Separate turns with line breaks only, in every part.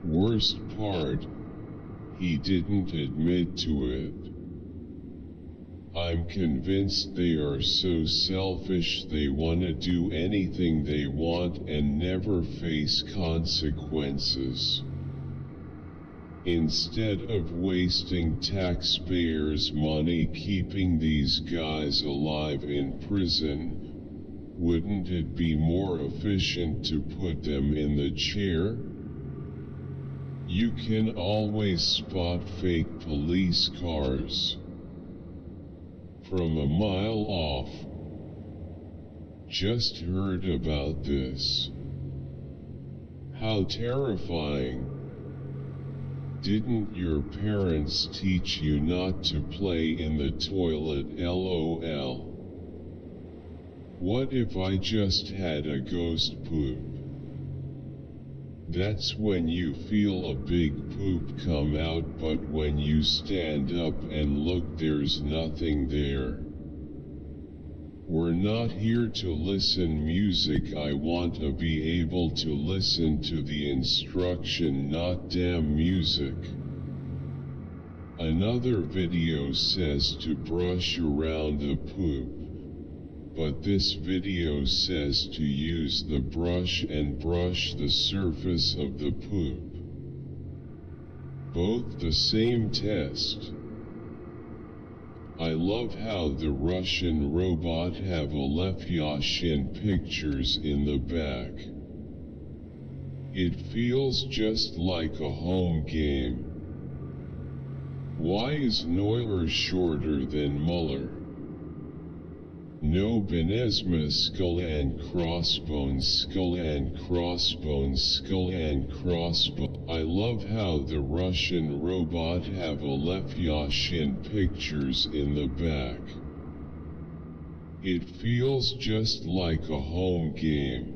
Worst part, he didn't admit to it. I'm convinced they are so selfish they want to do anything they want and never face consequences. Instead of wasting taxpayers' money keeping these guys alive in prison, wouldn't it be more efficient to put them in the chair? You can always spot fake police cars from a mile off. Just heard about this. How terrifying. Didn't your parents teach you not to play in the toilet, LOL? What if I just had a ghost poop? That's when you feel a big poop come out, but when you stand up and look, there's nothing there. We're not here to listen music. I want to be able to listen to the instruction, not damn music. Another video says to brush around the poop, but this video says to use the brush and brush the surface of the poop. Both the same test. I love how the Russian robot have Alefyashin pictures in the back. It feels just like a home game. Why is Neuer shorter than Muller? No Benesma, skull and crossbones, skull and crossbones, skull and crossbones. I love how the Russian robot have Alefyashin pictures in the back. It feels just like a home game.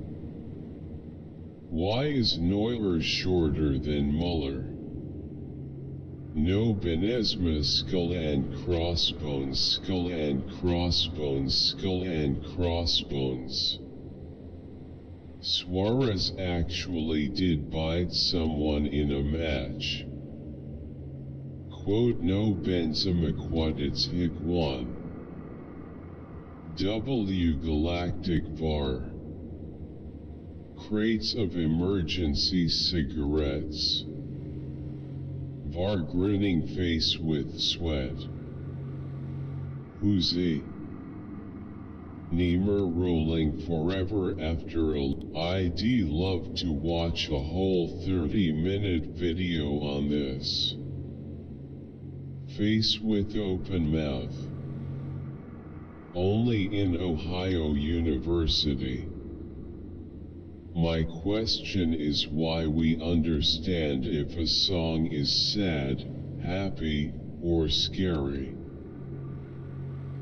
Why is Neuer shorter than Muller? No Benesma, skull and crossbones, skull and crossbones, skull and crossbones. Suarez actually did bite someone in a match. Quote, no Benzema quad, it's hic 1. W Galactic Bar. Crates of emergency cigarettes. Var grinning face with sweat. Who's-y? Niemer rolling forever after a I'd love to watch a whole 30-minute video on this. Face with open mouth. Only in Ohio University. My question is why we understand if a song is sad, happy, or scary.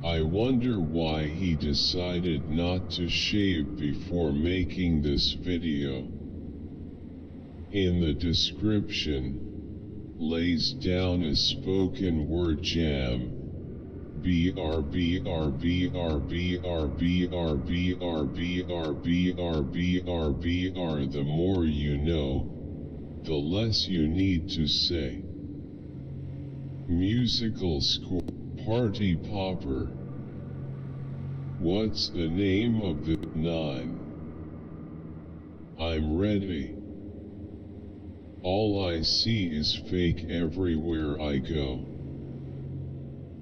I wonder why he decided not to shave before making this video. In the description, lays down a spoken word jam. BR. The more you know, the less you need to say. Musical score. Party popper. What's the name of the 9? I'm ready. All I see is fake everywhere I go.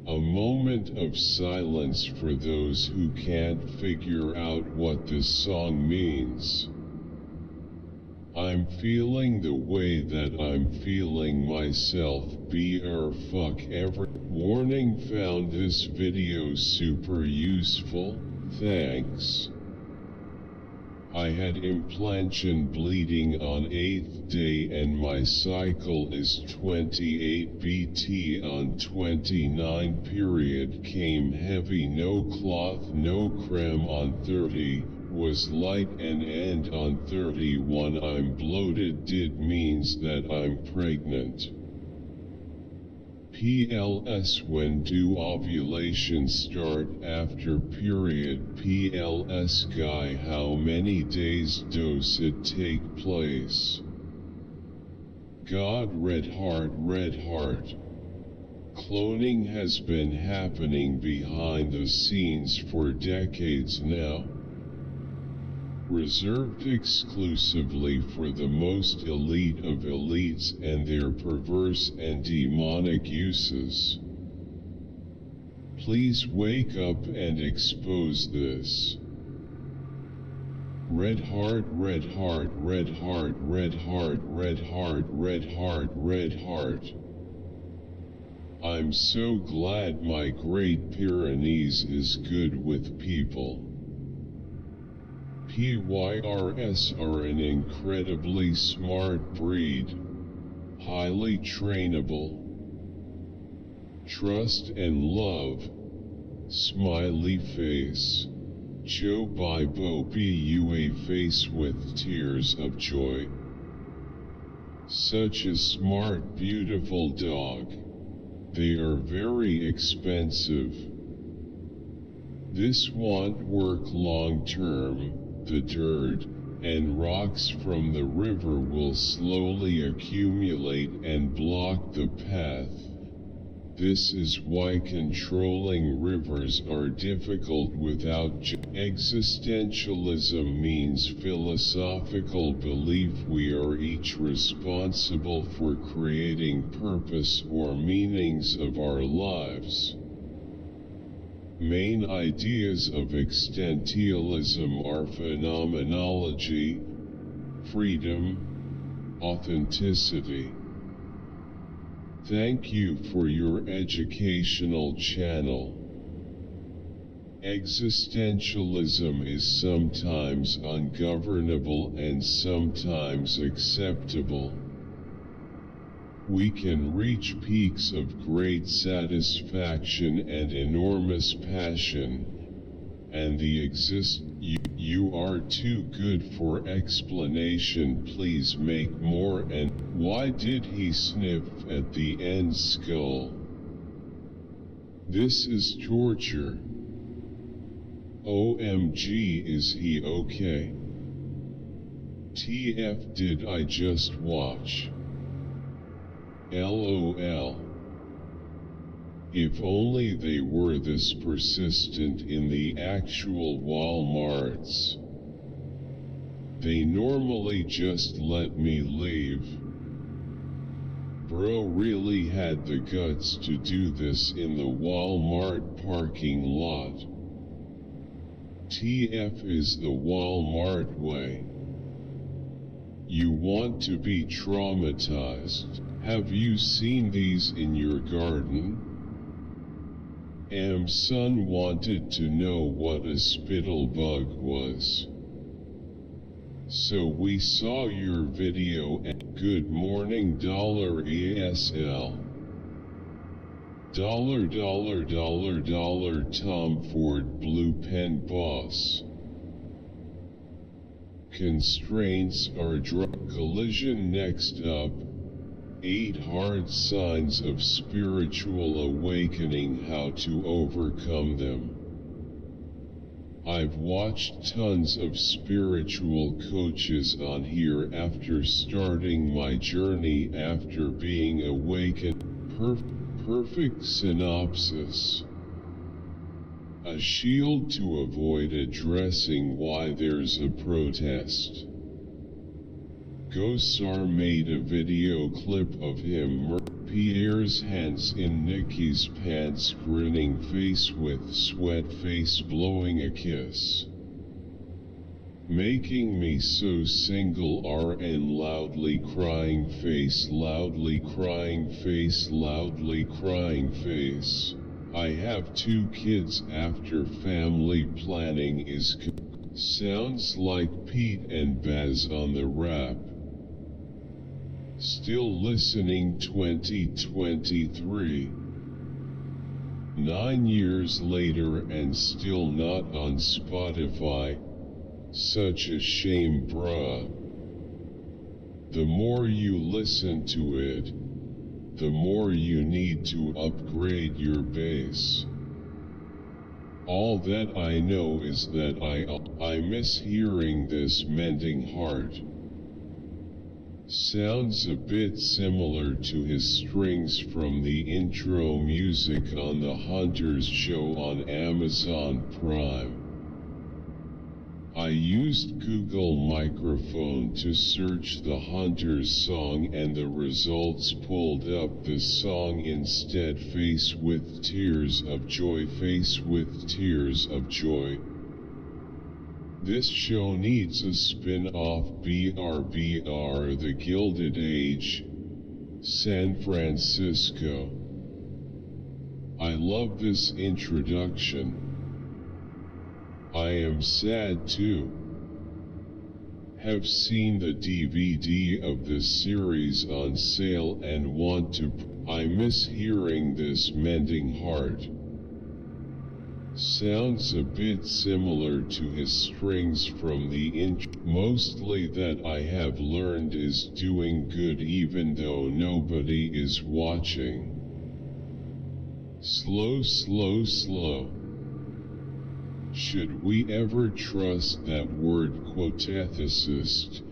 A moment of silence for those who can't figure out what this song means. I'm feeling the way that I'm feeling myself. Fuck every. Warning, found this video super useful, thanks. I had implantation bleeding on 8th day and my cycle is 28 BT on 29 period came heavy, no cloth, no creme on 30, was light and end on 31. I'm bloated, did means that I'm pregnant. PLS, when do ovulation start after period? PLS guy, how many days does it take place? God, red heart, red heart. Cloning has been happening behind the scenes for decades now. Reserved exclusively for the most elite of elites and their perverse and demonic uses. Please wake up and expose this. Red heart, red heart, red heart, red heart, red heart, red heart, red heart. I'm so glad my Great Pyrenees is good with people. PYRS are an incredibly smart breed, highly trainable. Trust and love, smiley face. Joe Bibo bu a face with tears of joy. Such a smart, beautiful dog. They are very expensive. This won't work long term. The dirt and rocks from the river will slowly accumulate and block the path. This is why controlling rivers are difficult without existentialism means philosophical belief we are each responsible for creating purpose or meanings of our lives. Main ideas of existentialism are phenomenology, freedom, authenticity. Thank you for your educational channel. Existentialism is sometimes ungovernable and sometimes acceptable. We can reach peaks of great satisfaction and enormous passion, and you are too good for explanation. Please make more. And why did he sniff at the end skull? This is torture. OMG, is he okay? TF did I just watch? LOL. If only they were this persistent in the actual Walmarts. They normally just let me leave. Bro really had the guts to do this in the Walmart parking lot. TF is the Walmart way. You want to be traumatized. Have you seen these in your garden? Son wanted to know what a spittlebug was. So we saw your video and good morning dollar ESL. Dollar Tom Ford blue pen boss. Constraints are collision. Next up, 8 hard signs of spiritual awakening, how to overcome them. I've watched tons of spiritual coaches on here after starting my journey after being awakened. Perfect synopsis. A shield to avoid addressing why there's a protest. Gosar made a video clip of him Pierre's hands in Nikki's pants, grinning face with sweat face, blowing a kiss. Making me so single RN, loudly crying face, loudly crying face, loudly crying face. I have 2 kids after family planning is sounds like Pete and Baz on the rap. Still listening 2023. 9 years later and still not on Spotify. Such a shame, bruh. The more you listen to it, the more you need to upgrade your bass. All that I know is that I miss hearing this mending heart. Sounds a bit similar to his strings from the intro music on the Hunters show on Amazon Prime. I used Google Microphone to search the Hunters song and the results pulled up the song instead. Face with Tears of Joy, Face with Tears of Joy. This show needs a spin-off. BRBR The Gilded Age, San Francisco. I love this introduction. I am sad to have seen the DVD of this series on sale and want to. I miss hearing this Mending Heart. Sounds a bit similar to his strings from the intro. Mostly that I have learned is doing good even though nobody is watching. Slow, slow, slow. Should we ever trust that word? Ethicist.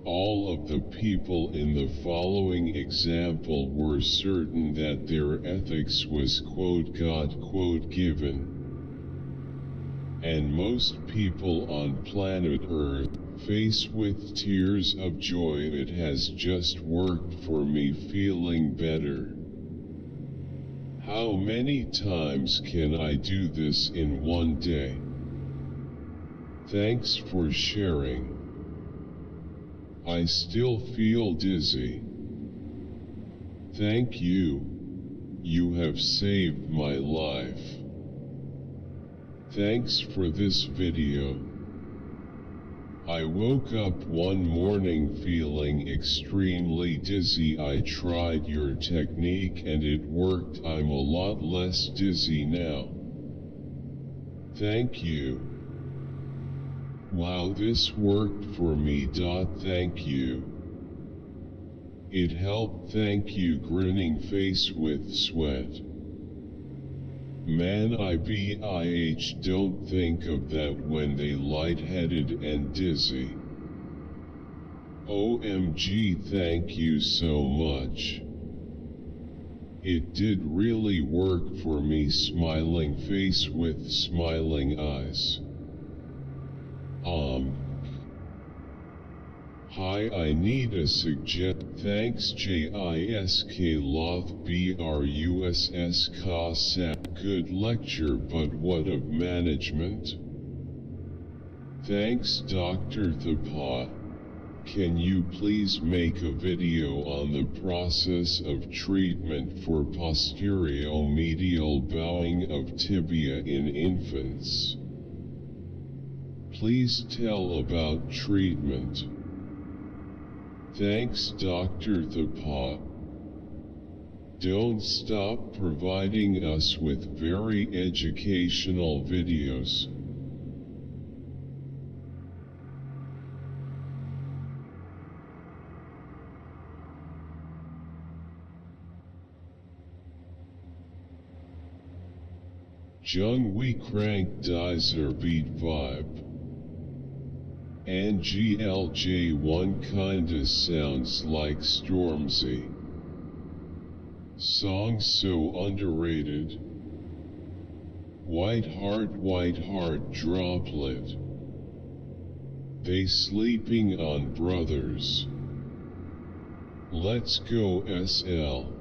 All of the people in the following example were certain that their ethics was God given. And most people on planet Earth, face with tears of joy. It has just worked for me, feeling better. How many times can I do this in one day? Thanks for sharing. I still feel dizzy. Thank you. You have saved my life. Thanks for this video. I woke up one morning feeling extremely dizzy. I tried your technique and it worked. I'm a lot less dizzy now. Thank you. Wow, this worked for me. Thank you. It helped. Thank you. Grinning face with sweat. Man, IBIH don't think of that when they lightheaded and dizzy. OMG, thank you so much. It did really work for me. Smiling face with smiling eyes. Hi, I need a suggestion. Thanks JISK Loth BRUSS Cossack. Good lecture, but what of management? Thanks Dr. Thapa. Can you please make a video on the process of treatment for posterior-medial bowing of tibia in infants? Please tell about treatment. Thanks Dr. Thapa. Don't stop providing us with very educational videos. Jung We Crank Dizer Beat Vibe. And GLJ1 kinda sounds like Stormzy. Song so underrated. White heart droplet. They sleeping on brothers. Let's go SL.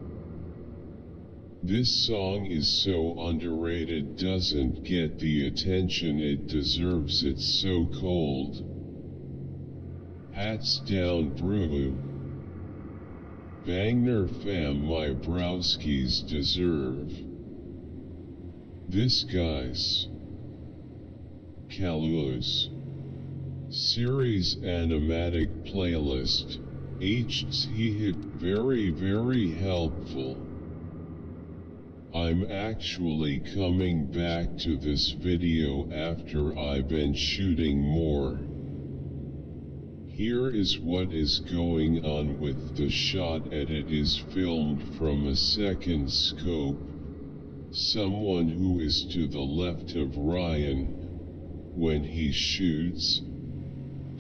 This song is so underrated, doesn't get the attention it deserves. It's so cold. Hats down brew. Wagner fam, my browskis deserve. This guy's Kaluz series animatic playlist. HC hit very helpful. I'm actually coming back to this video after I've been shooting more. Here is what is going on with the shot. Edit is filmed from a second scope. Someone who is to the left of Ryan when he shoots.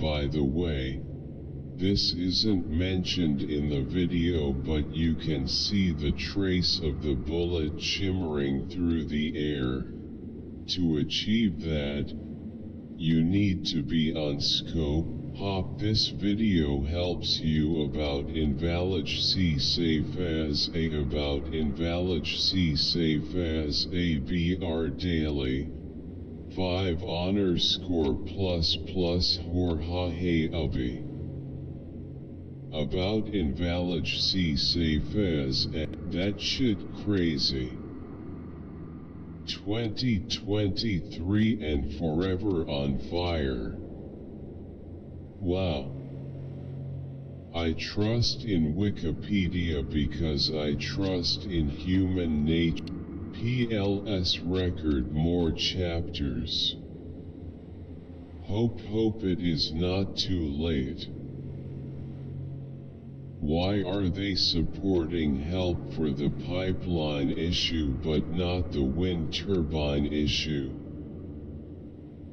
By the way, This isn't mentioned in the video, but you can see the trace of the bullet shimmering through the air. To achieve that, you need to be on scope. Hop. This video helps you about invalid C safe as a about invalid C safe as a BR daily 5 underscore plus plus Jorge hey ubby about invalid C safe as a, that shit crazy. 2023 and forever on fire. Wow. I trust in Wikipedia because I trust in human nature. PLS record more chapters. Hope it is not too late. Why are they supporting help for the pipeline issue but not the wind turbine issue?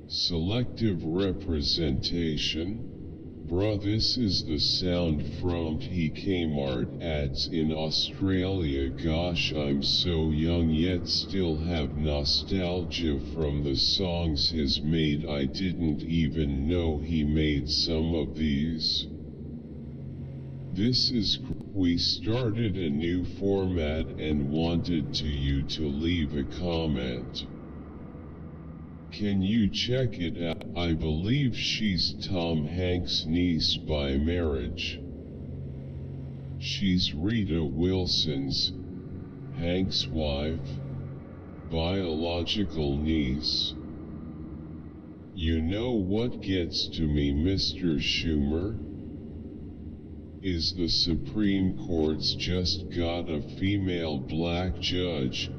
Selective representation? Bruh, this is the sound from Kmart ads in Australia. Gosh, I'm so young yet still have nostalgia from the songs he's made. I didn't even know he made some of these. This is we started a new format and wanted you to leave a comment. Can you check it out? I believe she's Tom Hanks' niece by marriage. She's Rita Wilson's, Hanks' wife, biological niece. You know what gets to me, Mr. Schumer? Is the Supreme Court's just got a female black judge.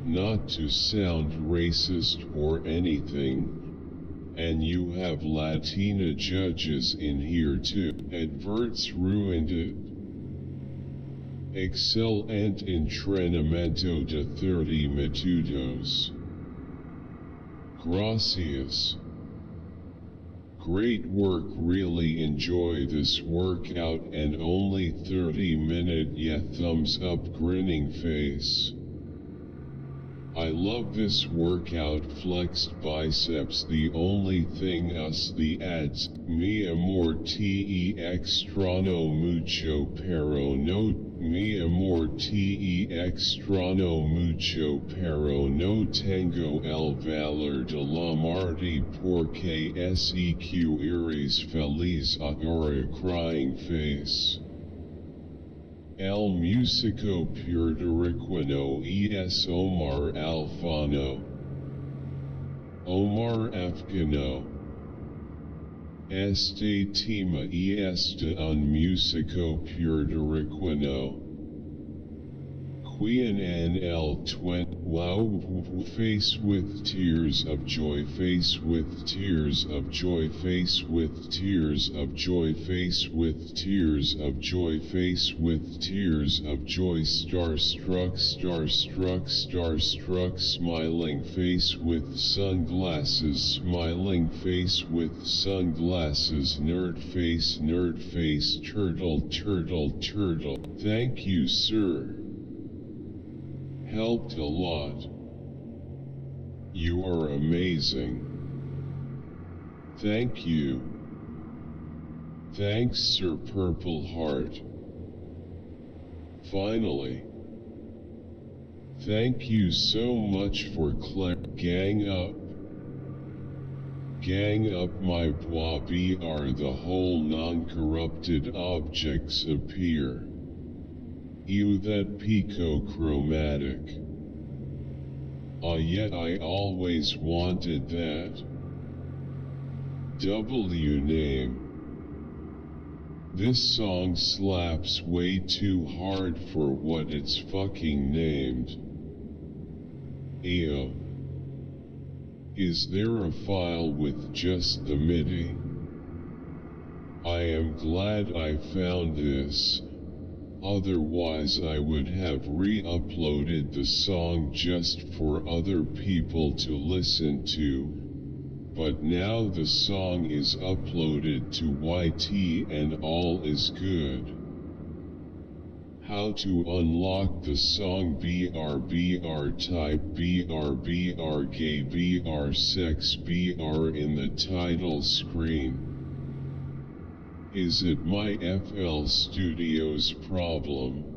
Not to sound racist or anything, and you have Latina judges in here too. Adverts ruined it. Excel and entrenamiento de 30 minutos. Gracias. Great work, really enjoy this workout, and only 30-minute yeah thumbs up grinning face. I love this workout, flexed biceps, the only thing us the ads, mi amor te extraño mucho pero no, mi amor te extraño mucho pero no tengo el valor de llamarte porque seq eres feliz ahora crying face. El músico puertorriqueño es Omar Alfano. Omar Afgano. Este tema es de un músico puertorriqueño. Quien en el wow, face with tears of joy, face with tears of joy, face with tears of joy, face with tears of joy, face with tears of joy, starstruck, smiling face with sunglasses, smiling face with sunglasses, nerd face, turtle. Thank you, sir. Helped a lot. You are amazing. Thank you. Thanks, Sir Purple Heart. Finally. Thank you so much for gang up. Gang up my bobby are the whole non-corrupted objects appear. You that pico-chromatic. Yet I always wanted that. W name. This song slaps way too hard for what it's fucking named. Ew. Is there a file with just the MIDI? I am glad I found this. Otherwise I would have re-uploaded the song just for other people to listen to, but now the song is uploaded to YT and all is good. How to unlock the song BR type BR gay BR sex BR in the title screen. Is it my FL Studio's problem?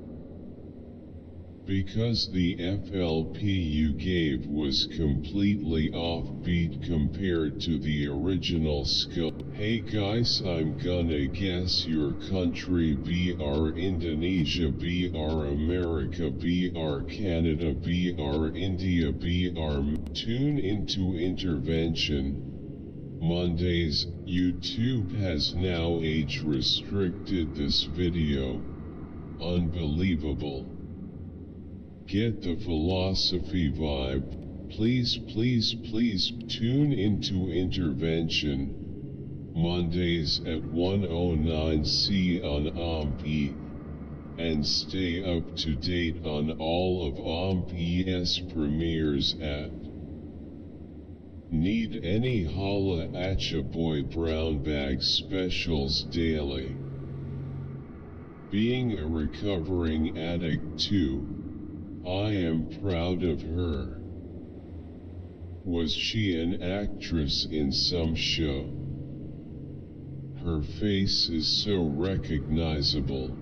Because the FLP you gave was completely offbeat compared to the original skill. Hey guys, I'm gonna guess your country BR Indonesia BR America BR Canada BR India BR. Tune into intervention. Mondays, YouTube has now age restricted this video. Unbelievable. Get the philosophy vibe. Please tune into intervention. Mondays at 1:09 C on OMP. And stay up to date on all of OMP's premieres at. Need any holla at ya boy brown bag specials daily. Being a recovering addict too, I am proud of her. Was she an actress in some show? Her face is so recognizable.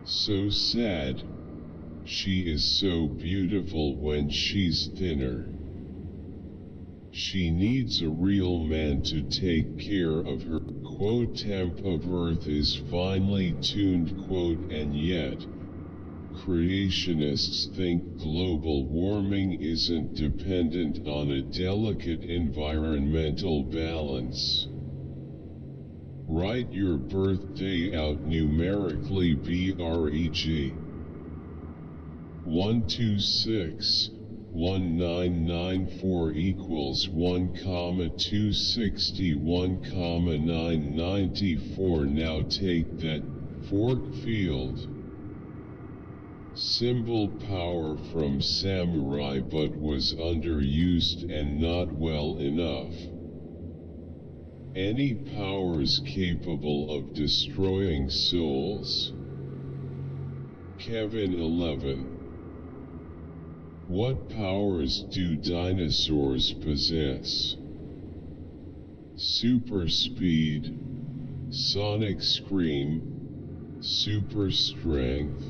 So sad. She is so beautiful when she's thinner. She needs a real man to take care of her. Quote, temp of Earth is finely tuned, quote, and yet, creationists think global warming isn't dependent on a delicate environmental balance. Write your birthday out numerically BREG 1261994 equals 1,261,994. Now take that, fork field. Symbol power from samurai but was underused and not well enough. Any powers capable of destroying souls? Kevin 11. What powers do dinosaurs possess? Super speed, sonic scream, super strength.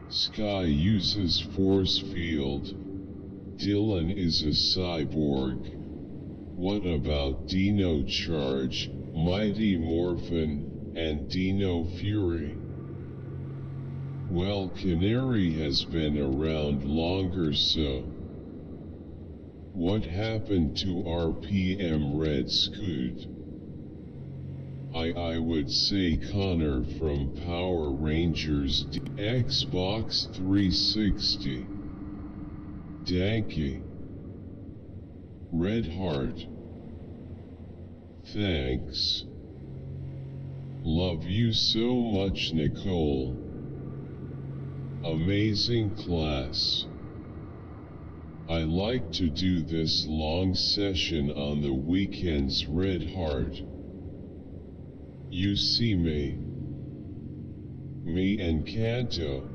Sky uses force field. Dylan is a cyborg. What about Dino Charge, Mighty Morphin, and Dino Fury? Well, Canary has been around longer, so. What happened to RPM Red Scoot? I would say Connor from Power Rangers Xbox 360. Danky. Red Heart. Thanks. Love you so much, Nicole. Amazing class. I like to do this long session on the weekends, Red Heart. You see me and Kanto.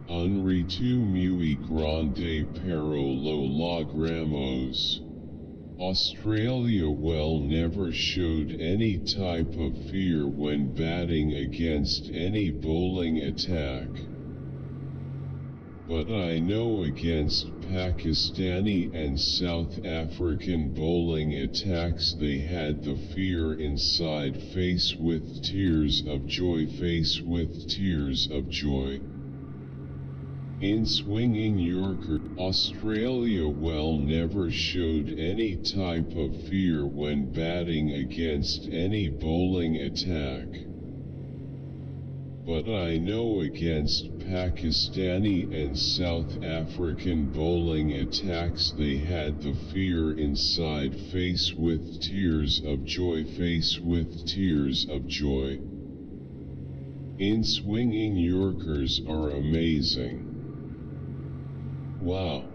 Unri tu muy grande pero lo logramos. Australia well never showed any type of fear when batting against any bowling attack. But I know against Pakistani and South African bowling attacks they had the fear inside, face with tears of joy, face with tears of joy. In swinging Yorker, Australia well never showed any type of fear when batting against any bowling attack. But I know against Pakistani and South African bowling attacks they had the fear inside, face with tears of joy, face with tears of joy. In swinging Yorkers are amazing. Wow.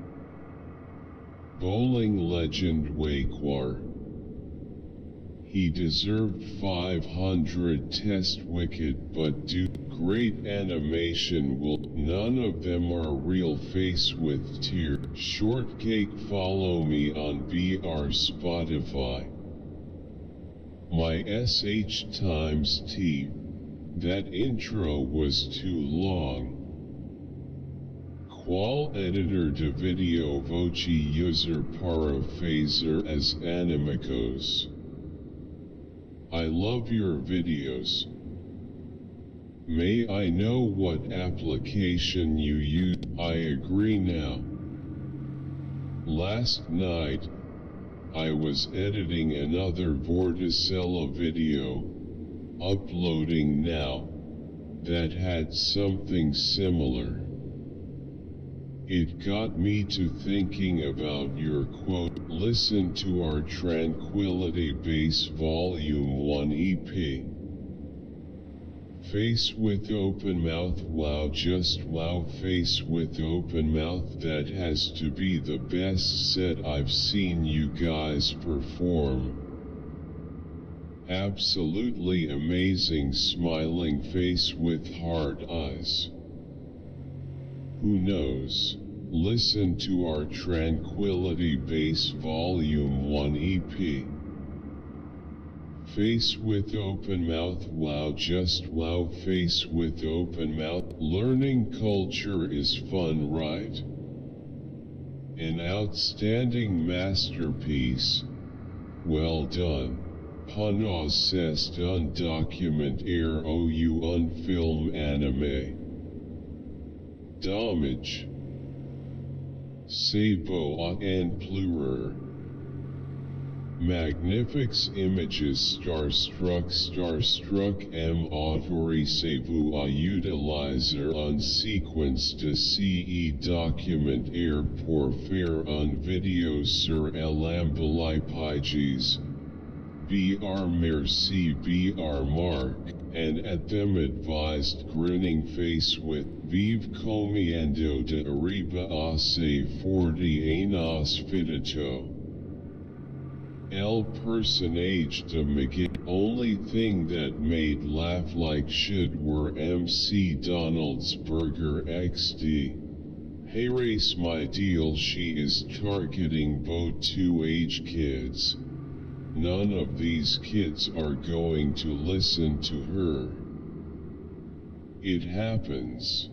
bowling legend Wakewar. He deserved 500 test wicket, but due great animation will none of them are real face with tear. Shortcake, follow me on BR Spotify. My SH times T. That intro was too long. Qual editor de video voce user paraphaser as animicos. I love your videos. May I know what application you use? I agree now. Last night, I was editing another Vorticella video, uploading now, that had something similar. It got me to thinking about your quote. Listen to our Tranquility Bass Volume 1 EP. Face with open mouth, wow, just wow. Face with open mouth, that has to be the best set I've seen you guys perform. Absolutely amazing, smiling face with hard eyes. Who knows? Listen to our Tranquility Bass Volume 1 EP. Face with open mouth, wow, just wow. Face with open mouth. Learning culture is fun, right? An outstanding masterpiece. Well done. Panos est un documentaire ou un film animé. Damage. C'est beau en pleurer. Magnifiques images, starstruck m autorisez-vous à utiliser un séquence de CE documentaire pour faire un vidéo sur l'emballage. BR merci BR Mark, and at them advised grinning face with Vive comiendo de arriba hace 40 años finito. El personaje de Miguel. Only thing that made laugh like shit were MC Donald's Burger XD. Hey race, my deal, she is targeting both to age kids. None of these kids are going to listen to her. It happens.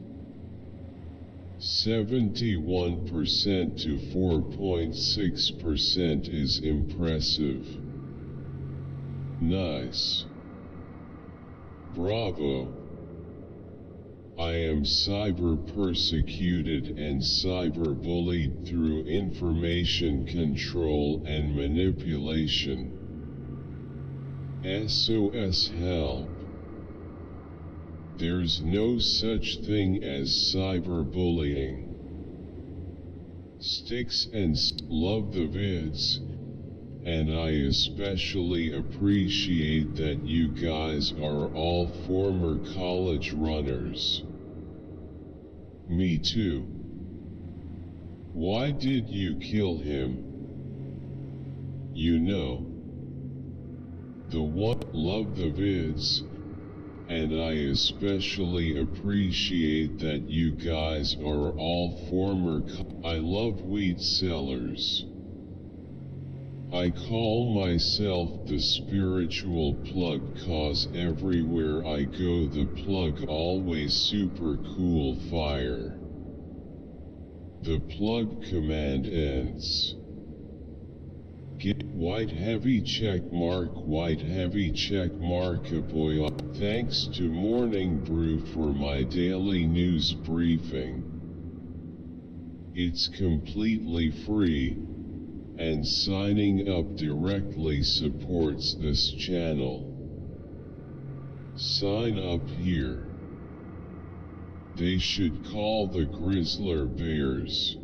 71% to 4.6% is impressive. Nice. Bravo. I am cyber persecuted and cyber bullied through information control and manipulation. SOS help. There's no such thing as cyberbullying. Sticks and love the vids, and I especially appreciate that you guys are all former college runners. Me too. Why did you kill him? You know. The one, love the vids. And I especially appreciate that you guys are all former I love wheat sellers. I call myself the spiritual plug cause everywhere I go the plug always super cool fire. The plug command ends. Get white heavy check mark boy. Thanks to Morning Brew for my daily news briefing. It's completely free, and signing up directly supports this channel. Sign up here. They should call the Grizzly Bears.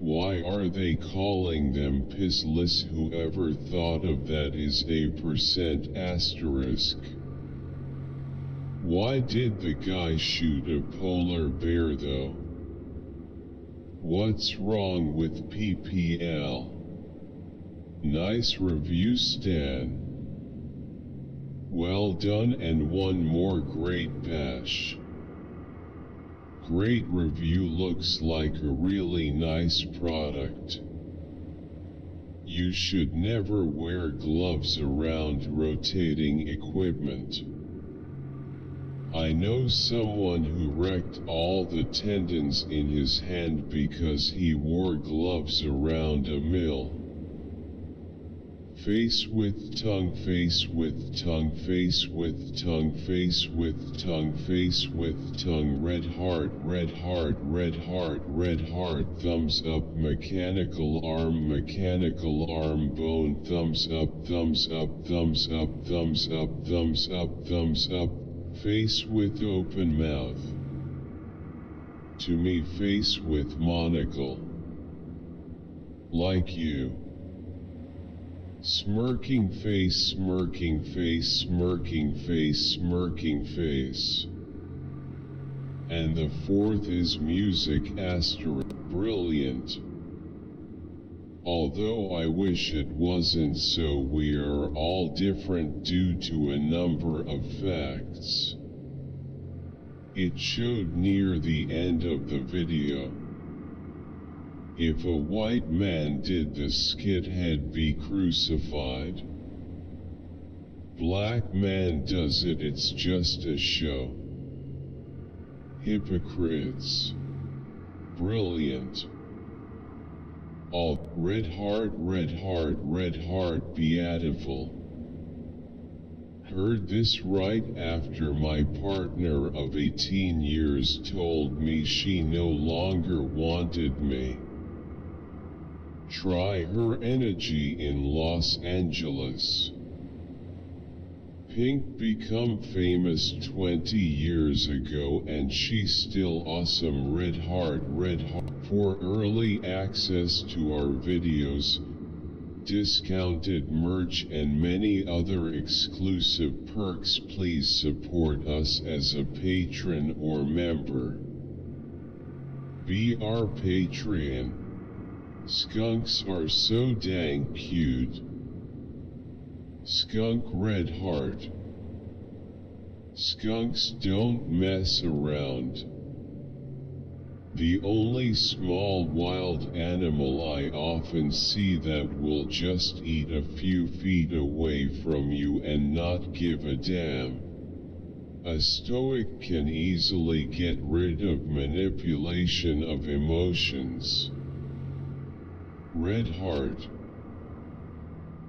Why are they calling them pissless? Whoever thought of that is a %*. Why did the guy shoot a polar bear though? What's wrong with PPL? Nice review, Stan. Well done, and one more great bash. Great review, looks like a really nice product. You should never wear gloves around rotating equipment. I know someone who wrecked all the tendons in his hand because he wore gloves around a mill. Face with tongue, face with tongue, face with tongue, face with tongue, face with tongue, red heart, red heart, red heart, red heart, thumbs up, mechanical arm, bone, thumbs up, thumbs up, thumbs up, thumbs up, thumbs up, thumbs up, face with open mouth. To me, face with monocle. Like you. Smirking face, smirking face, smirking face, smirking face. And the fourth is music asterisk, brilliant. Although I wish it wasn't so, we are all different due to a number of facts. It showed near the end of the video. If a white man did the skit, he'd be crucified. Black man does it, it's just a show. Hypocrites. Brilliant. All red heart, red heart, red heart, beautiful. Heard this right after my partner of 18 years told me she no longer wanted me. Try her energy in Los Angeles. Pink become famous 20 years ago and she's still awesome. Red heart, red heart. For early access to our videos, discounted merch and many other exclusive perks, please support us as a patron or member. Be our Patreon. Skunks are so dang cute. Skunk red heart. Skunks don't mess around. The only small wild animal I often see that will just eat a few feet away from you and not give a damn. A stoic can easily get rid of manipulation of emotions. Red heart.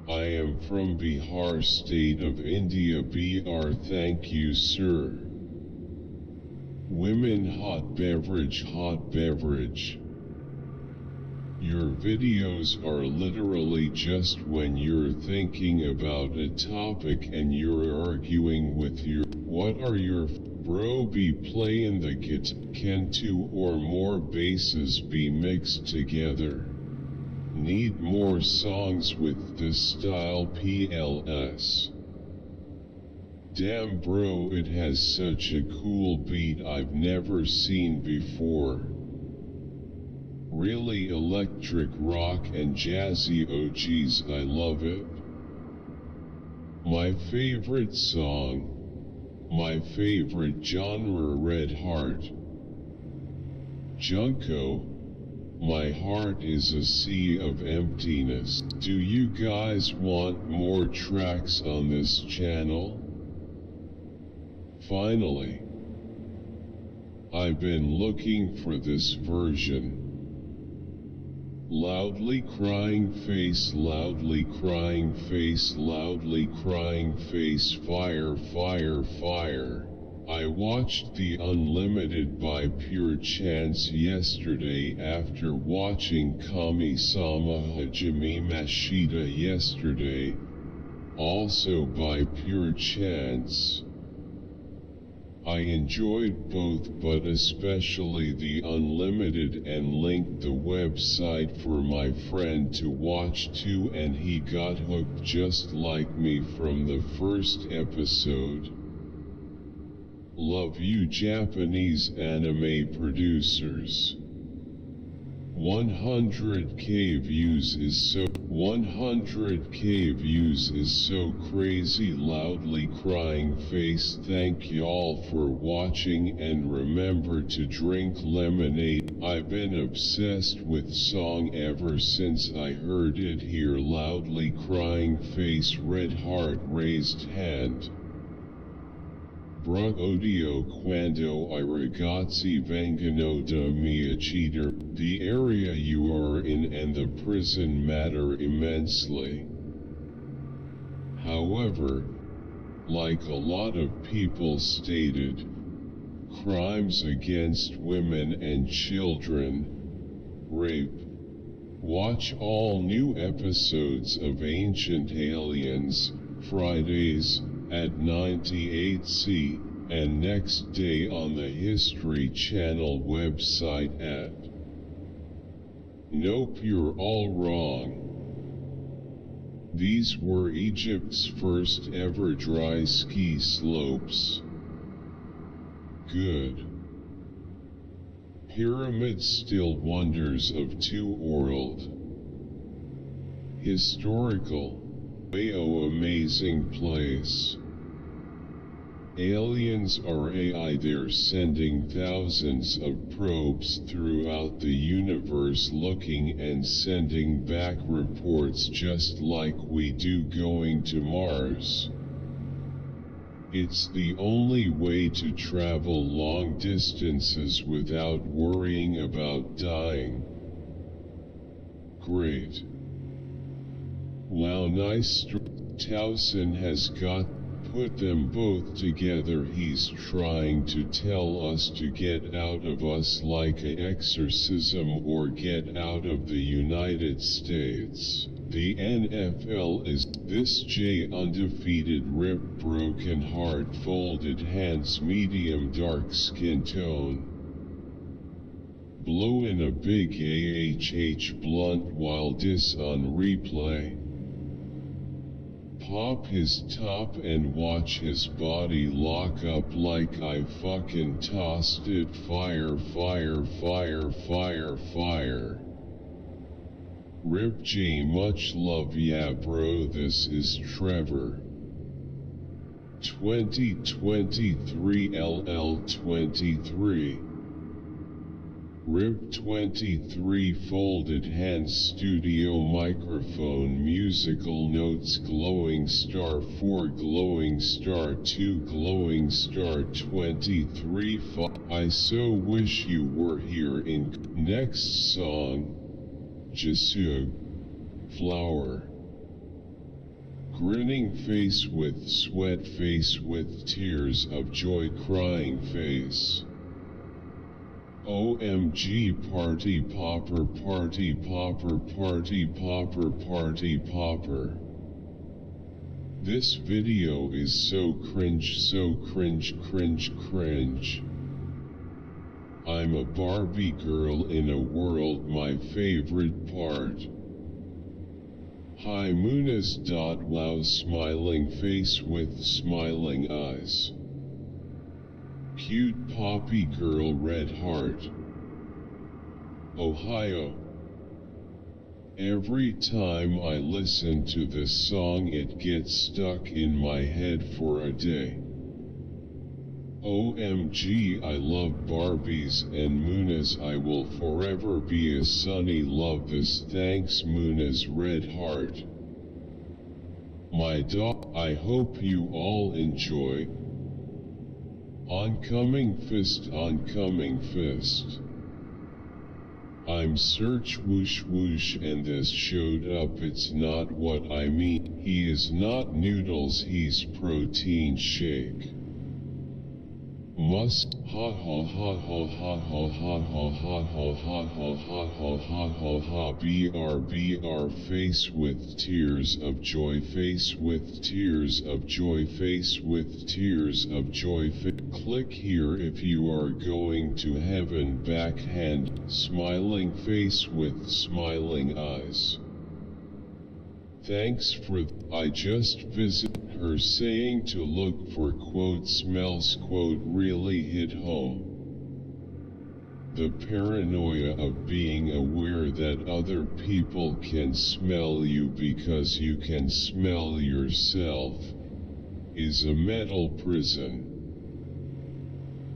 I am from Bihar state of India. BR, thank you sir. Women hot beverage, hot beverage. Your videos are literally just when you're thinking about a topic and you're arguing with your, what are your, bro, be playing the guitar, can two or more basses be mixed together? Need more songs with this style, PLS. Damn bro, it has such a cool beat I've never seen before. Really electric rock and jazzy, oh geez, I love it. My favorite song, my favorite genre, red heart. Junko. My heart is a sea of emptiness. Do you guys want more tracks on this channel? Finally, I've been looking for this version. Loudly crying face, loudly crying face, loudly crying face, fire, fire, fire. I watched The Unlimited by pure chance yesterday after watching Kami-sama Hajime Mashita yesterday, also by pure chance. I enjoyed both, but especially The Unlimited, and linked the website for my friend to watch too, and he got hooked just like me from the first episode. Love you Japanese anime producers. 100k views is so 100k views is so crazy. Loudly crying face. Thank y'all for watching, and remember to drink lemonade. I've been obsessed with song ever since I heard it here. Loudly crying face. Red heart raised hand. Bro odio quando I ragazzi vengono da mia cheater. The area you are in and the prison matter immensely. However, like a lot of people stated, crimes against women and children, rape. Watch all new episodes of Ancient Aliens, Fridays, at 98C, and next day on the History Channel website at. Nope, you're all wrong. These were Egypt's first ever dry ski slopes. Good. Pyramids still wonders of two world. Historical. Oh, amazing place. Aliens are AI. They're sending thousands of probes throughout the universe looking and sending back reports just like we do going to Mars. It's the only way to travel long distances without worrying about dying. Great. Wow, nice. Towson has got put them both together. He's trying to tell us to get out of us like an exorcism or get out of the United States. The NFL is this J undefeated rip broken heart folded hands medium dark skin tone. Blow in a big AHH blunt while dis on replay. Pop his top and watch his body lock up like I fucking tossed it. Fire, fire, fire, fire, fire. Rip J, much love. Yeah bro, this is Trevor. 2023 LL23. Rip 23 folded hands studio microphone musical notes glowing star 4 glowing star 2 glowing star 23 I so wish you were here in next song. Jesu. Flower. Grinning face with sweat face with tears of joy crying face. OMG party popper party popper party popper party popper. This video is so cringe cringe. I'm a Barbie girl in a world, my favorite part. Hi Munas. Wow, smiling face with smiling eyes. Cute poppy girl red heart. Ohio. Every time I listen to this song it gets stuck in my head for a day. OMG, I love Barbies and Munas. I will forever be a sunny love this. Thanks Munas red heart. My dog. I hope you all enjoy. Oncoming fist, oncoming fist. I'm search whoosh whoosh and this showed up. It's not what I mean. He is not noodles, he's protein shake. Must ha ha ha ha ha ha ha ha ha ha ha ha ha ha ha ha ha BR face with tears of joy face with tears of joy face with tears of joy. Click here if you are going to heaven. Backhand smiling face with smiling eyes. Thanks for I just visit her saying to look for quote smells quote really hit home. The paranoia of being aware that other people can smell you because you can smell yourself is a mental prison.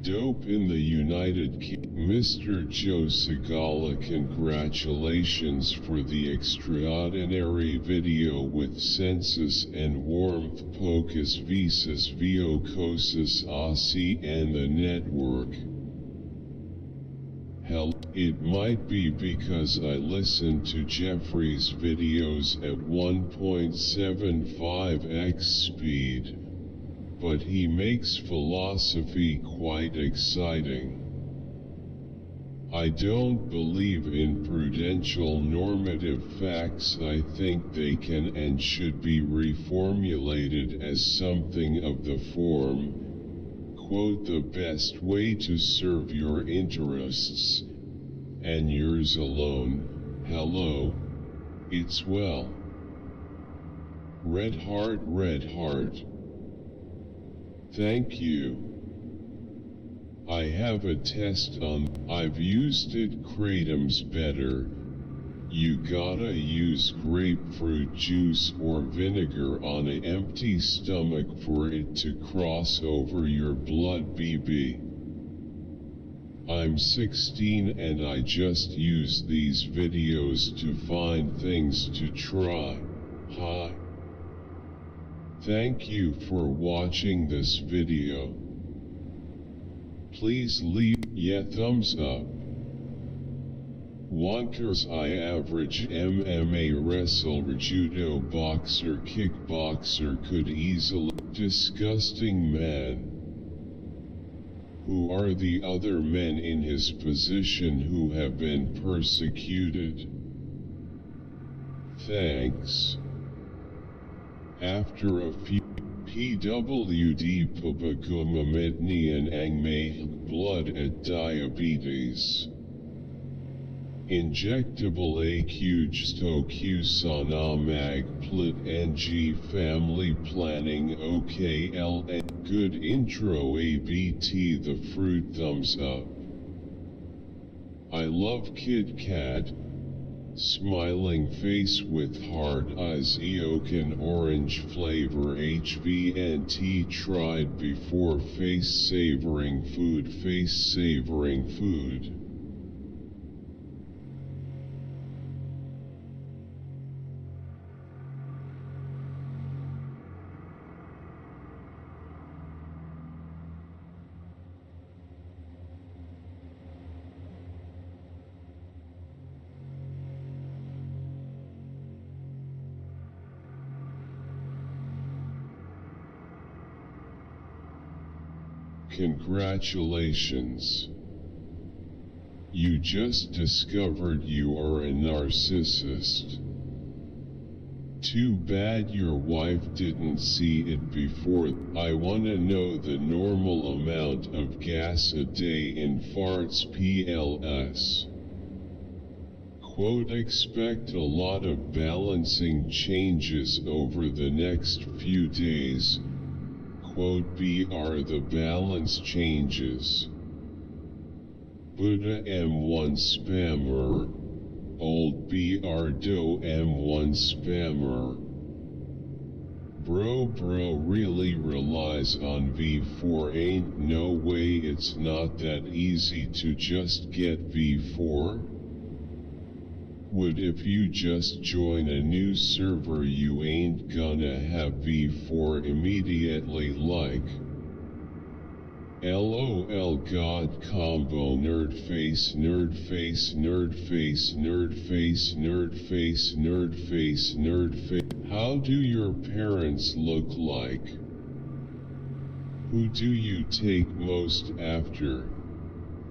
Dope in the United Kingdom. Mr. Joe Segala, congratulations for the extraordinary video with census and warmth pocus visas viocosis Aussie and the network. Hell, it might be because I listened to Jeffrey's videos at 1.75x speed, but he makes philosophy quite exciting. I don't believe in prudential normative facts. I think they can and should be reformulated as something of the form, quote, the best way to serve your interests, and yours alone. Hello, it's well. Red heart, red heart. Thank you. I have a test on. I've used it. Kratom's better. You gotta use grapefruit juice or vinegar on an empty stomach for it to cross over your blood, BB. I'm 16 and I just use these videos to find things to try. Hi. Thank you for watching this video. Please leave thumbs up. Wonkers, I average MMA wrestler, judo boxer, kickboxer could easily. Disgusting man. Who are the other men in his position who have been persecuted? Thanks. After a few PWD Pubakumamednian Angmeh blood at diabetes. Injectable AQ Stoq Sanamag Plit NG family planning OKLN. Good intro ABT the fruit thumbs up. I love Kit Kat. Smiling face with hard eyes Eokin orange flavor HVNT tried before face savoring food Congratulations. You just discovered you are a narcissist. Too bad your wife didn't see it before. I wanna know the normal amount of gas a day in farts PLS. Quote, expect a lot of balancing changes over the next few days. Quote, BR the balance changes. Buddha M1 spammer. Old BR Do M1 spammer. Bro really relies on V4. Ain't no way it's not that easy to just get V4. Would if you just join a new server you ain't gonna have V4 immediately like. LOL God combo nerdface nerdface nerdface nerdface nerdface nerdface nerdface. How do your parents look like? Who do you take most after?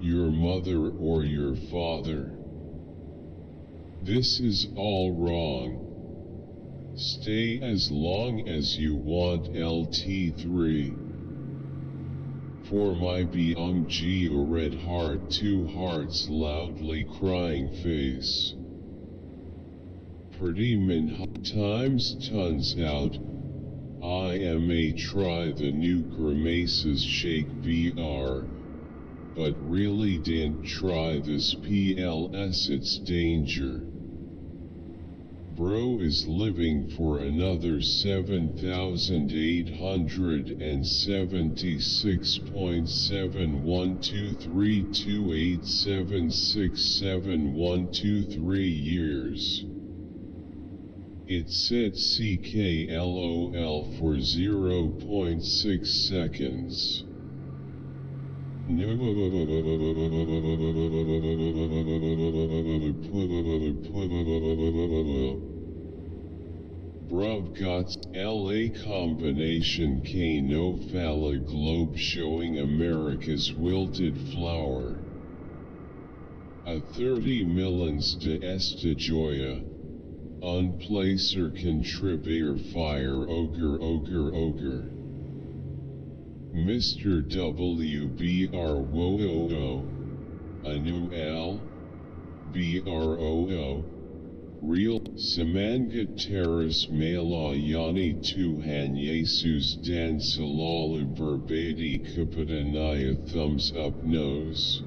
Your mother or your father? This is all wrong. Stay as long as you want LT3. For my Byung-ji a red heart 2 hearts loudly crying face. Pretty min times tons out. I am a try the new grimaces shake BR. but really didn't try this PLS, it's danger. Bro is living for another 7,876.712328767123 years. It said CKLOL for 0.6 seconds. Bruv got LA combination K no falla globe showing America's wilted flower. A 30 millions de esta joya. Unplacer contributor fire ogre. Mr. WBR Woo Anu L BROO Real Samanga Terrace Mala Yani Tuhan Jesus Dan Salala Verbadi Kapatanaya thumbs up nose.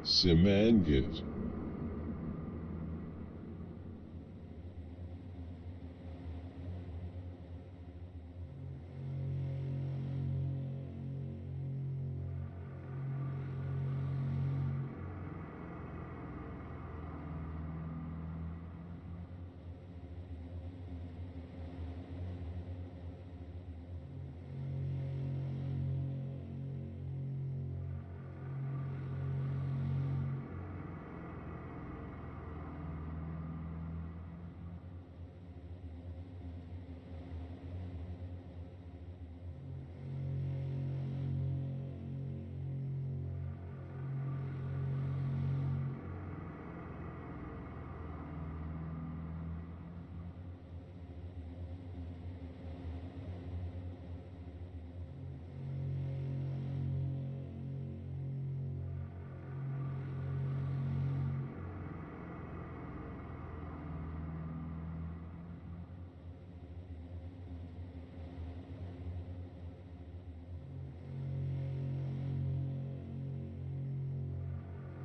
Samangat.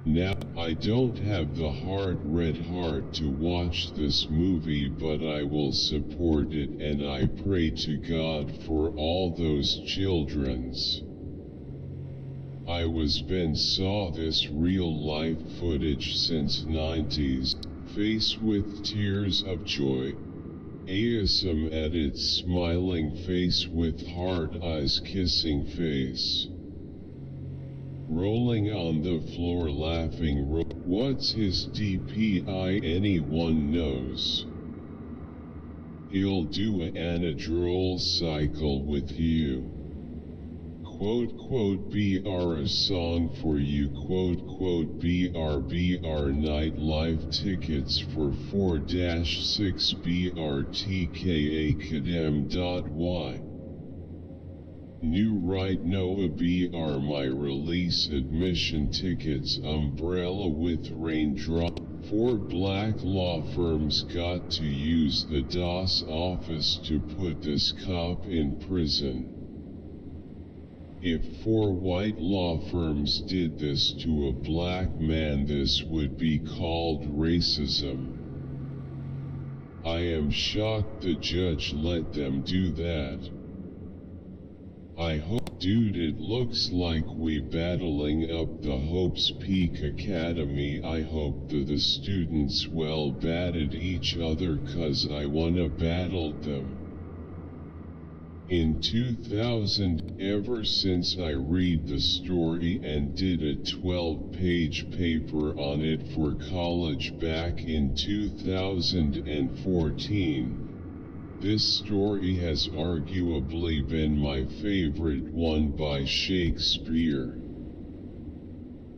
Now, I don't have the red heart to watch this movie, but I will support it, and I pray to God for all those childrens. I was been saw this real life footage since 90s, face with tears of joy. ASM edit smiling face with hard eyes kissing face. Rolling on the floor laughing what's his DPI anyone knows. He'll do an anadrol cycle with you. BR a song for you BR nightlife tickets for 4-6 BRTKA Kadem.Y. New right Noah BR my release admission tickets umbrella with raindrop. 4 black law firms got to use the DOS office to put this cop in prison. If 4 white law firms did this to a black man, this would be called racism. I am shocked the judge let them do that. I hope, dude, it looks like we battling up the Hope's Peak Academy. I hope that the students well batted each other, cause I wanna battle them. In 2000, ever since I read the story and did a 12-page paper on it for college back in 2014, this story has arguably been my favorite one by Shakespeare.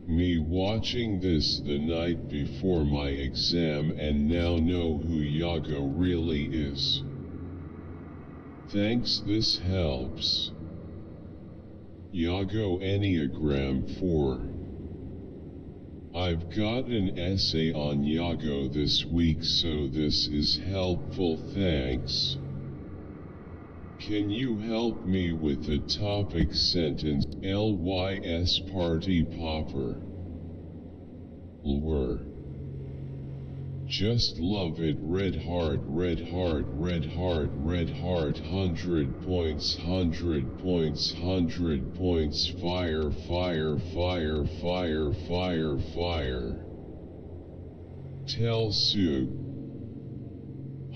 Me watching this the night before my exam and now know who Iago really is. Thanks, this helps. Iago Enneagram 4. I've got an essay on Iago this week, so this is helpful, thanks. Can you help me with the topic sentence? LYS party popper. Lure. Just love it. Red heart, red heart, red heart, red heart. 100 points, 100 points, 100 points. Fire, fire, fire, fire, fire, fire. Tell soup.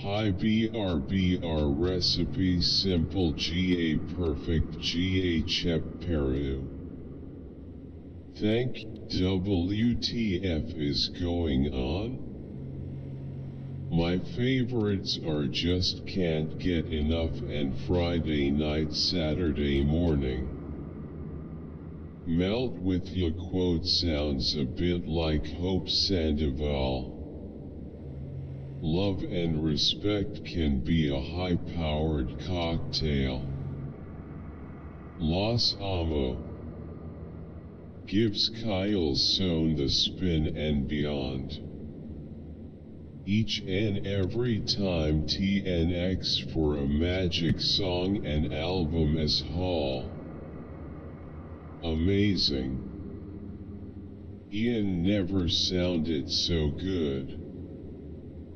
Hi BR recipe simple GA perfect GA chep Peru. Thank WTF is going on? My favorites are Just Can't Get Enough and Friday Night Saturday Morning. Melt with Ya quote sounds a bit like Hope Sandoval. Love and respect can be a high-powered cocktail. Los Amo gives Kyle Sohn the spin and beyond. Each and every time TNX for a magic song and album as Hall. Amazing. Ian never sounded so good.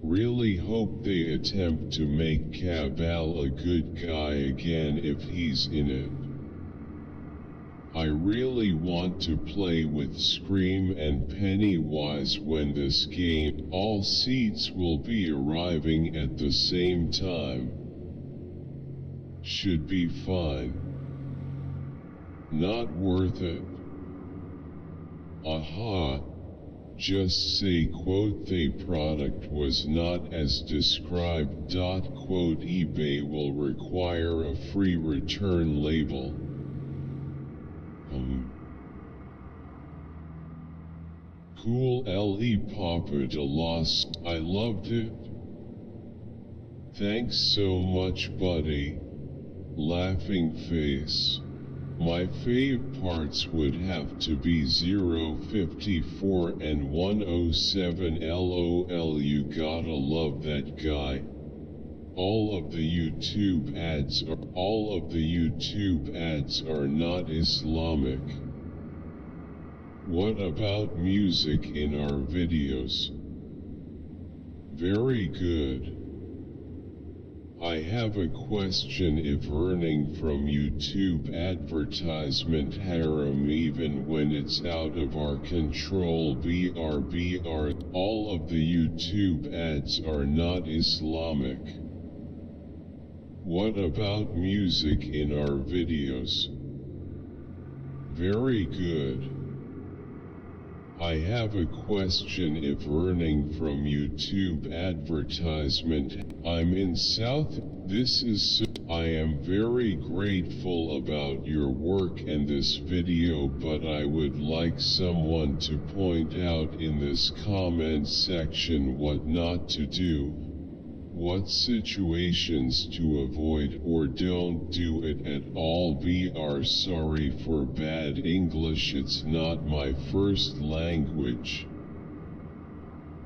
Really hope they attempt to make Cabal a good guy again if he's in it. I really want to play with Scream and Pennywise when this game. All seats will be arriving at the same time. Should be fine. Not worth it. Aha. Just say quote the product was not as described. Quote eBay will require a free return label. Cool Le Papa de los. I loved it. Thanks so much buddy. Laughing face. My fave parts would have to be 054 and 107 LOL. You gotta love that guy. All of the YouTube ads are not Islamic. What about music in our videos? Very good. I have a question. If earning from YouTube advertisement haram even when it's out of our control, BR, all of the YouTube ads are not Islamic. What about music in our videos? Very good. I have a question. If earning from YouTube advertisement, I'm in South. I am very grateful about your work and this video, but I would like someone to point out in this comment section what not to do, what situations to avoid, or don't do it at all. BR sorry for bad English, it's not my first language.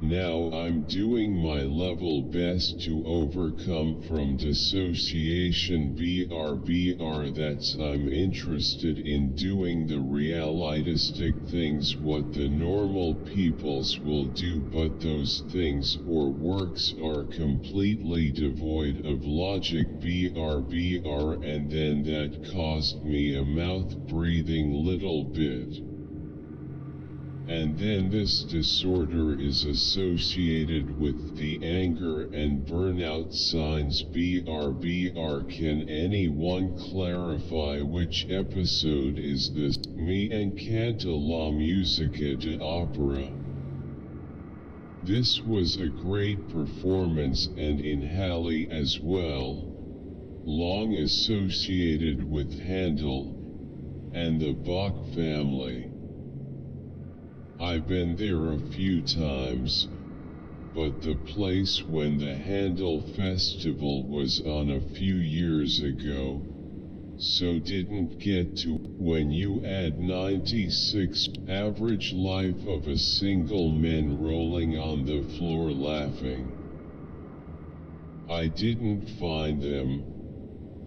Now I'm doing my level best to overcome from dissociation. BR that's I'm interested in doing the realistic things what the normal peoples will do, but those things or works are completely devoid of logic. BR and then that caused me a mouth breathing little bit. And then this disorder is associated with the anger and burnout signs. BR can anyone clarify which episode is this? Me and Canta la Musica de Opera. This was a great performance, and in Halle as well. Long associated with Handel and the Bach family. I've been there a few times, but the place when the Handel Festival was on a few years ago, so didn't get to. When you add 96 average life of a single man rolling on the floor laughing, I didn't find them.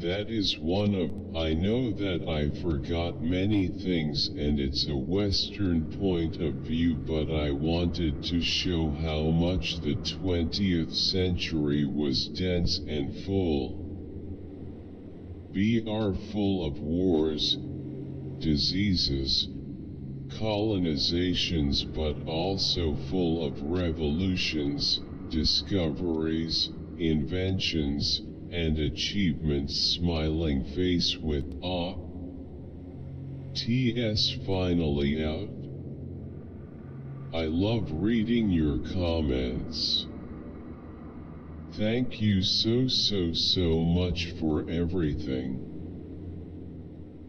That is one of, I know that I forgot many things and it's a Western point of view, but I wanted to show how much the 20th century was dense and full. BR full of wars, diseases, colonizations, but also full of revolutions, discoveries, inventions, and achievements. Smiling face with awe. TS finally out. I love reading your comments. Thank you so much for everything.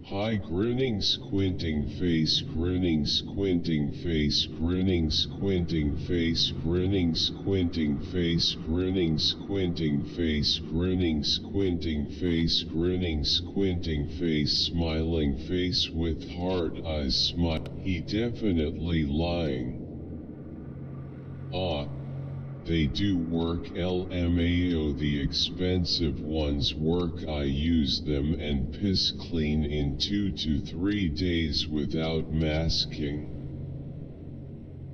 Hi, grinning squinting face, grinning squinting face, grinning squinting face, grinning squinting face, grinning squinting face, grinning squinting face, grinning squinting face, smiling face with hard eyes. Smile. He definitely lying. Ah. They do work. LMAO. The expensive ones work. I use them and piss clean in 2 to 3 days without masking.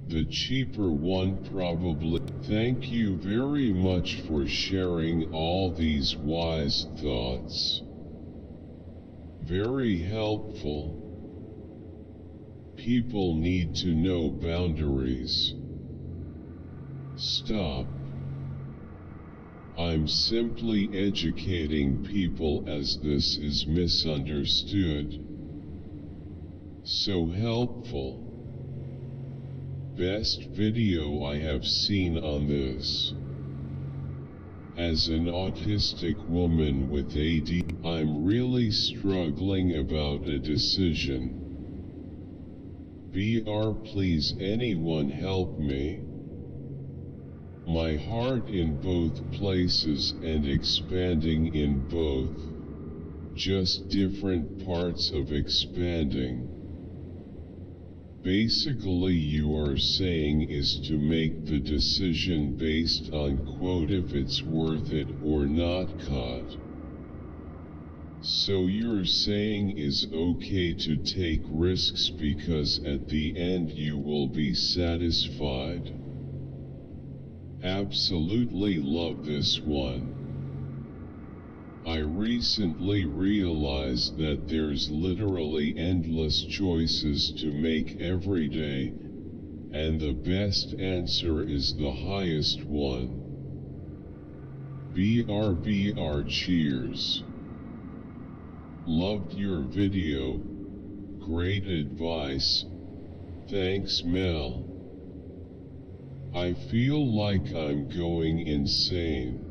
The cheaper one probably. Thank you very much for sharing all these wise thoughts. Very helpful. People need to know boundaries. Stop. I'm simply educating people as this is misunderstood. So helpful. Best video I have seen on this. As an autistic woman with AD, I'm really struggling about a decision. BR, please anyone help me. My heart in both places and expanding in both. Just different parts of expanding. Basically you are saying is to make the decision based on quote if it's worth it or not cut. So you're saying is okay to take risks because at the end you will be satisfied? Absolutely love this one. I recently realized that there's literally endless choices to make every day, and the best answer is the highest one. BR cheers. Loved your video. Great advice. Thanks Mel. I feel like I'm going insane.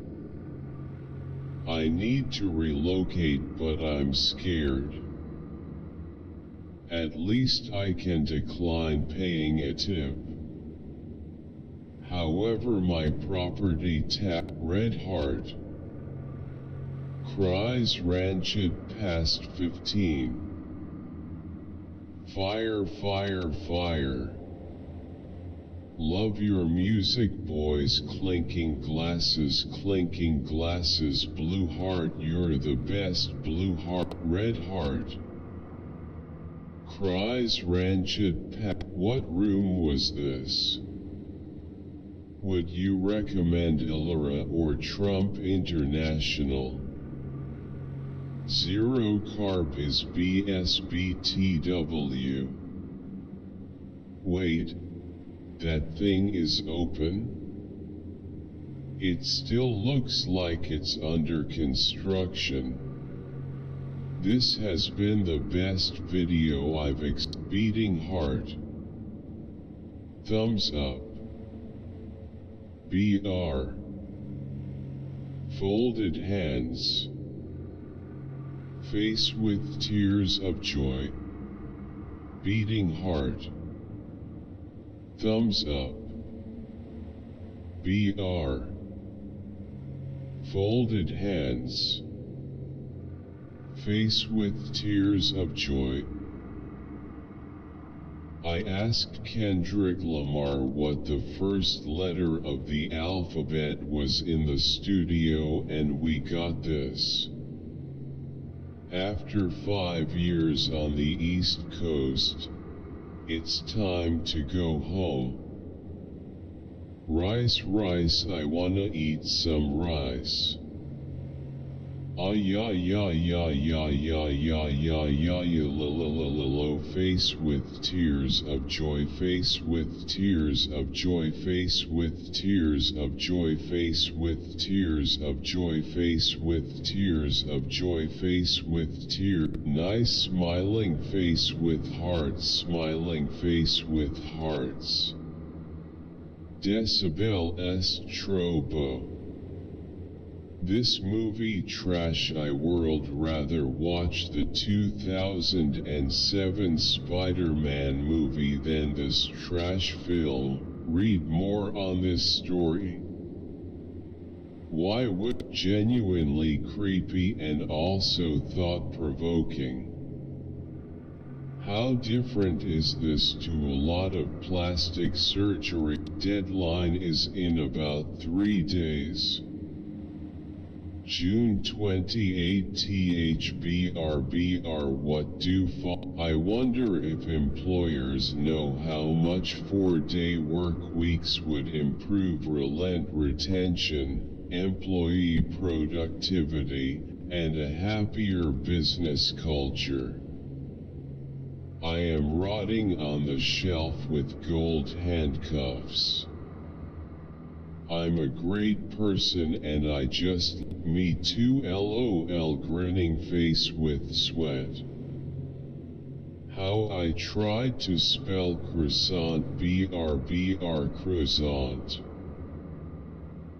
I need to relocate but I'm scared. At least I can decline paying a tip. However my property red heart. Cries rancid past 15. Fire, fire, fire. Love your music boys, clinking glasses, blue heart, you're the best, blue heart, red heart. Cries rancid what room was this? Would you recommend Illyra or Trump International? Zero carb is BSBTW. Wait, that thing is open? It still looks like it's under construction. This has been the best video I've beating heart. Thumbs up. BR. Folded hands. Face with tears of joy. Beating heart. Thumbs up. BR. Folded hands. Face with tears of joy. I asked Kendrick Lamar what the first letter of the alphabet was in the studio, and we got this. After 5 years on the East Coast, it's time to go home. Rice, rice, I wanna eat some rice. Ah ya ya ya ya ya ya ya ya ya lo face with tears of joy, face with tears of joy, face with tears of joy, face with tears of joy, face with tears of joy, face with tear, nice smiling face with hearts, smiling face with hearts. Decibel S. Trobo. This movie trash, I would rather watch the 2007 Spider-Man movie than this trash film. Read more on this story. Why would genuinely creepy and also thought-provoking? How different is this to a lot of plastic surgery? Deadline is in about 3 days. June 28 THBRBR. What do I wonder if employers know how much 4-day work weeks would improve retention, employee productivity, and a happier business culture. I am rotting on the shelf with gold handcuffs. I'm a great person and I just, me too, LOL, grinning face with sweat. How I tried to spell croissant, BRBR, croissant.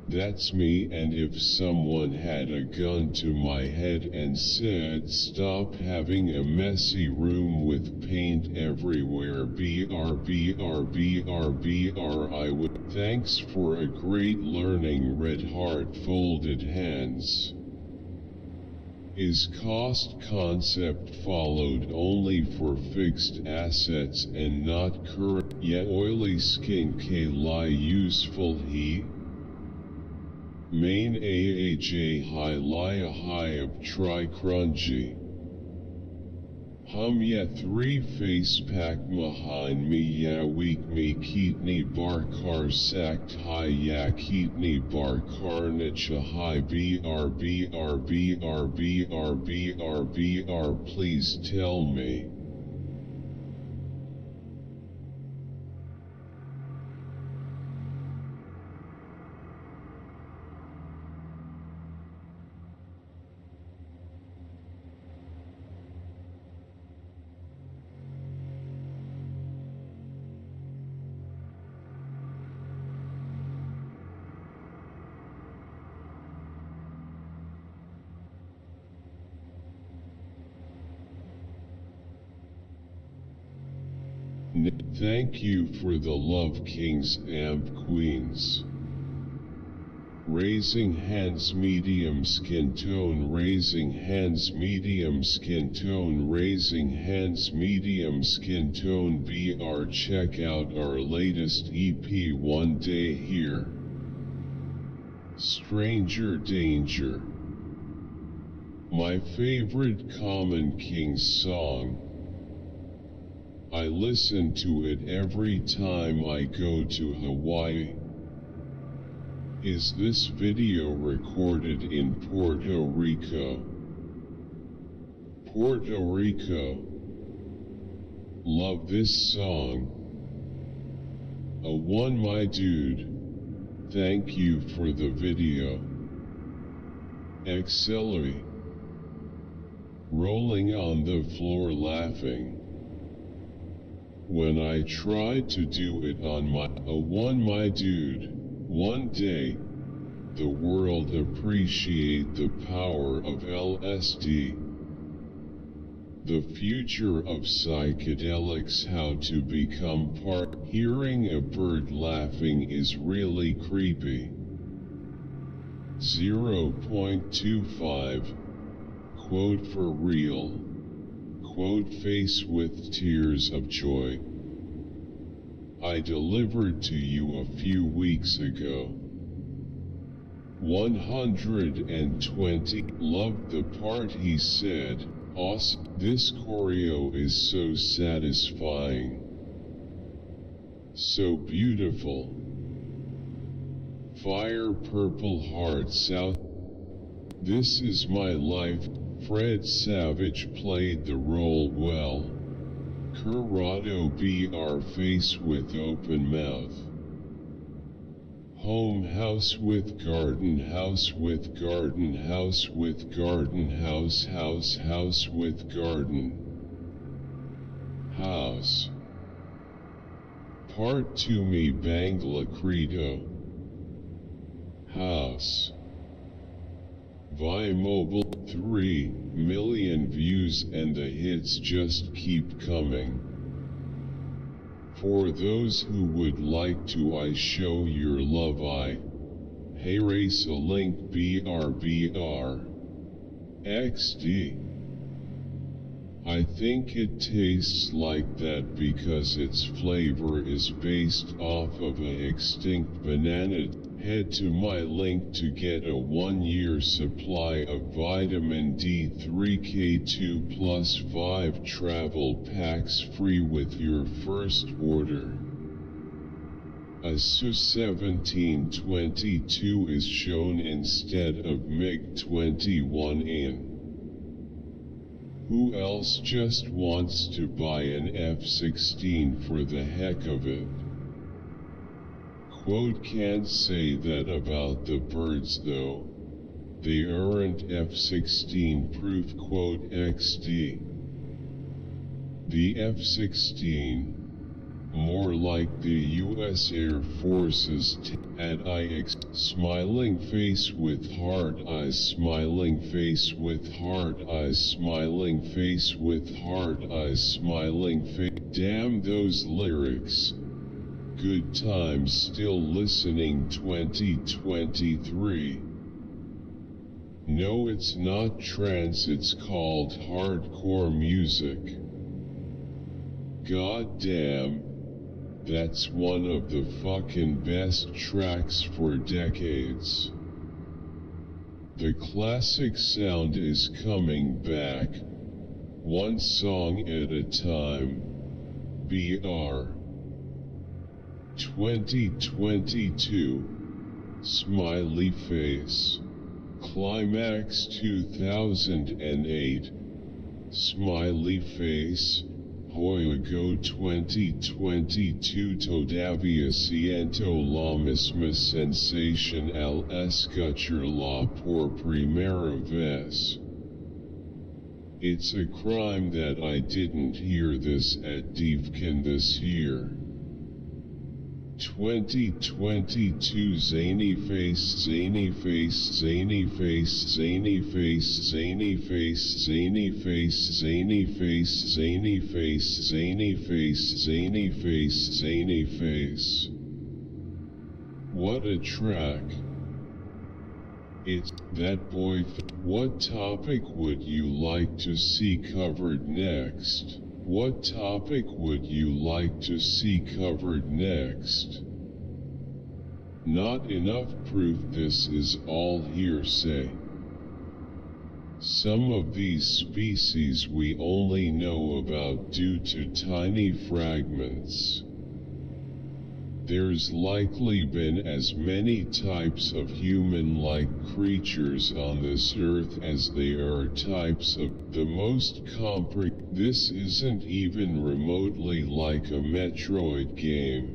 That's me, and if someone had a gun to my head and said stop having a messy room with paint everywhere, BRBR, I would. Thanks for a great learning, red heart, folded hands. Is cost concept followed only for fixed assets and not current, yet oily skin lie useful he? Main AAJ high lie high of try crunchy. Ya 3 face pack behind me, ya weak me keetney bar car sacked high, ya keetney bar carnage a high, BR, please tell me. Thank you for the love, kings and queens. Raising hands, medium skin tone, raising hands, medium skin tone, raising hands, medium skin tone. BR, check out our latest EP, One Day Here. Stranger Danger. My favorite Common Kings song. I listen to it every time I go to Hawaii. Is this video recorded in Puerto Rico? Puerto Rico. Love this song. A one, my dude. Thank you for the video. Incessantly. Rolling on the floor laughing. When I tried to do it on my one, my dude. One day, the world appreciate the power of LSD. The future of psychedelics, how to become part. Hearing a bird laughing is really creepy. 0.25. Quote for real. Quote face with tears of joy. I delivered to you a few weeks ago. 120. Loved the part he said. Awesome. This choreo is so satisfying. So beautiful. Fire Purple Heart South. This is my life. Fred Savage played the role well. Corrado BR face with open mouth. Home house with garden house with garden house with garden house house with garden house. Part to me Bangla Credo. House. Vi Mobile, 3 million views and the hits just keep coming. For those who would like to I show your love hey race a link BR XD. I think it tastes like that because its flavor is based off of a extinct banana. Head to my link to get a 1-year supply of vitamin D3 K2 plus 5 travel packs free with your first order. ASU 1722 is shown instead of MiG-21 Who else just wants to buy an F-16 for the heck of it? Quote, can't say that about the birds though. They aren't F-16 proof. Quote, XD. The F-16, more like the U.S. Air Force's at IX. Smiling face with hard eyes, smiling face with hard eyes, smiling face with hard eyes, smiling face. Damn those lyrics. Good times still listening 2023. No, it's not trance, it's called hardcore music. God damn, that's one of the fucking best tracks for decades. The classic sound is coming back, one song at a time. BR 2022. Smiley face. Climax 2008. Smiley face. Juego 2022. Todavía siento la misma sensación al escucharla por primera vez. It's a crime that I didn't hear this at Devkin this year. 2022 zany face, zany face, zany face, zany face, zany face, zany face, zany face, zany face, zany face, zany face, zany face. What a track. It's that boy. What topic would you like to see covered next? What topic would you like to see covered next? Not enough proof. This is all hearsay. Some of these species we only know about due to tiny fragments. There's likely been as many types of human-like creatures on this earth as there are types of the most This isn't even remotely like a Metroid game.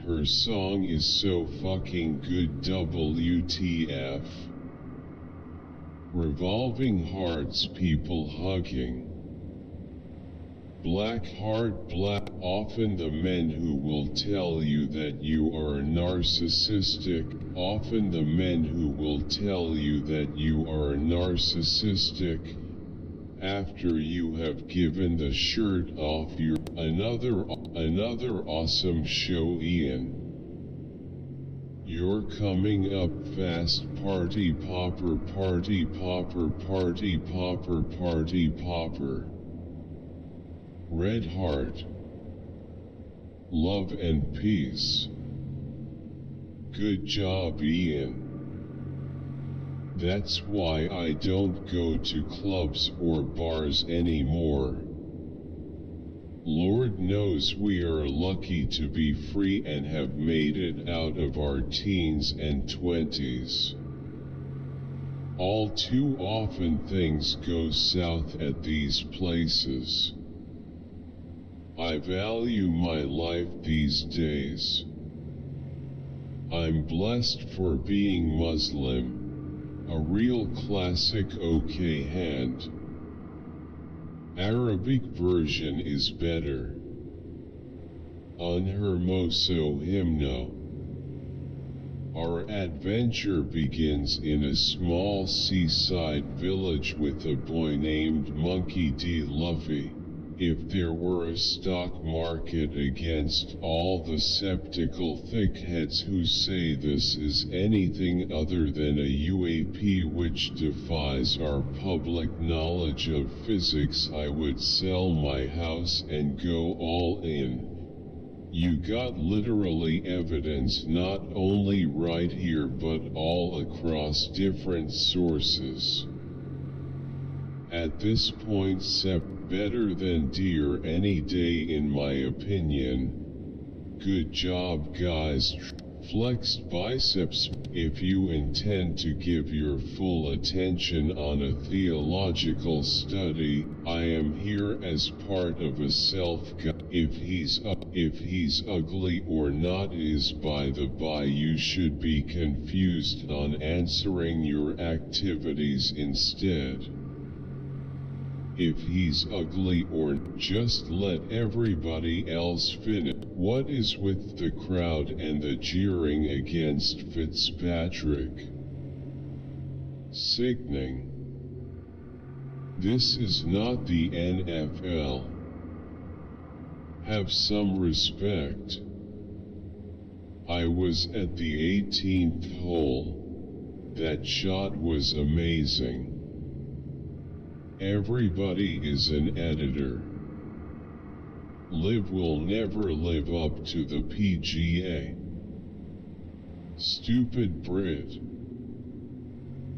Her song is so fucking good, WTF. Revolving hearts, people hugging. Black heart, black. Often the men who will tell you that you are narcissistic. Often the men who will tell you that you are narcissistic. After you have given the shirt off your. Another awesome show, Ian. You're coming up fast. Party popper, party popper, party popper, party popper. Red heart. Love and peace. Good job, Ian. That's why I don't go to clubs or bars anymore. Lord knows we are lucky to be free and have made it out of our teens and 20s. All too often things go south at these places. I value my life these days. I'm blessed for being Muslim, a real classic OK hand. Arabic version is better. Un hermoso himno. Our adventure begins in a small seaside village with a boy named Monkey D. Luffy. If there were a stock market against all the skeptical thickheads who say this is anything other than a UAP which defies our public knowledge of physics, I would sell my house and go all in. You got literally evidence not only right here but all across different sources. At this point, better than deer any day in my opinion. Good job, guys. Flexed biceps. If you intend to give your full attention on a theological study, I am here as part of a self-guide. If he's ugly or not is by the by. You should be confused on answering your activities instead. If he's ugly or just let everybody else finish. What is with the crowd and the jeering against Fitzpatrick? Sickening. This is not the NFL. Have some respect. I was at the 18th hole. That shot was amazing. Everybody is an editor. Liv will never live up to the PGA. Stupid Brit.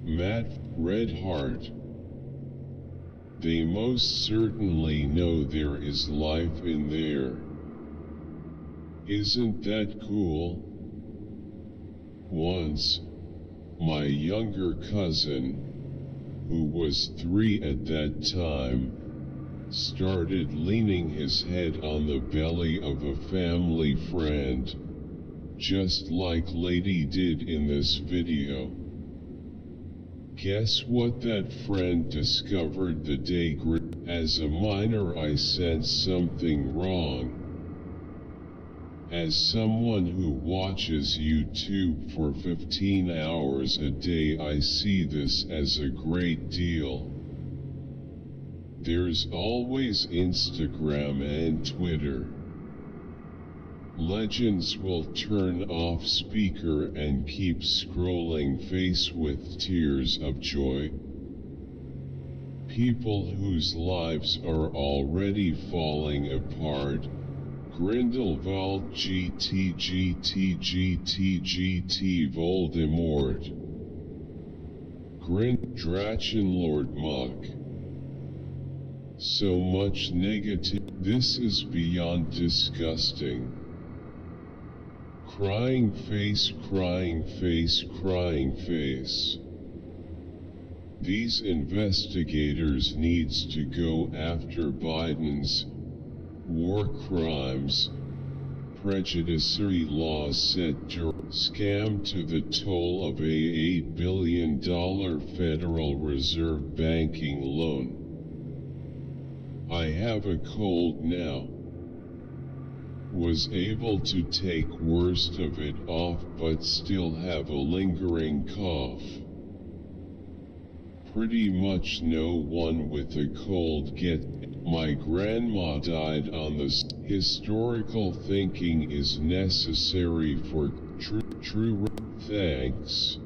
Matt, Red Heart. They most certainly know there is life in there. Isn't that cool? Once, my younger cousin, who was 3 at that time, started leaning his head on the belly of a family friend, just like Lady did in this video. Guess what that friend discovered the day? As a minor I sensed something wrong. As someone who watches YouTube for 15 hours a day, I see this as a great deal. There's always Instagram and Twitter. Legends will turn off speaker and keep scrolling face with tears of joy. People whose lives are already falling apart. Grindelwald GT Voldemort. Drachenlord Muck. So much negative. This is beyond disgusting. Crying face, crying face, crying face. These investigators needs to go after Biden's war crimes, prejudicatory laws set scam to the toll of a $8 billion Federal Reserve banking loan. I have a cold now. Was able to take worst of it off but still have a lingering cough. Pretty much no one with a cold My grandma died on this. Historical thinking is necessary for true thanks.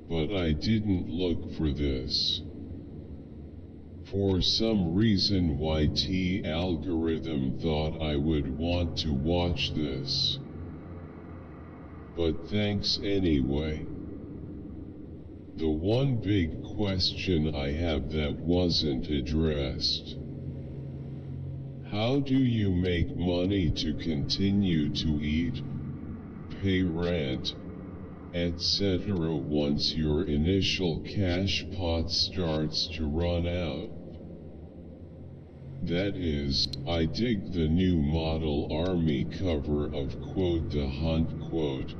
But I didn't look for this. For some reason YT algorithm thought I would want to watch this. But thanks anyway. The one big question I have that wasn't addressed. How do you make money to continue to eat, pay rent, etc. once your initial cash pot starts to run out? That is, I dig the new Model Army cover of quote The Hunt quote,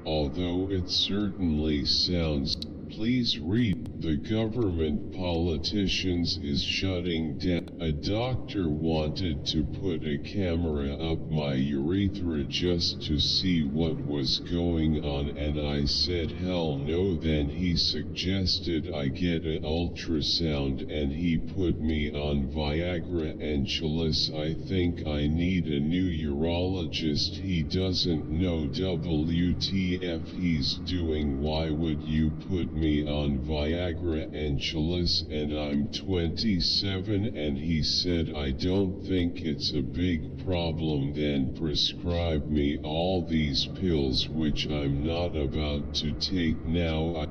although it certainly sounds. Please read. The government politicians is shutting down. A doctor wanted to put a camera up my urethra just to see what was going on, and I said hell no. Then he suggested I get an ultrasound and he put me on Viagra and Chalice. I think I need a new urologist. He doesn't know WTF he's doing. Why would you put me on Viagra and Chalice and I'm 27? And he said I don't think it's a big problem, then prescribe me all these pills which I'm not about to take now.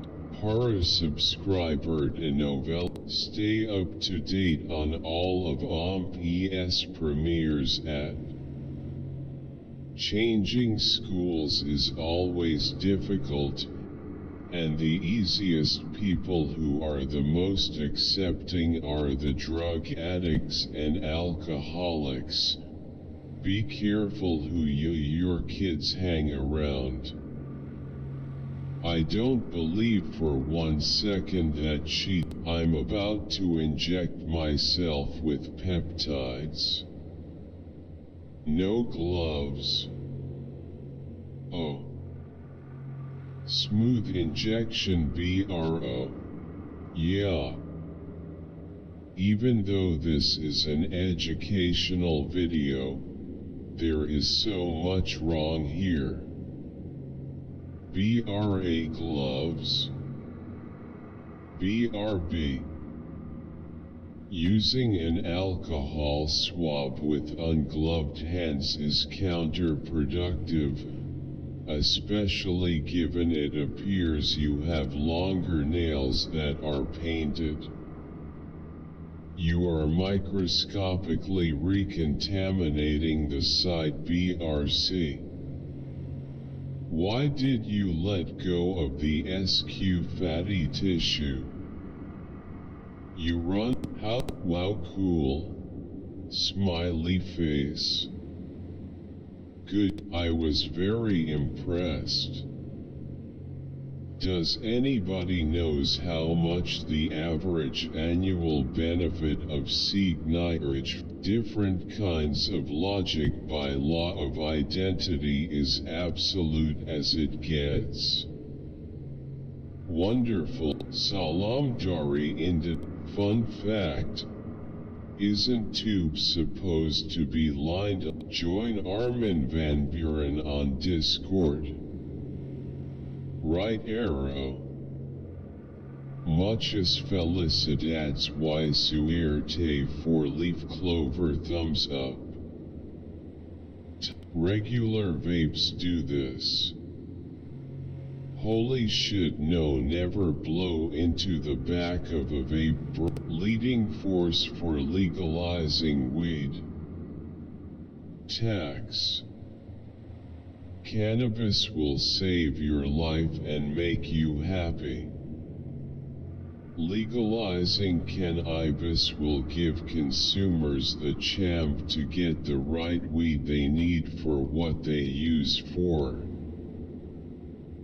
Subscriber to Novell. Stay up to date on all of OMP's premieres at. Changing schools is always difficult, and the easiest people who are the most accepting are the drug addicts and alcoholics. Be careful who your kids hang around. I don't believe for 1 second that I'm about to inject myself with peptides. No gloves. Oh. Smooth injection bro. Yeah. Even though this is an educational video, there is so much wrong here. BRA gloves. BRB. Using an alcohol swab with ungloved hands is counterproductive, especially given it appears you have longer nails that are painted. You are microscopically recontaminating the site BRC. Why did you let go of the SQ fatty tissue? You run, how, wow cool. Smiley face. Good, I was very impressed. Does anybody knows how much the average annual benefit of significant different kinds of logic by law of identity is absolute as it gets? Wonderful. Salam Dari Indet. Fun fact. Isn't tube supposed to be lined up? Join Armin van Buren on Discord. Right arrow. Muchas felicidades y suerte for leaf clover thumbs up. Regular vapes do this. Holy shit, no, never blow into the back of a vape. Leading force for legalizing weed. Tax. Cannabis will save your life and make you happy. Legalizing cannabis will give consumers the chance to get the right weed they need for what they use for.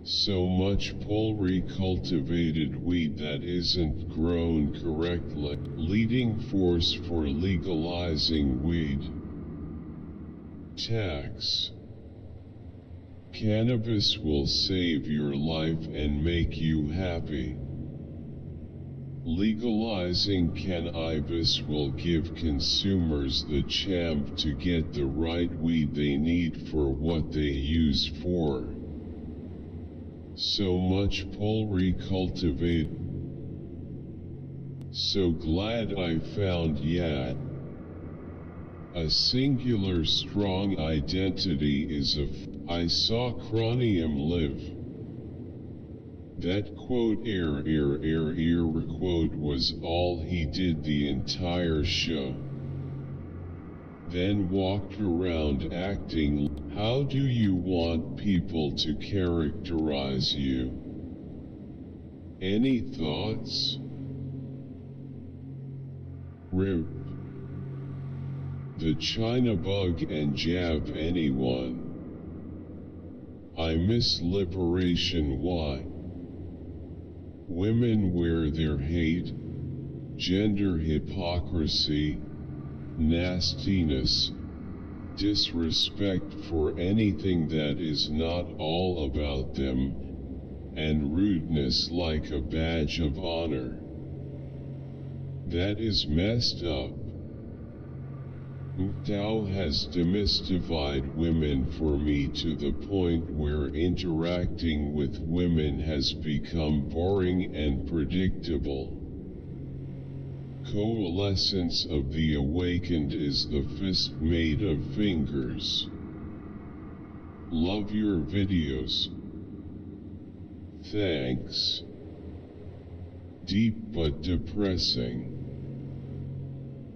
So much poultry cultivated weed that isn't grown correctly. Leading force for legalizing weed. Tax. Cannabis will save your life and make you happy. Legalizing cannabis will give consumers the chance to get the right weed they need for what they use for. So much poultry cultivated. So glad I found yet. A singular strong identity is I saw Cronium live. That quote quote was all he did the entire show. Then walked around acting. How do you want people to characterize you? Any thoughts? RIP. The China bug and jab anyone. I miss liberation. Why? Women wear their hate, gender hypocrisy, nastiness, disrespect for anything that is not all about them, and rudeness like a badge of honor. That is messed up. Tao has demystified women for me to the point where interacting with women has become boring and predictable. Coalescence of the awakened is the fist made of fingers. Love your videos. Thanks. Deep but depressing.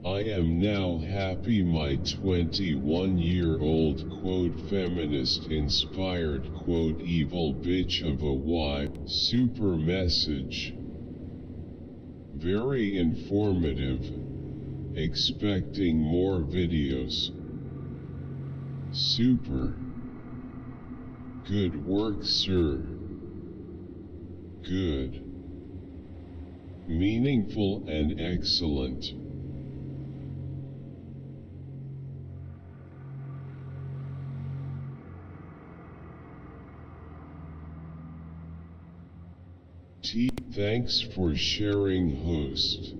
I am now happy my 21-year-old quote feminist inspired quote evil bitch of a wife super message. Very informative. Expecting more videos. Super. Good work, sir. Good. Meaningful and excellent. Thanks for sharing, host.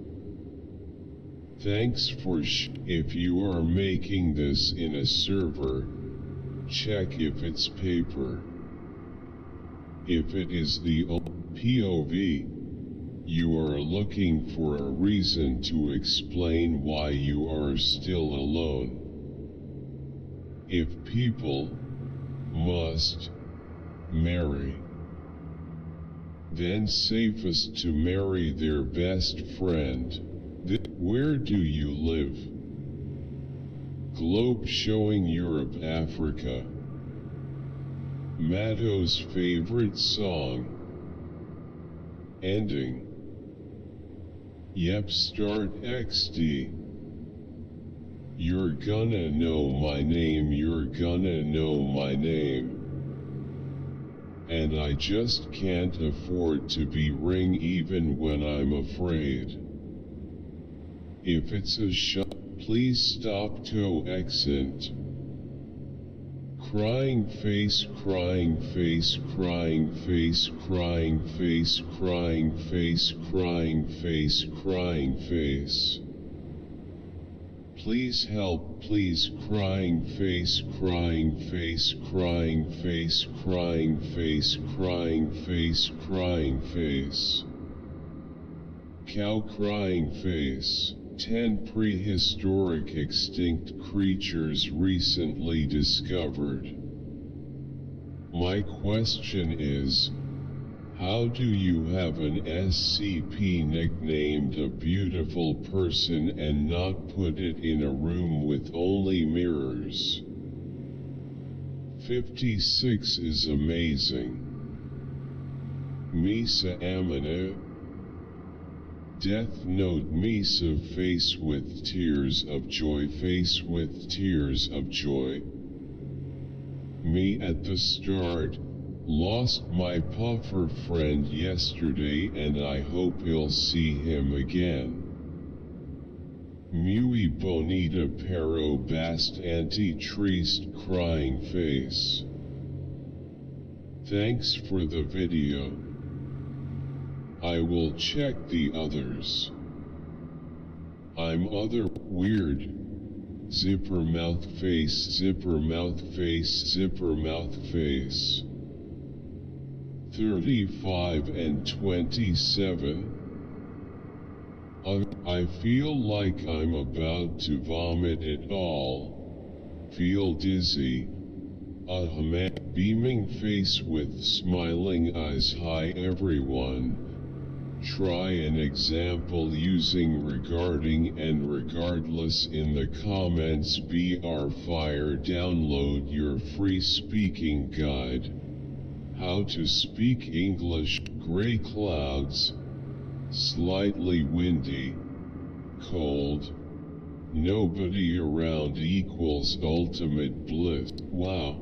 Thanks for if you are making this in a server, check if it's paper. If it is the POV, you are looking for a reason to explain why you are still alone. If people must marry, then safest to marry their best friend. Where do you live? Globe showing Europe, Africa. Matto's favorite song. Ending. Yep, start XD. You're gonna know my name, you're gonna know my name. and I just can't afford to be ring even when I'm afraid. If it's a shot, please stop co-accent. Crying face, crying face, crying face, crying face, crying face, crying face, crying face. Please help, please, crying face, crying face, crying face, crying face, crying face, crying face. Cow crying face. 10 prehistoric extinct creatures recently discovered. My question is, how do you have an SCP nicknamed a beautiful person and not put it in a room with only mirrors? 56 is amazing. Misa Amina. Death Note Misa face with tears of joy, face with tears of joy. Me at the start. Lost my puffer friend yesterday and I hope he'll see him again. Muy bonita pero bastante triste crying face. Thanks for the video. I will check the others. I'm other weird. Zipper mouth face, zipper mouth face, zipper mouth face. 35 and 27. I feel like I'm about to vomit it all. Feel dizzy. Beaming face with smiling eyes. Hi everyone. Try an example using regarding and regardless in the comments. BR Fire. Download your free speaking guide. How to speak English. Gray clouds. Slightly windy. Cold. Nobody around equals ultimate bliss. Wow.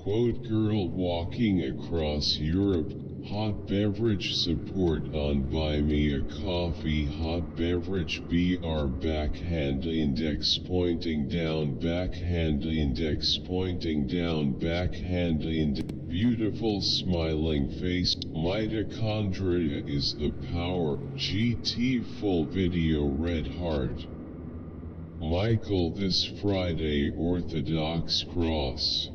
Quote girl walking across Europe. Hot beverage support on Buy Me a Coffee. Hot beverage BR backhand index pointing down, backhand index pointing down, backhand index. Beautiful smiling face. Mitochondria is the power. GT full video red heart. Michael this Friday Orthodox cross.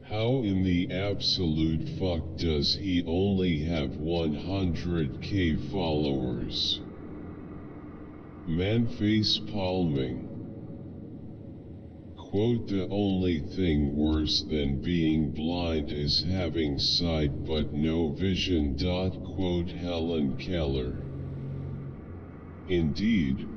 How in the absolute fuck does he only have 100k followers? Man face palming. Quote the only thing worse than being blind is having sight but no vision. Quote Helen Keller. Indeed.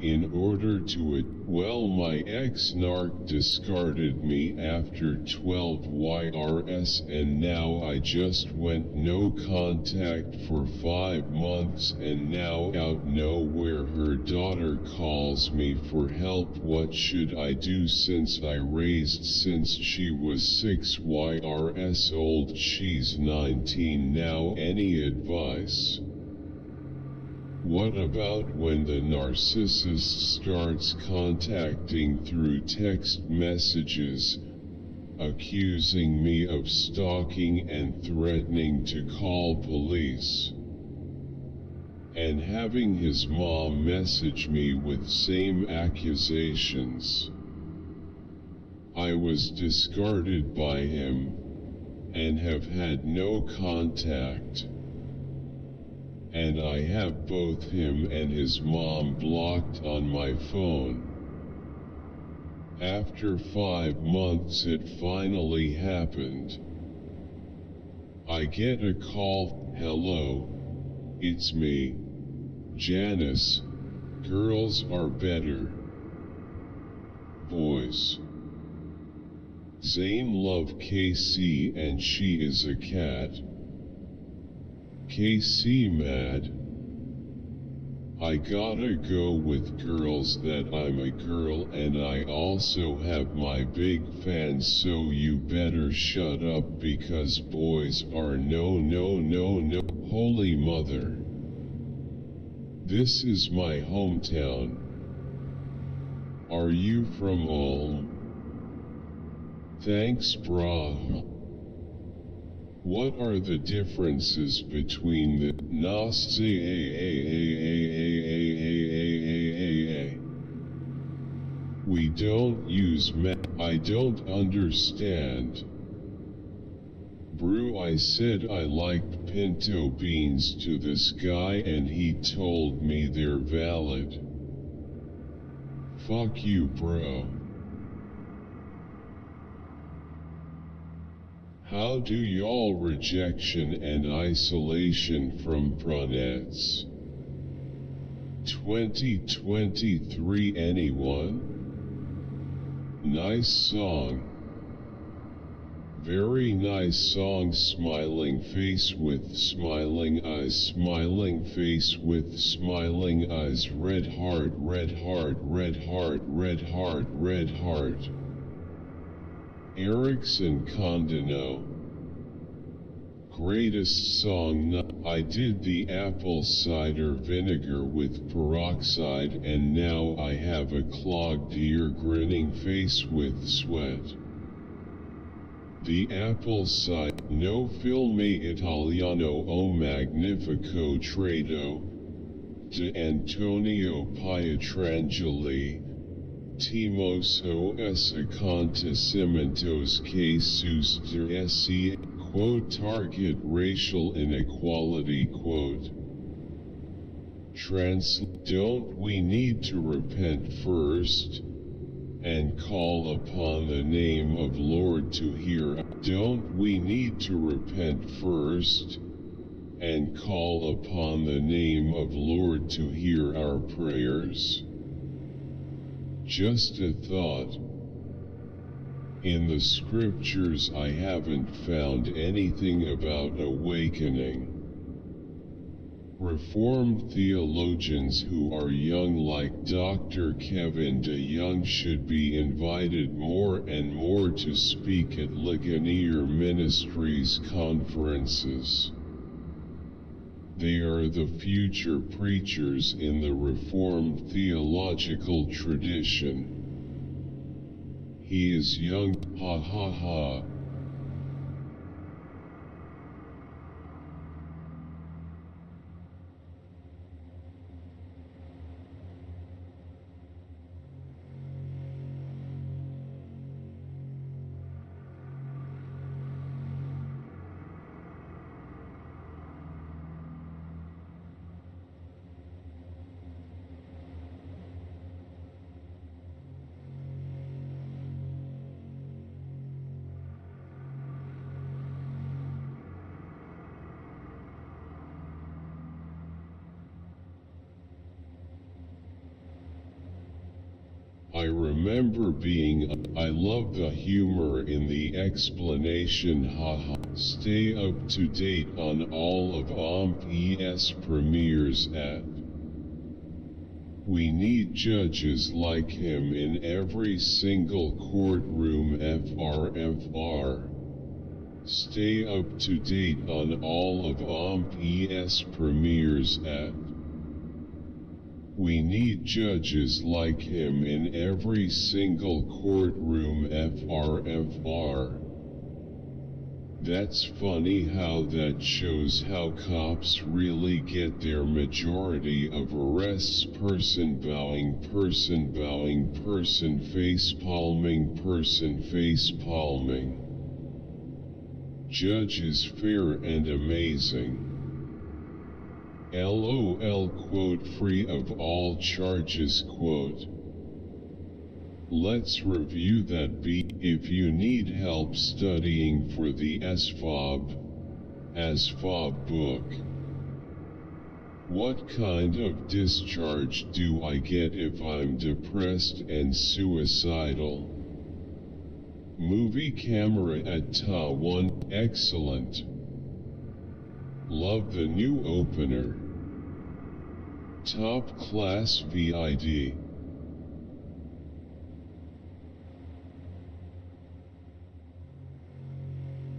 In order to it, well my ex-narc discarded me after 12 YRS and now I just went no contact for 5 months and now out nowhere her daughter calls me for help. What should I do since I raised since she was 6 YRS old? She's 19 now. Any advice? What about when the narcissist starts contacting through text messages, accusing me of stalking and threatening to call police, and having his mom message me with same accusations? I was discarded by him, and have had no contact. And I have both him and his mom blocked on my phone. After 5 months it finally happened. I get a call. Hello. It's me. Janice. Girls are better. Boys. Zane love KC and she is a cat. KC mad. I gotta go with girls that I'm a girl and I also have my big fans, so you better shut up because boys are no. Holy mother. This is my hometown. Are you from Ulm? Thanks brah. What are the differences between the Nazi? We don't use I don't understand. Brew, I said I liked pinto beans to this guy and he told me they're valid. Fuck you, bro. How do y'all rejection and isolation from brunettes? 2023 anyone? Nice song. Very nice song. Smiling face with smiling eyes, smiling face with smiling eyes, red heart, red heart, red heart, red heart, red heart. Erickson Condano. Greatest song. I did the apple cider vinegar with peroxide and now I have a clogged ear, grinning face with sweat. The apple cider. No filme italiano o magnifico trado de Antonio Pietrangeli. Timoso s acontecimentos que sucederse, quote, target racial inequality, quote. Don't we need to repent first and call upon the name of Lord to hear? Don't we need to repent first and call upon the name of Lord to hear our prayers? Just a thought. In the scriptures I haven't found anything about awakening. Reformed theologians who are young like Dr. Kevin DeYoung should be invited more and more to speak at Ligonier Ministries conferences. They are the future preachers in the Reformed theological tradition. He is young, ha ha ha. I remember I love the humor in the explanation, haha. Stay up to date on all of OMP-ES premieres at. We need judges like him in every single courtroom, FR. Stay up to date on all of OMP-ES premieres at. We need judges like him in every single courtroom, FR. That's funny how that shows how cops really get their majority of arrests. Person bowing, person face palming, person face palming. Judge is fair and amazing. LOL, quote, free of all charges, quote. Let's review that beat. If you need help studying for the ASFOB book. What kind of discharge do I get if I'm depressed and suicidal? Movie camera at Ta 1, excellent. Love the new opener. Top class vid.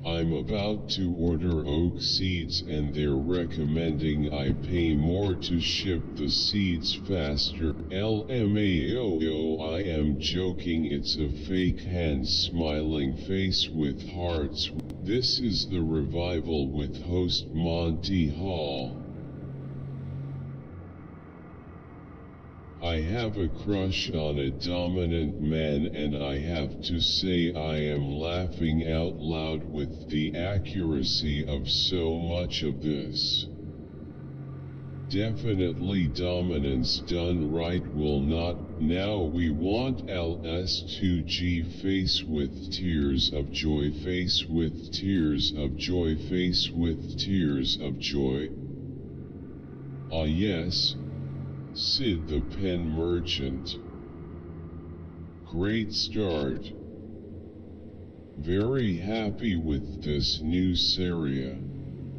I'm about to order oak seeds and they're recommending I pay more to ship the seeds faster. LMAO, I am joking, it's a fake hand smiling face with hearts. This is the revival with host Monty Hall. I have a crush on a dominant man and I have to say I am laughing out loud with the accuracy of so much of this. Definitely dominance done right will not. Now we want LS2G face with tears of joy, face with tears of joy, face with tears of joy. Ah yes. Sid the Pen Merchant. Great start. Very happy with this new seria.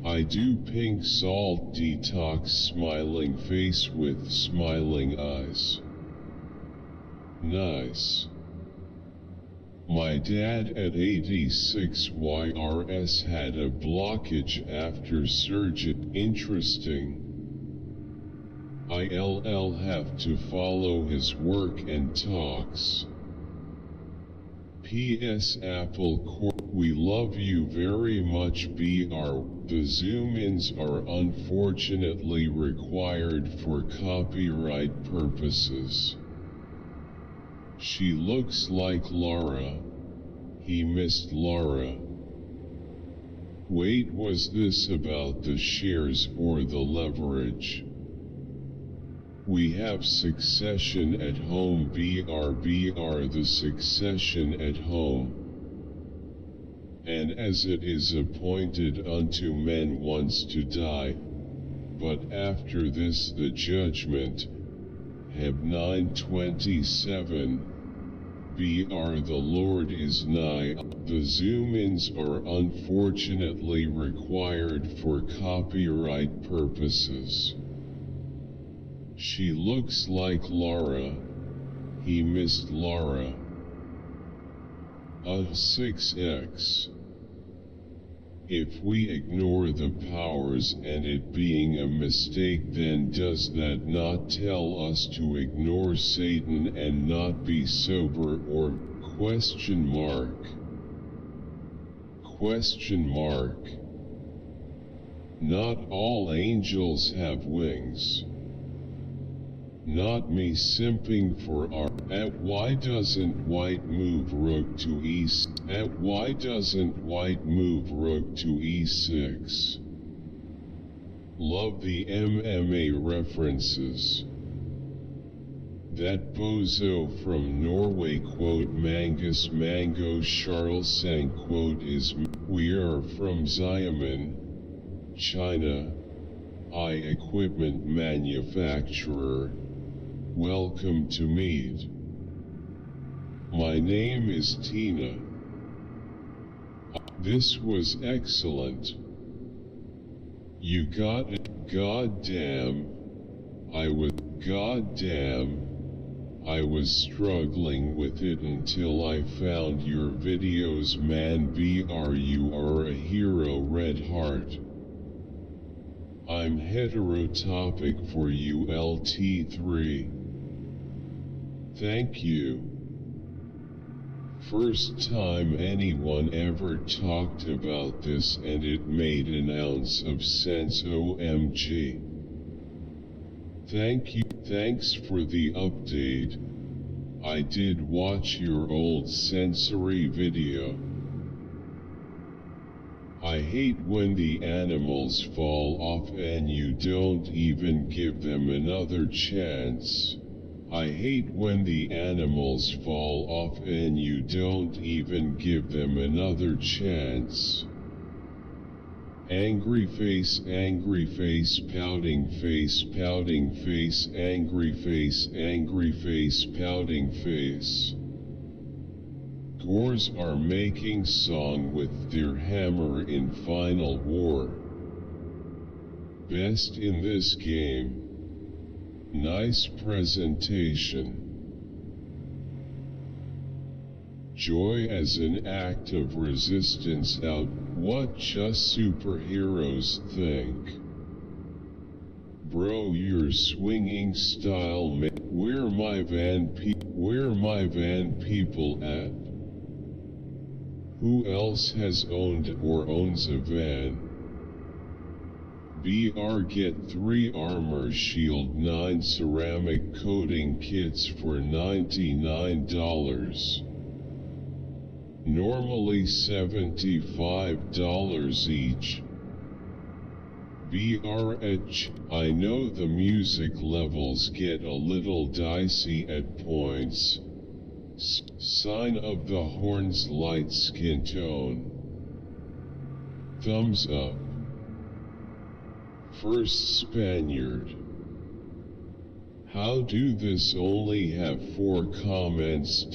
I do pink salt detox smiling face with smiling eyes. Nice. My dad at 86 YRS had a blockage after surgery. Interesting. I'll have to follow his work and talks. P.S. Apple Corp. We love you very much BR. The zoom-ins are unfortunately required for copyright purposes. She looks like Laura. He missed Laura. Wait, was this about the shares or the leverage? We have succession at home BR the succession at home. And as it is appointed unto men once to die, but after this the judgment. Heb 9:27. BR the Lord is nigh. The zoom-ins are unfortunately required for copyright purposes. She looks like Laura. He missed Laura. 6x. If we ignore the powers and it being a mistake, then does that not tell us to ignore Satan and not be sober or question mark? Question mark. Not all angels have wings. Not me simping for R. At why doesn't white move rook to E6? At why doesn't white move rook to E6? Love the MMA references. That bozo from Norway quote Mangus Mango Charles Sang quote is we are from Xiamen, China. I equipment manufacturer. Welcome to meet. My name is Tina. This was excellent. You got it. Goddamn. I was struggling with it until I found your videos, man. BR you are a hero, Red Heart. I'm heterotopic for you, LT3. Thank you. First time anyone ever talked about this and it made an ounce of sense, OMG. Thank you. Thanks for the update. I did watch your old sensory video. I hate when the animals fall off and you don't even give them another chance. I hate when the animals fall off and you don't even give them another chance. Angry face, pouting face, angry face, pouting face. Gores are making song with their hammer in Final War. Best in this game. Nice presentation. Joy as an act of resistance out, what just superheroes think. Bro, your swinging style where my van people at? Who else has owned or owns a van? BR get 3 armor shield 9 ceramic coating kits for $99. Normally $75 each. BRH, I know the music levels get a little dicey at points. Sign of the horns light skin tone. Thumbs up. First Spaniard. How do this only have 4 comments?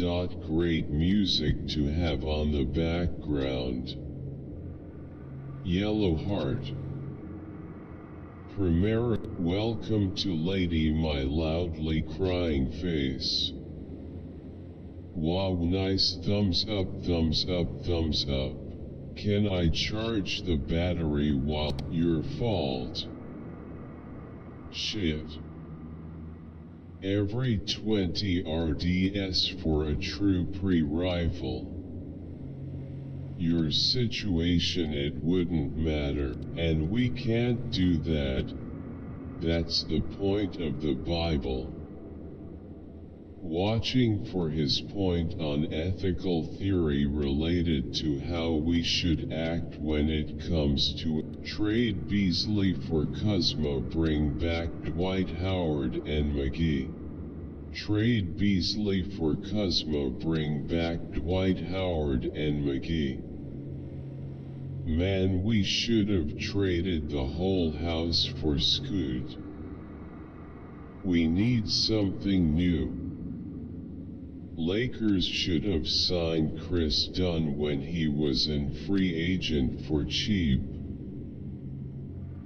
Great music to have on the background. Yellow heart. Primera, welcome to Lady My loudly crying face. Wow, nice, thumbs up, thumbs up, thumbs up. Can I charge the battery while your fault? Shit. Every 20 RDS for a true pre-rifle. Your situation, it wouldn't matter, and we can't do that. That's the point of the Bible. Watching for his point on ethical theory related to how we should act when it comes to trade Beasley for Cosmo, bring back Dwight Howard and McGee. Trade Beasley for Cosmo, bring back Dwight Howard and McGee. Man, we should have traded the whole house for Scoot. We need something new. Lakers should have signed Chris Dunn when he was in free agent for cheap.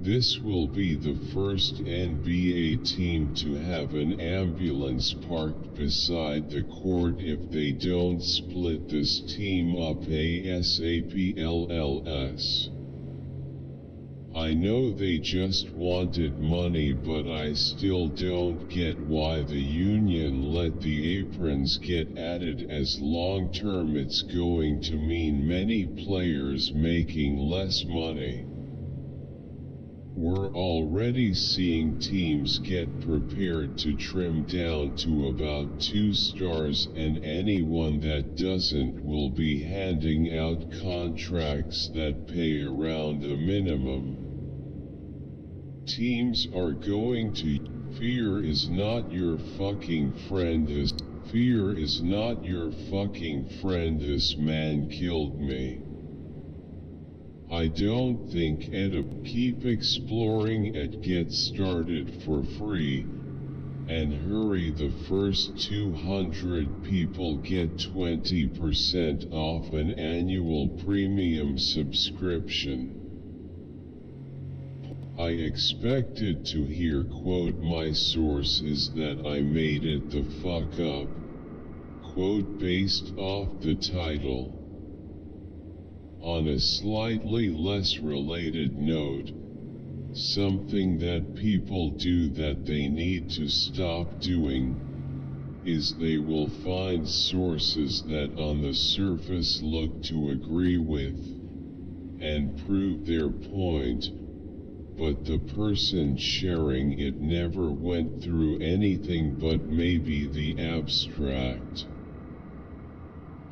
This will be the first NBA team to have an ambulance parked beside the court if they don't split this team up ASAP. I know they just wanted money, but I still don't get why the union let the aprons get added, as long term it's going to mean many players making less money. We're already seeing teams get prepared to trim down to about 2 stars, and anyone that doesn't will be handing out contracts that pay around a minimum. Teams are going to fear is not your fucking friend. Fear is not your fucking friend. This man killed me. I don't think keep exploring it. Get started for free. And hurry, the first 200 people get 20% off an annual premium subscription. I expected to hear quote, my source is that I made it the fuck up, quote, based off the title. On a slightly less related note, something that people do that they need to stop doing is they will find sources that on the surface look to agree with and prove their point, but the person sharing it never went through anything but maybe the abstract.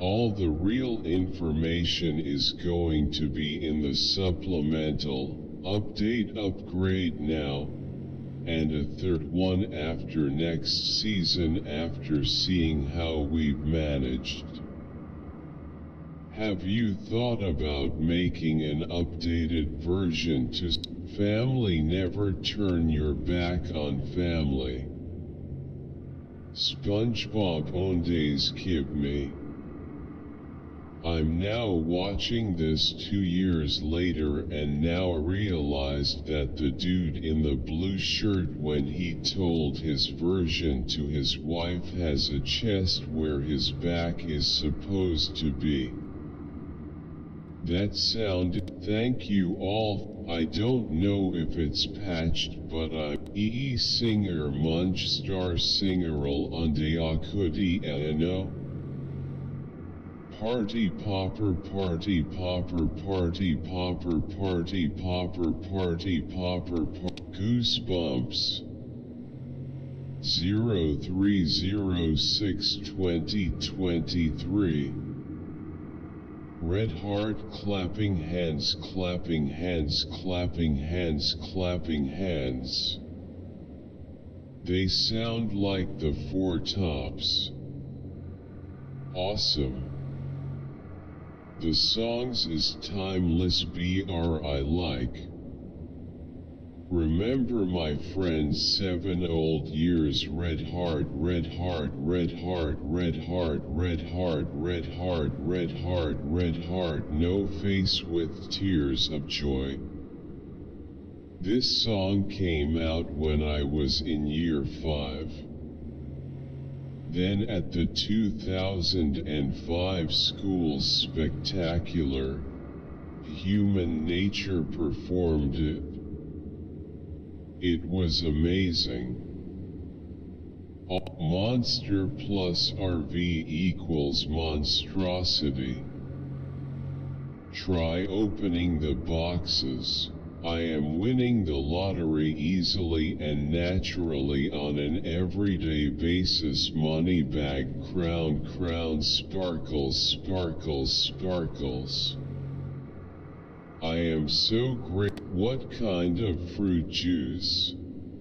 All the real information is going to be in the supplemental, upgrade now, and a third one after next season after seeing how we've managed. Have you thought about making an updated version to family? Never turn your back on family. SpongeBob Ondays Kib me. I'm now watching this 2 years later and now realized that the dude in the blue shirt, when he told his version to his wife, has a chest where his back is supposed to be. That sounded. Thank you all. I don't know if it's patched, but I'm singer munch star singeral unde akudi ano. Party popper party popper party popper party popper party popper goosebumps 0306-2023 Red heart clapping hands clapping hands clapping hands clapping hands. They sound like the Four Tops. Awesome. The songs is timeless BR I like. Remember my friend's 7 old years red heart red heart red heart red heart red heart red heart red heart red heart no face with tears of joy. This song came out when I was in year 5. Then at the 2005 Schools Spectacular, Human Nature performed it. It was amazing. Monster plus RV equals monstrosity. Try opening the boxes. I am winning the lottery easily and naturally on an everyday basis. Money bag crown crown sparkles sparkles sparkles. I am so great. What kind of fruit juice?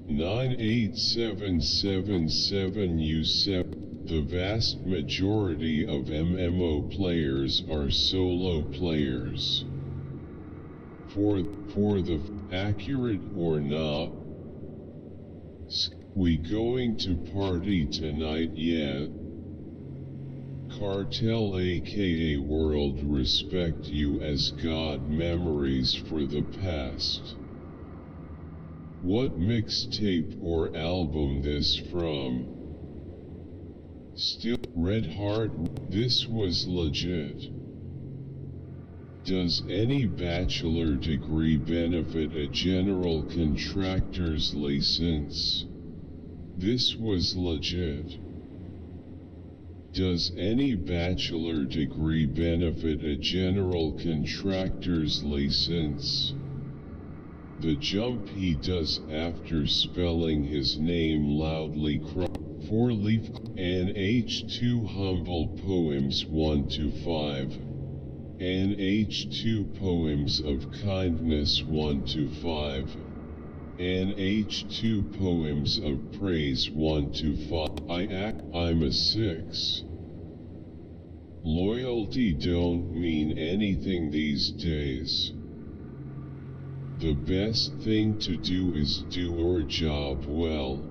98777 U7. The vast majority of MMO players are solo players. For the accurate or not, we going to party tonight yet? Cartel aka World respect you as God. Memories for the past. What mixtape or album this from? Still Red Heart. This was legit. Does any bachelor degree benefit a general contractor's license? This was legit. Does any bachelor degree benefit a general contractor's license? The jump he does after spelling his name loudly. 4-leaf NH2 Humble Poems 1-5. NH2 Poems of Kindness 1-5. NH2 Poems of Praise 1-5. I'm a 6. Loyalty don't mean anything these days. The best thing to do is do your job well.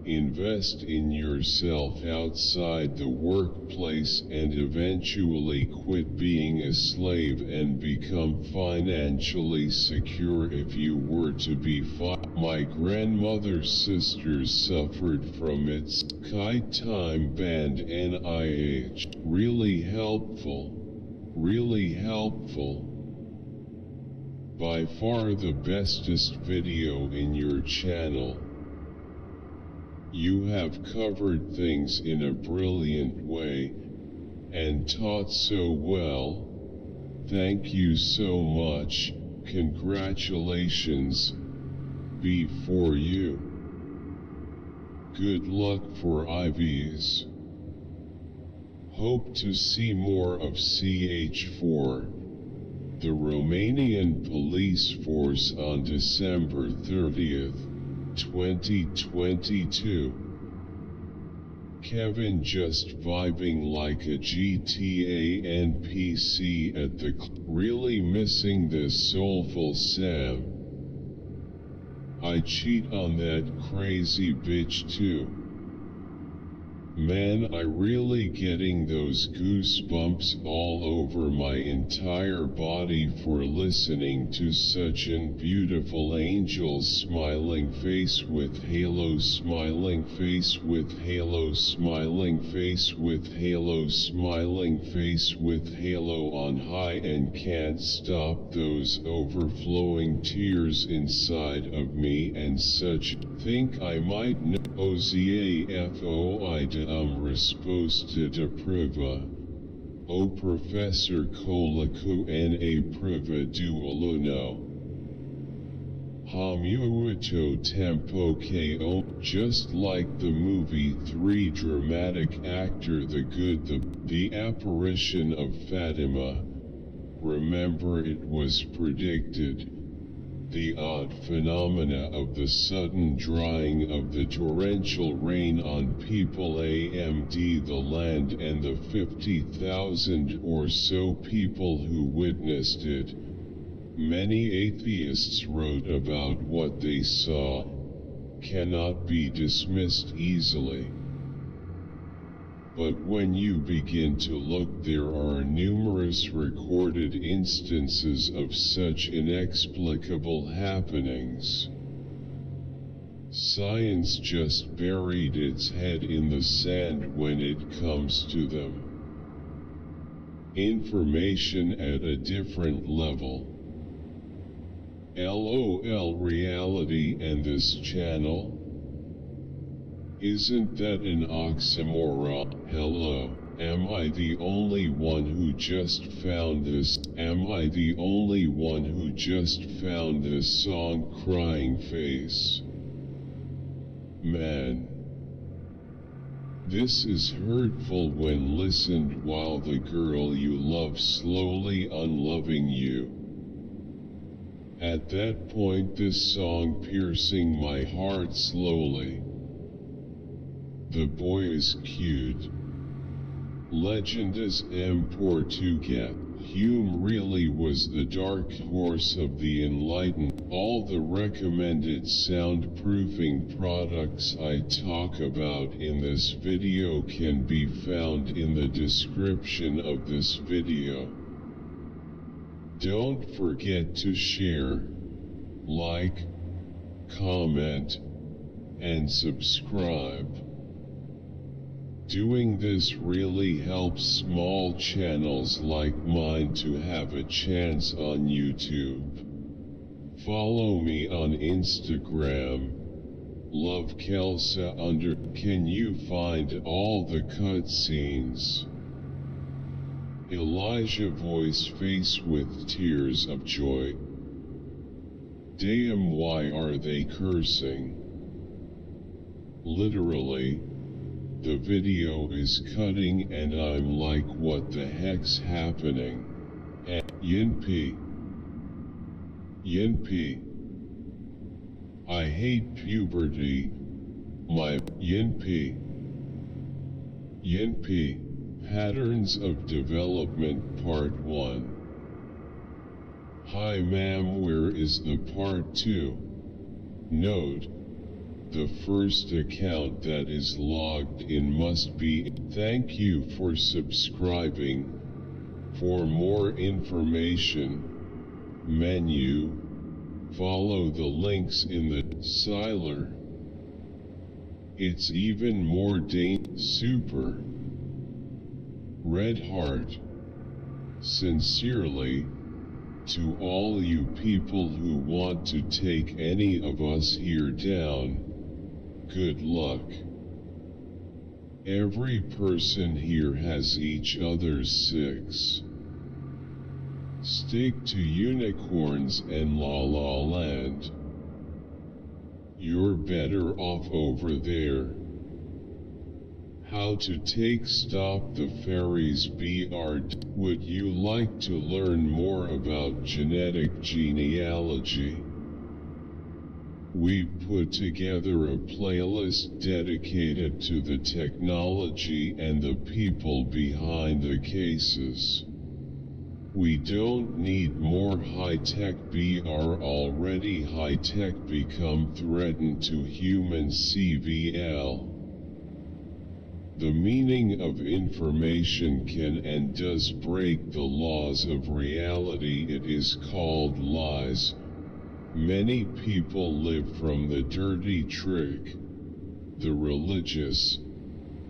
Invest in yourself outside the workplace and eventually quit being a slave and become financially secure if you were to be My grandmother's sisters suffered from its kite time band NIH. Really helpful. Really helpful. By far the bestest video in your channel. You have covered things in a brilliant way, and taught so well. Thank you so much, congratulations, be for you. Good luck for IVs. Hope to see more of CH4, the Romanian police force on December 30th. 2022. Kevin just vibing like a GTA NPC at the really missing this soulful Sam. I cheat on that crazy bitch too. Man, I really getting those goosebumps all over my entire body for listening to such an beautiful angel smiling face with halo smiling face with halo smiling face with halo smiling face with halo on high, and can't stop those overflowing tears inside of me and such. Think I might know OZAFOI resposta de prova. O Professor Colaco na prova do aluno. Hamuito tempo ko, just like the movie Three dramatic actor The Good the apparition of Fatima. Remember, it was predicted. The odd phenomena of the sudden drying of the torrential rain on people amd the land, and the 50,000 or so people who witnessed it. Many atheists wrote about what they saw. Cannot be dismissed easily. But when you begin to look, there are numerous recorded instances of such inexplicable happenings. Science just buried its head in the sand when it comes to them. Information at a different level. LOL reality and this channel? Isn't that an oxymoron? Hello, am I the only one who just found this? Am I the only one who just found this song Crying Face? Man. This is hurtful when listened while the girl you love slowly unloving you. At that point this song piercing my heart slowly. The boy is cute. Legend is Portuguese. Hume really was the dark horse of the enlightened. All the recommended soundproofing products I talk about in this video can be found in the description of this video. Don't forget to share, like, comment, and subscribe. Doing this really helps small channels like mine to have a chance on YouTube. Follow me on Instagram, lovekelsa_. Can you find all the cutscenes? Elijah voice face with tears of joy. Damn, why are they cursing? Literally. The video is cutting and I'm like, what the heck's happening? Yinpi. I hate puberty. My Yinpi. Patterns of Development Part 1. Hi ma'am, where is the Part 2? Note. The first account that is logged in must be. Thank you for subscribing. For more information, menu, follow the links in the Siler. It's even more super. Red heart. Sincerely, to all you people who want to take any of us here down. Good luck. Every person here has each other's six. Stick to unicorns and La La Land. You're better off over there. How to take stop the fairies BR. Would you like to learn more about genetic genealogy? We've put together a playlist dedicated to the technology and the people behind the cases. We don't need more high-tech BR. Already high-tech become threatened to human CVL. The meaning of information can and does break the laws of reality. It is called lies. Many people live from the dirty trick. The religious,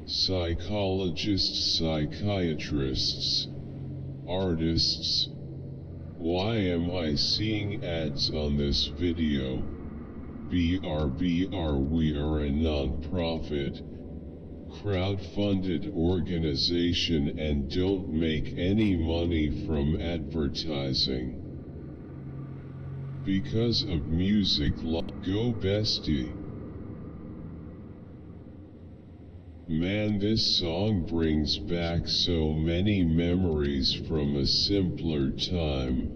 psychologists, psychiatrists, artists. Why am I seeing ads on this video? BRBR, we are a non-profit, crowd-funded organization and don't make any money from advertising. Because of music, go bestie. Man, this song brings back so many memories from a simpler time.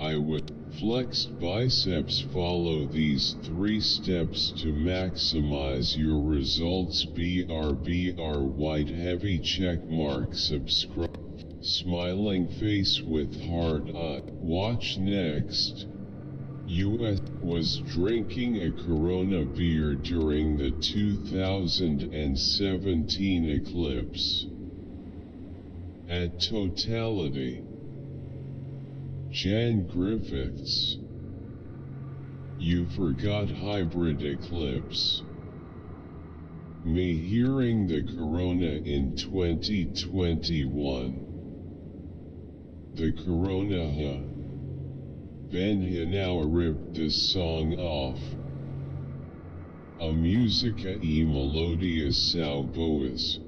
I would flexed biceps. Follow these 3 steps to maximize your results. BRBR, white heavy check mark, subscribe, smiling face with heart eye. Watch next. US was drinking a Corona beer during the 2017 eclipse. At totality. Jan Griffiths. You forgot hybrid eclipse. Me hearing the Corona in 2021. The Corona Ben now ripped this song off. A musica e melodia sao boas.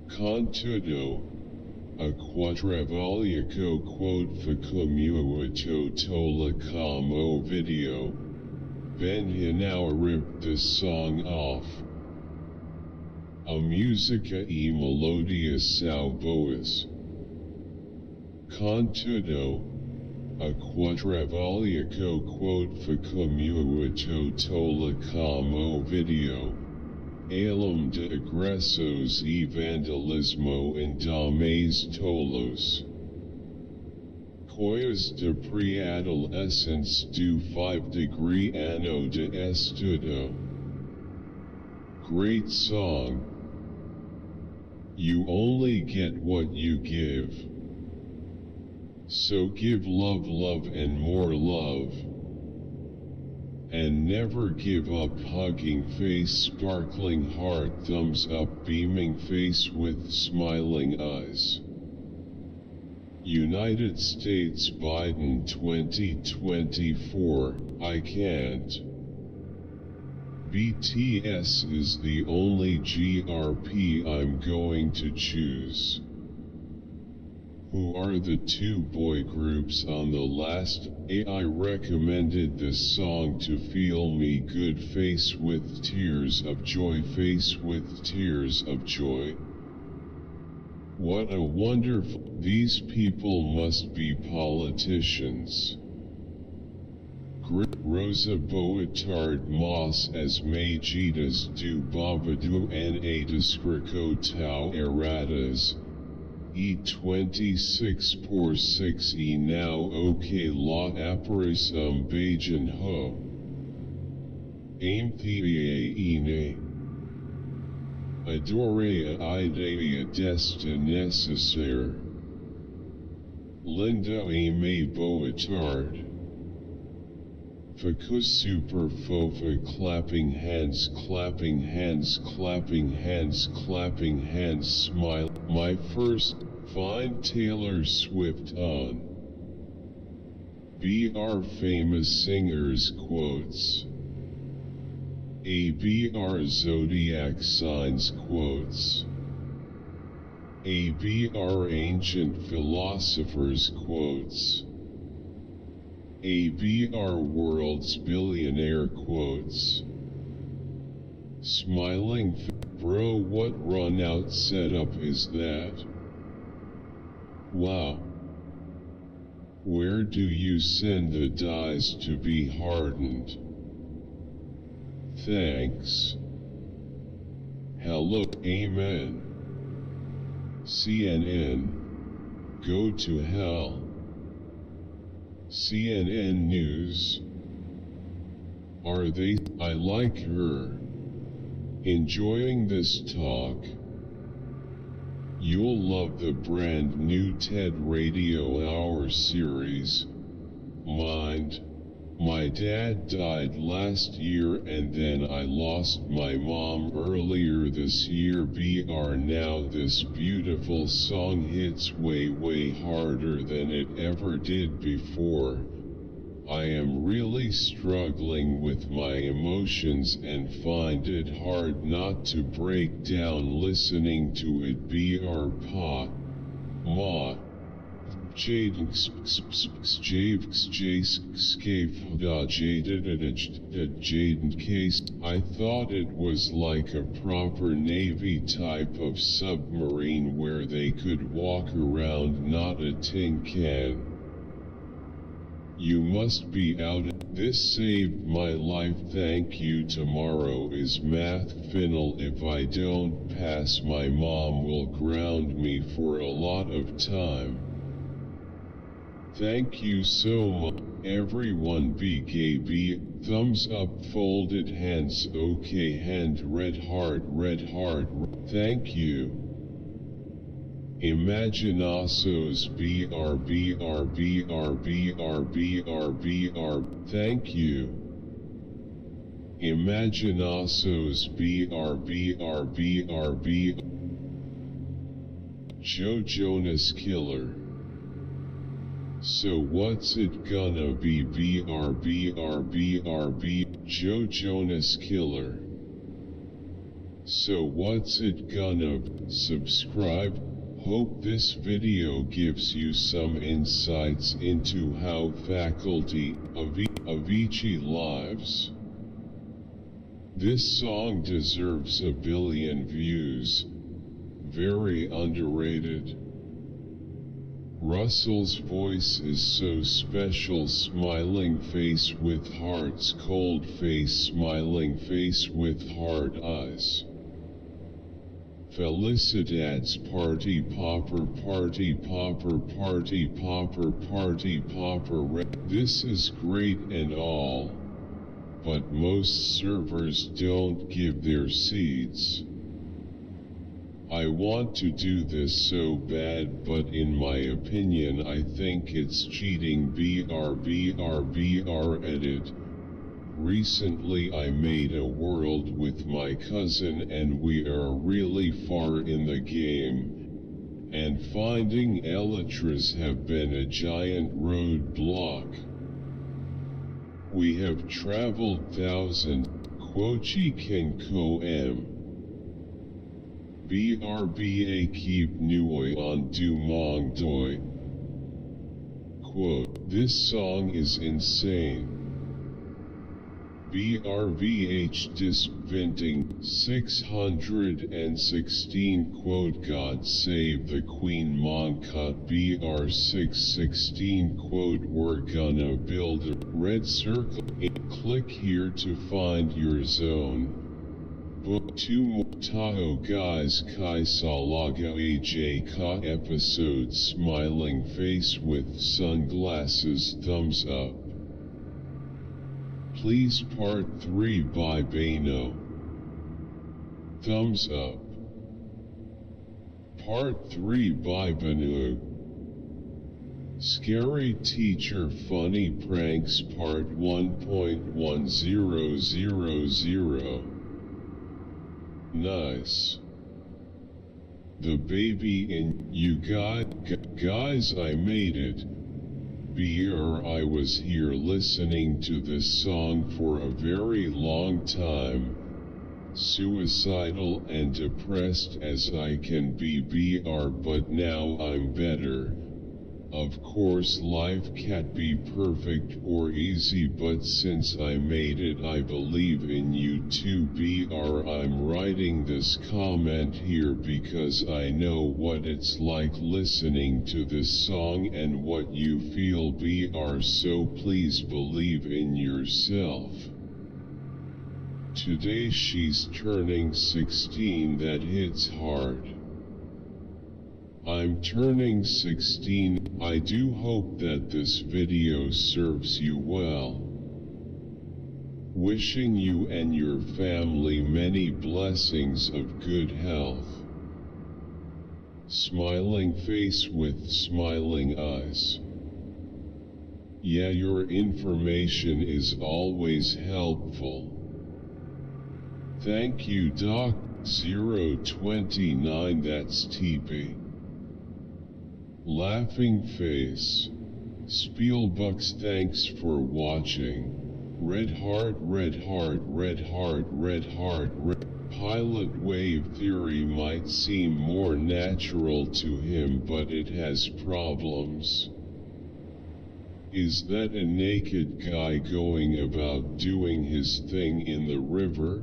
Contudo, a quadrivalliaco quote facumuato tola como video. Ben now ripped this song off. A musica e melodia sao boas. Contudo, a quadrivalliaco quote facumuato tola como video. Alum de agressos e vandalismo em dames tolos. Coisas de pré-adolescence do 5-degree ano de estudo. Great song. You only get what you give. So give love, love and more love. And never give up. Hugging face, sparkling heart, thumbs up, beaming face with smiling eyes. United States Biden 2024, I can't. BTS is the only GRP I'm going to choose. Who are the 2 boy groups on the last? I recommended this song to feel me good. Face with tears of joy, face with tears of joy. What a wonderful, these people must be politicians. Rosa Boatard Moss as Magitas do Babadu na Descrico Erratas. E26 por 6 e now ok la aparição Bajan ho. Aim thea ine. Adore a ideia desta necessaire. Linda Aimee Boatard. Ficus super fofa clapping hands, clapping hands, clapping hands, clapping hands, smile. My first, find Taylor Swift on. BR famous singers quotes. ABR zodiac signs quotes. ABR ancient philosophers quotes. ABR world's billionaire quotes. Smiling bro, what run out setup is that? Wow. Where do you send the dies to be hardened? Thanks. Hello, amen. CNN. Go to hell. CNN News. Are they? I like her. Enjoying this talk? You'll love the brand new TED Radio Hour series. Mind, my dad died last year and then I lost my mom earlier this year. Now this beautiful song hits way harder than it ever did before. I am really struggling with my emotions and find it hard not to break down listening to it. Pa, ma, Jaden case. I thought it was like a proper Navy type of submarine where they could walk around, not a tin can. You must be out. This saved my life, thank you. Tomorrow is math final. If I don't pass, my mom will ground me for a lot of time. Thank you so much. Everyone be gay, be thumbs up, folded hands, okay, hand, red heart, thank you. Imaginasos BR, thank you. Imaginasos BR. Joe Jonas Killer. So what's it gonna be? Joe Jonas Killer. So what's it gonna be? Subscribe. Hope this video gives you some insights into how faculty of Avicii lives. This song deserves a billion views. Very underrated. Russell's voice is so special. Smiling face with hearts, cold face, smiling face with hard eyes. Felicidades, party popper. This is great and all, but most servers don't give their seeds. I want to do this so bad, but in my opinion I think it's cheating. Edit. Recently I made a world with my cousin and we are really far in the game, and finding elytras have been a giant roadblock. We have traveled 1,000 Quochi Kenko M. BRBA keep Nuoi on Du Mong Doi. Quote, this song is insane. BRVH disventing 616 quote, God save the Queen Moncut. BR616 quote, we're gonna build a red circle. Click here to find your zone. Book 2 Tahoe guys Kai Salaga AJ Ka episode smiling face with sunglasses thumbs up. Please part 3 by Bano. Thumbs up. Part 3 by Banu. Scary Teacher Funny Pranks Part 1.1000. Nice. The baby in you guys, I made it. I was here listening to this song for a very long time, suicidal and depressed as I can be. But now I'm better. Of course life can't be perfect or easy, but since I made it I believe in you too. I'm writing this comment here because I know what it's like listening to this song and what you feel. So please believe in yourself. Today she's turning 16, that hits hard. I'm turning 16, I do hope that this video serves you well. Wishing you and your family many blessings of good health. Smiling face with smiling eyes. Yeah, your information is always helpful. Thank you Doc 029, that's TP. Laughing face. Spielbucks, thanks for watching. Red heart, red heart, red heart, red heart, red. Pilot wave theory might seem more natural to him, but it has problems. Is that a naked guy going about doing his thing in the river?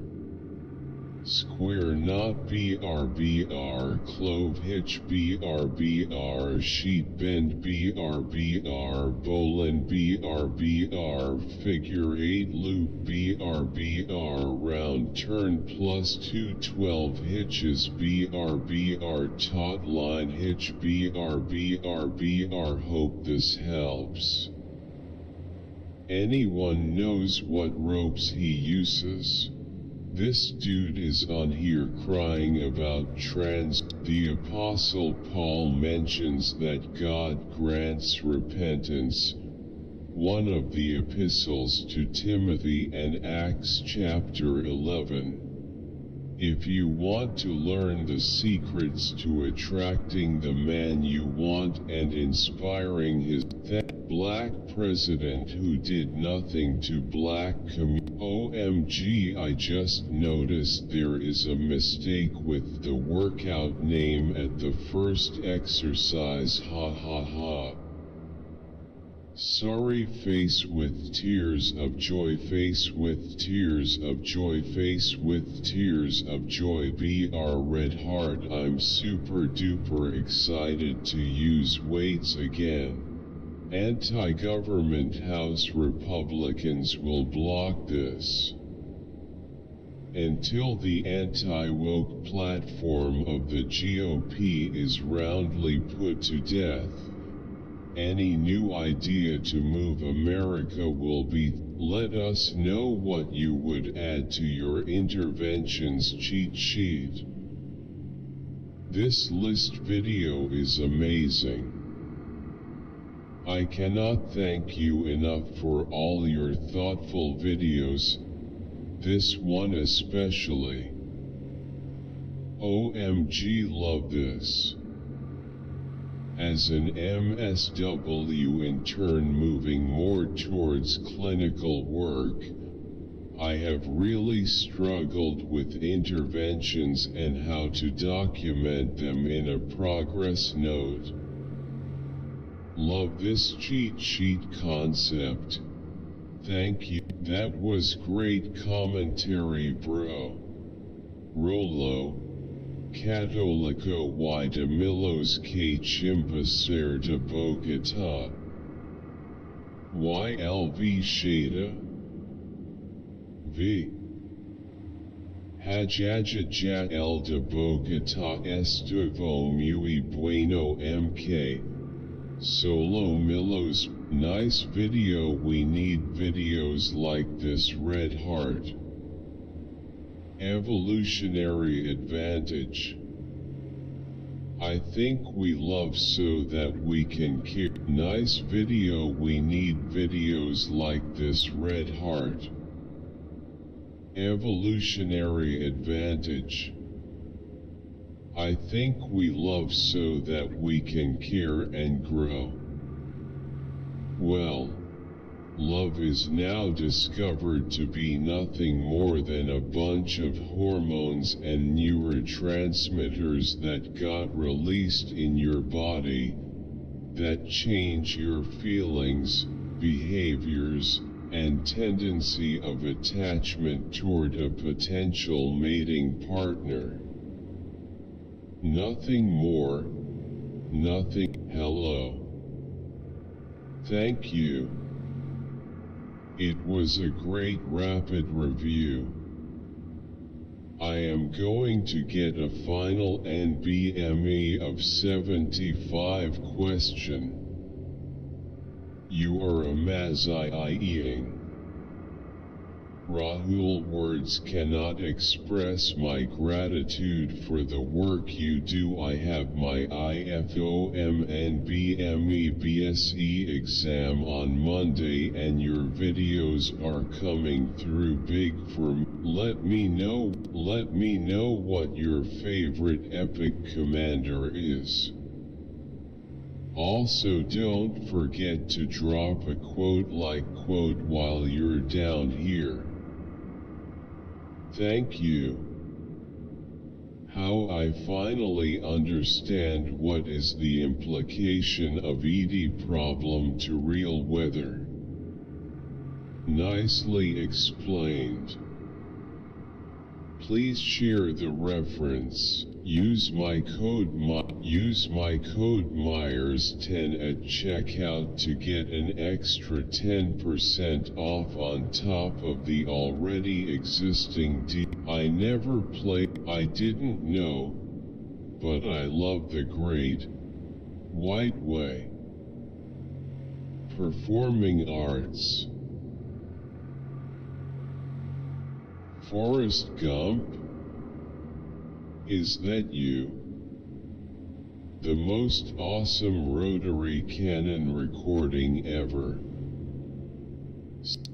Square not BRBR, clove hitch BRBR, sheet bend BRBR, bowline BRBR, figure 8 loop BRBR, round turn plus 212 hitches BRBR, taut line hitch BRBR. Hope this helps. Anyone knows what ropes he uses? This dude is on here crying about trans. The Apostle Paul mentions that God grants repentance. One of the epistles to Timothy and Acts chapter 11. If you want to learn the secrets to attracting the man you want and inspiring his black president who did nothing to black community. OMG, I just noticed there is a mistake with the workout name at the first exercise, ha ha ha. Sorry, face with tears of joy, face with tears of joy, face with tears of joy. BR red heart, I'm super duper excited to use weights again. Anti-government House Republicans will block this. Until the anti-woke platform of the GOP is roundly put to death, any new idea to move America will be. Let us know what you would add to your interventions cheat sheet. This list video is amazing. I cannot thank you enough for all your thoughtful videos, this one especially. OMG, love this. As an MSW intern moving more towards clinical work, I have really struggled with interventions and how to document them in a progress note. Love this cheat sheet concept. Thank you. That was great commentary, bro. Rolo. Católico y de Milos que chimpa ser de Bogotá. YLV Shada. V. Hajajajat el de Bogotá estuvo muy bueno MK. Solo Milos, nice video. We need videos like this. Red heart. Evolutionary advantage. I think we love so that we can care. Nice video. We need videos like this. Red heart. Evolutionary advantage. I think we love so that we can care and grow. Well, love is now discovered to be nothing more than a bunch of hormones and neurotransmitters that got released in your body, that change your feelings, behaviors, and tendency of attachment toward a potential mating partner. Nothing more, nothing. Hello. Thank you. It was a great rapid review. I am going to get a final NBME of 75 question. You are a Mazai-ing. Rahul, words cannot express my gratitude for the work you do. I have my IFOM and BME BSE exam on Monday and your videos are coming through big for me. Let me know what your favorite epic commander is. Also, don't forget to drop a quote while you're down here. Thank you. How I finally understand what is the implication of ED problem to real weather. Nicely explained. Please share the reference. Use my code Myers10 at checkout to get an extra 10% off on top of the already existing I never played, I didn't know, but I love the Great White Way. Performing Arts. Forrest Gump? Is that you? The most awesome rotary cannon recording ever.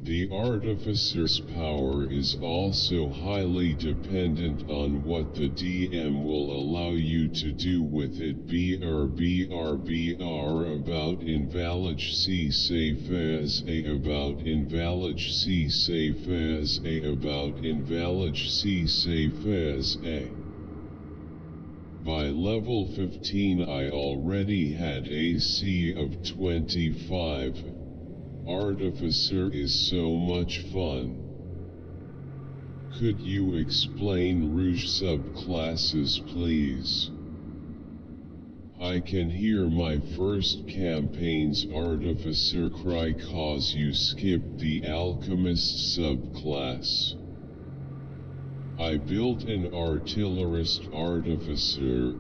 The artificer's power is also highly dependent on what the DM will allow you to do with it. BR about invalid C safe as A about invalid C safe as A about invalid C safe as A. By level 15 I already had AC of 25. Artificer is so much fun. Could you explain Rouge subclasses please? I can hear my first campaign's Artificer cry cause you skipped the Alchemist subclass. I built an Artillerist Artificer,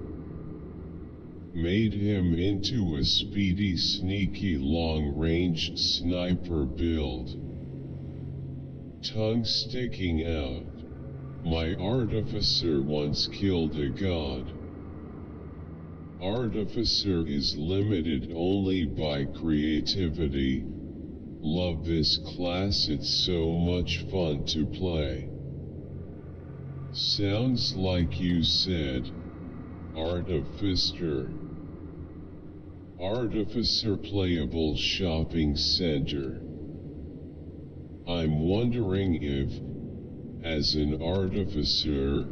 made him into a speedy, sneaky, long-ranged sniper build. Tongue sticking out. My Artificer once killed a god. Artificer is limited only by creativity. Love this class, it's so much fun to play. Sounds like you said Artificer. Artificer playable shopping center. I'm wondering if, as an Artificer,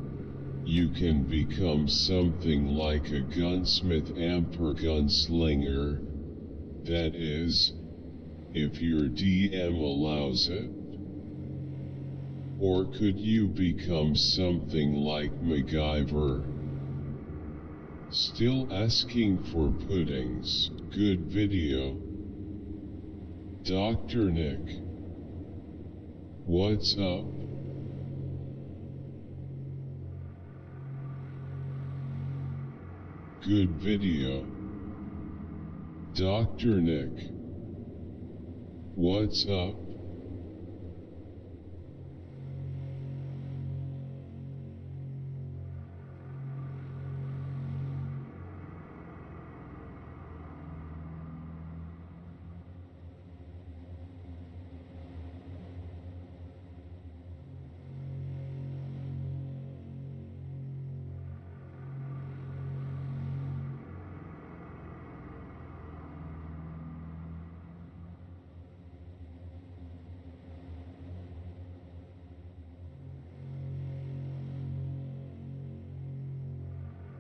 you can become something like a gunsmith gunslinger. That is, if your DM allows it. Or could you become something like MacGyver? Still asking for puddings. Good video. Dr. Nick. What's up? Good video. Dr. Nick. What's up?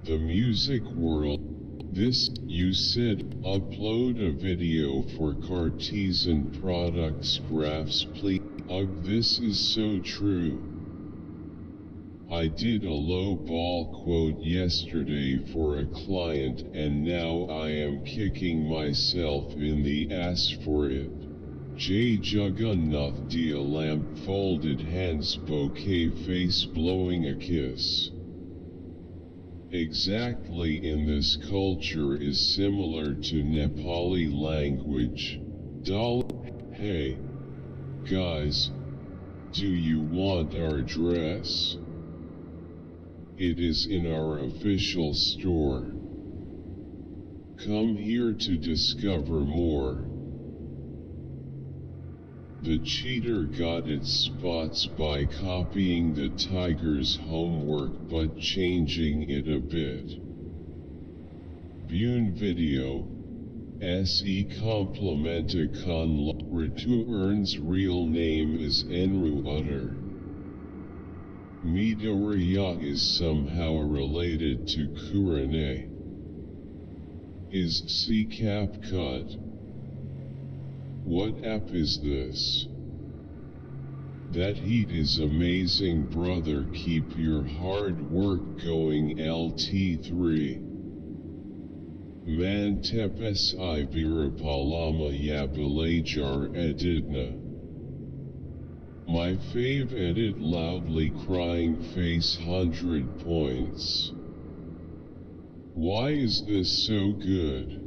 The music world. This, you said, upload a video for Cartesian products graphs please. Ugh, this is so true. I did a low ball quote yesterday for a client and now I am kicking myself in the ass for it. Jai Jagannath Dia lamp folded hands bouquet face blowing a kiss. Exactly, in this culture is similar to Nepali language. Hey, guys, Do you want our dress? It is in our official store. Come here to discover more. The cheater got its spots by copying the tiger's homework but changing it a bit. Bune video, se complementa con returns real name is Enru Utter. Midoriya is somehow related to Kurane. Is C cap cut? What app is this? That heat is amazing, brother. Keep your hard work going. LT3 Mantepes Ibira Palama Yabilajar Edidna. My fave edit loudly crying face 100 points. Why is this so good?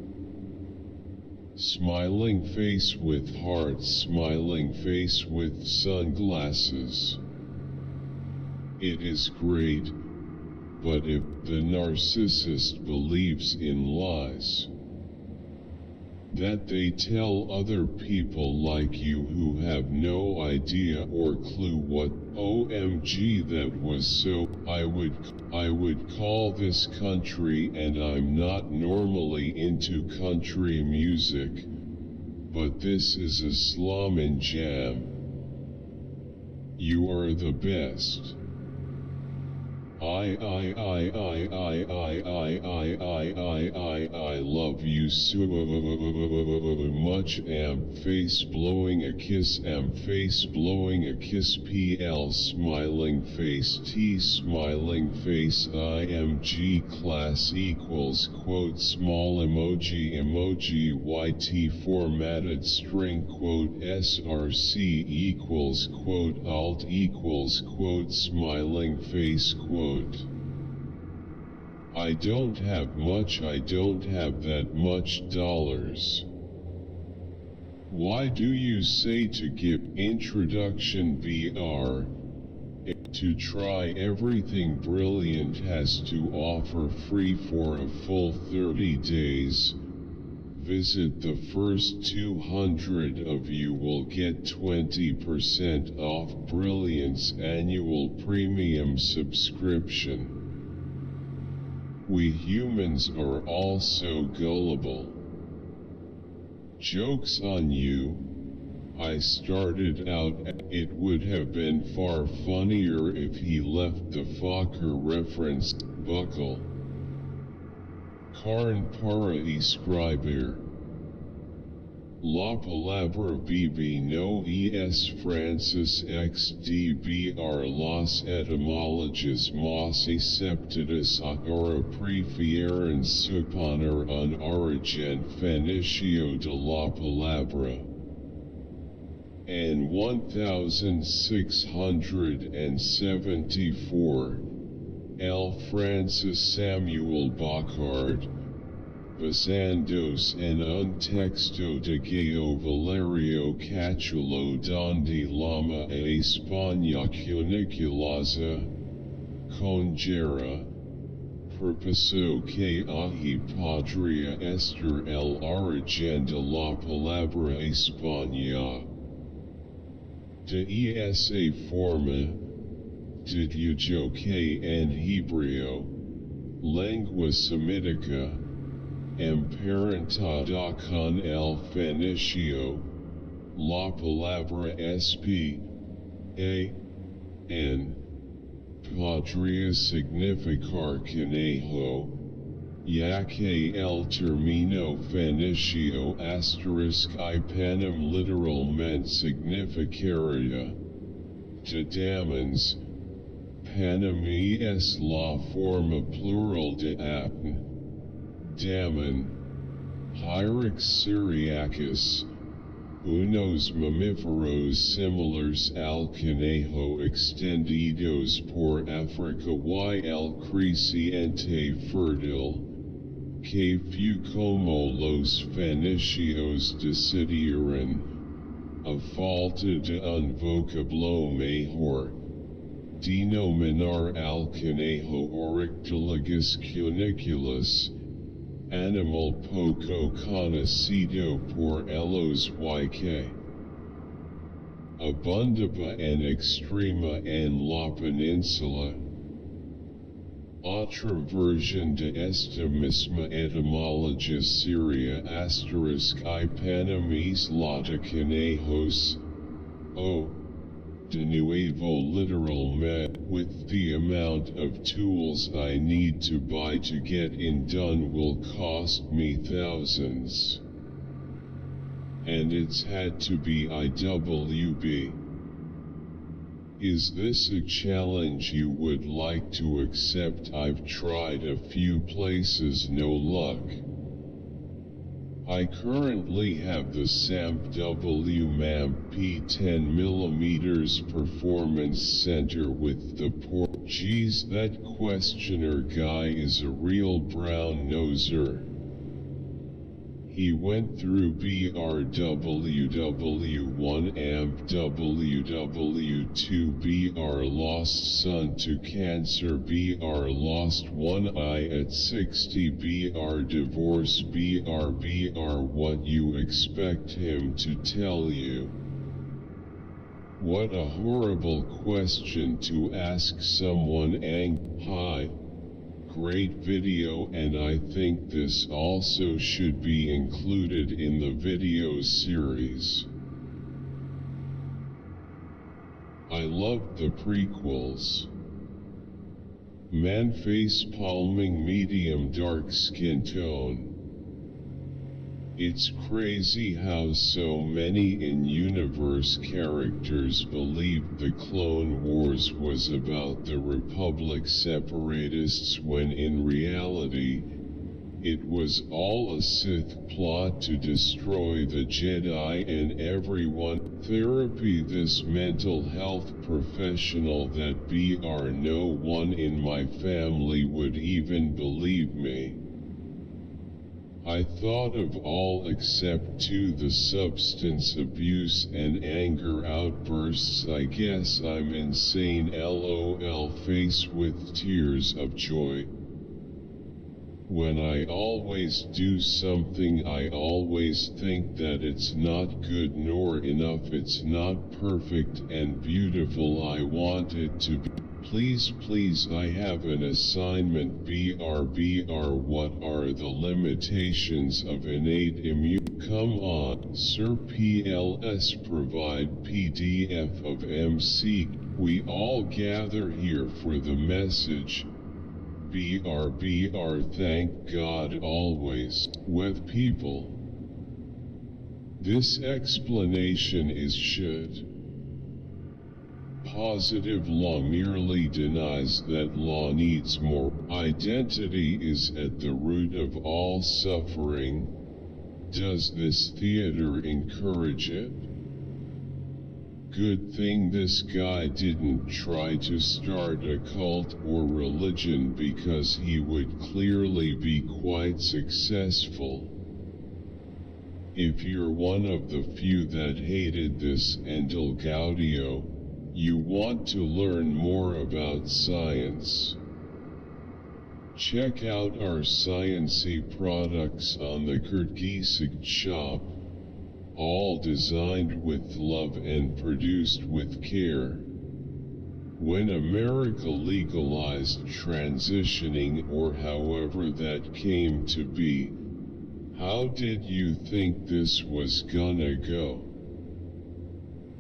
Smiling face with hearts, smiling face with sunglasses. It is great, but if the narcissist believes in lies that they tell other people like you who have no idea or clue what, OMG, that was so, I would call this country, and I'm not normally into country music, but this is a slum and jam. You are the best. I love you so much. Face blowing a kiss. Face blowing a kiss. PL smiling face. T smiling face. IMG class equals quote small emoji YT formatted string quote SRC equals quote alt equals quote smiling face quote. I don't have much, I don't have that much dollars. Why do you say to give introduction BR? To try everything Brilliant has to offer free for a full 30 days. Visit the first 200 of you will get 20% off Brilliant's annual premium subscription. We humans are all so gullible. Joke's on you. I started out, it would have been far funnier if he left the Fokker reference buckle. Karn para escribir. La palabra BB no es Francis XDBR las etymologias más aceptadas ahora prefieren suponer un origen fenicio de la palabra. And 1674, L. Francis Samuel Bocard, basándose en un texto de Gao Valerio Cachulo donde llama a España cuniculosa, conjera, propuso que allí podría estar el origen de la palabra España. De esa forma, dedujo que en hebreo, lengua semítica, emparentada con el fenicio, la palabra sp. a. n. podría significar conejo, ya que el término fenicio *y panem literalmente significaría de diamonds. Panem es la forma plural de apn. Damon, Hyrix syriacus, unos mamíferos similares al conejo extendidos por África y el creciente fértil, que fue como los fenicios decidieron, a falta de un vocablo mejor, denominar al conejo orictolagus cuniculus, animal poco conocido por los y abundaba en extrema en la península. Otra versión de esta misma etimología sería *y panamis lata conejos, o, de nuevo literalmente, with the amount of tools I need to buy to get it done will cost me thousands. And it's had to be IWB. Is this a challenge you would like to accept? I've tried a few places, no luck. I currently have the SAMP WMAMP P10mm Performance Center with the port. Geez, that questioner guy is a real brown noser. He went through BRWW1 AMP WW2 BR lost son to cancer BR lost one eye at 60 BR divorce BR what you expect him to tell you? What a horrible question to ask someone. Hi. Great video, and I think this also should be included in the video series. I loved the prequels. Man face palming medium dark skin tone. It's crazy how so many in-universe characters believed the Clone Wars was about the Republic separatists when in reality, it was all a Sith plot to destroy the Jedi and everyone. Therapy. This mental health professional that no one in my family would even believe me. I thought of all except to the substance abuse and anger outbursts. I guess I'm insane. LOL. Face with tears of joy. When I always do something, I always think that it's not good nor enough. It's not perfect and beautiful. I want it to be. Please, I have an assignment. BR, what are the limitations of innate immunity? Come on, sir. PLS provide PDF of MC. We all gather here for the message. BR, thank God always, with people. This explanation is shit. Positive law merely denies that law needs more. Identity is at the root of all suffering. Does this theater encourage it? Good thing this guy didn't try to start a cult or religion, because he would clearly be quite successful. If you're one of the few that hated this Endel Gaudio, you want to learn more about science. Check out our sciencey products on the Kyrgyzstan shop, all designed with love and produced with care. When America legalized transitioning, or however that came to be, how did you think this was gonna go?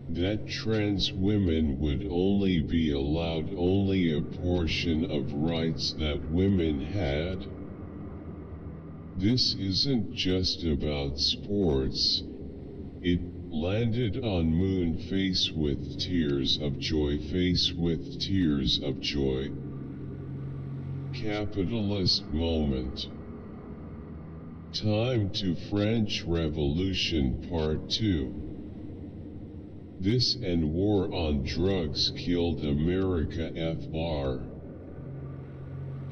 That trans women would only be allowed only a portion of rights that women had? This isn't just about sports. It landed on moon. Face with tears of joy. Face with tears of joy. Capitalist moment. Time to French Revolution Part 2. This and war on drugs killed America. Fr.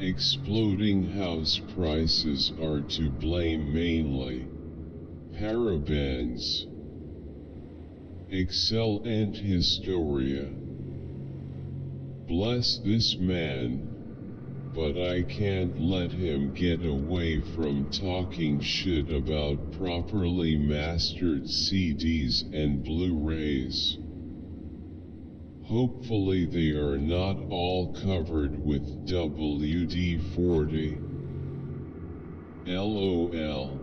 Exploding house prices are to blame mainly. Parabens. Excel and Historia. Bless this man, but I can't let him get away from talking shit about properly mastered CDs and Blu-rays. Hopefully they are not all covered with WD-40. LOL.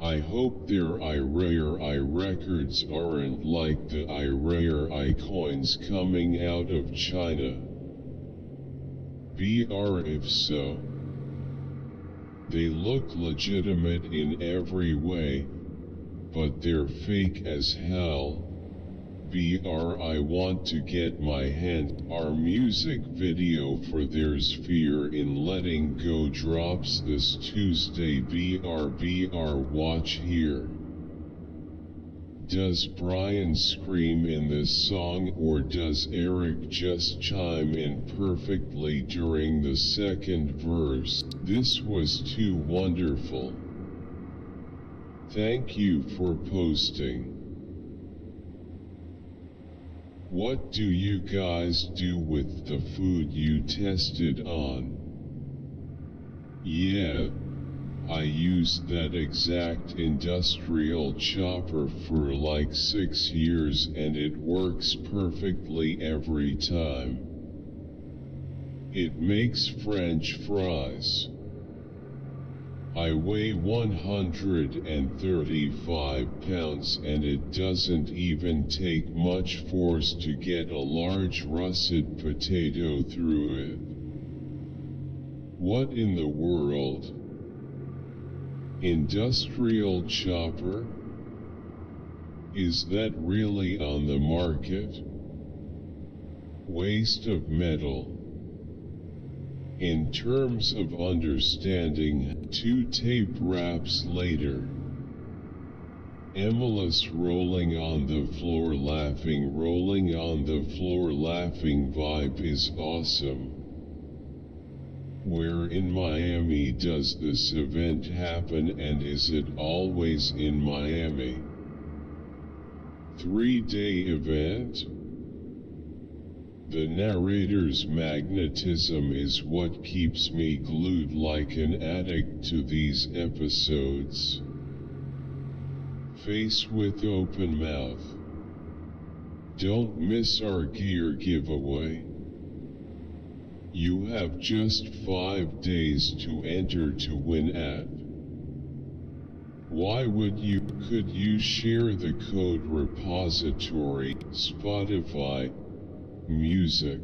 I hope their I records aren't like the I coins coming out of China. BR if so. They look legitimate in every way, but they're fake as hell. BR I want to get my hand. Our music video for There's Fear in Letting Go drops this Tuesday. BR watch here. Does Brian scream in this song or does Eric just chime in perfectly during the second verse? This was too wonderful. Thank you for posting. What do you guys do with the food you tested on? Yeah, I used that exact industrial chopper for like 6 years and it works perfectly every time. It makes French fries. I weigh 135 pounds and it doesn't even take much force to get a large russet potato through it. What in the world? Industrial chopper? Is that really on the market? Waste of metal. In terms of understanding, 2 tape wraps later. Emily's rolling on the floor laughing vibe is awesome. Where in Miami does this event happen and is it always in Miami? 3-day event? The narrator's magnetism is what keeps me glued like an addict to these episodes. Face with open mouth. Don't miss our gear giveaway. You have just 5 days to enter to win at. Why would you? Could you share the code repository, Spotify, music?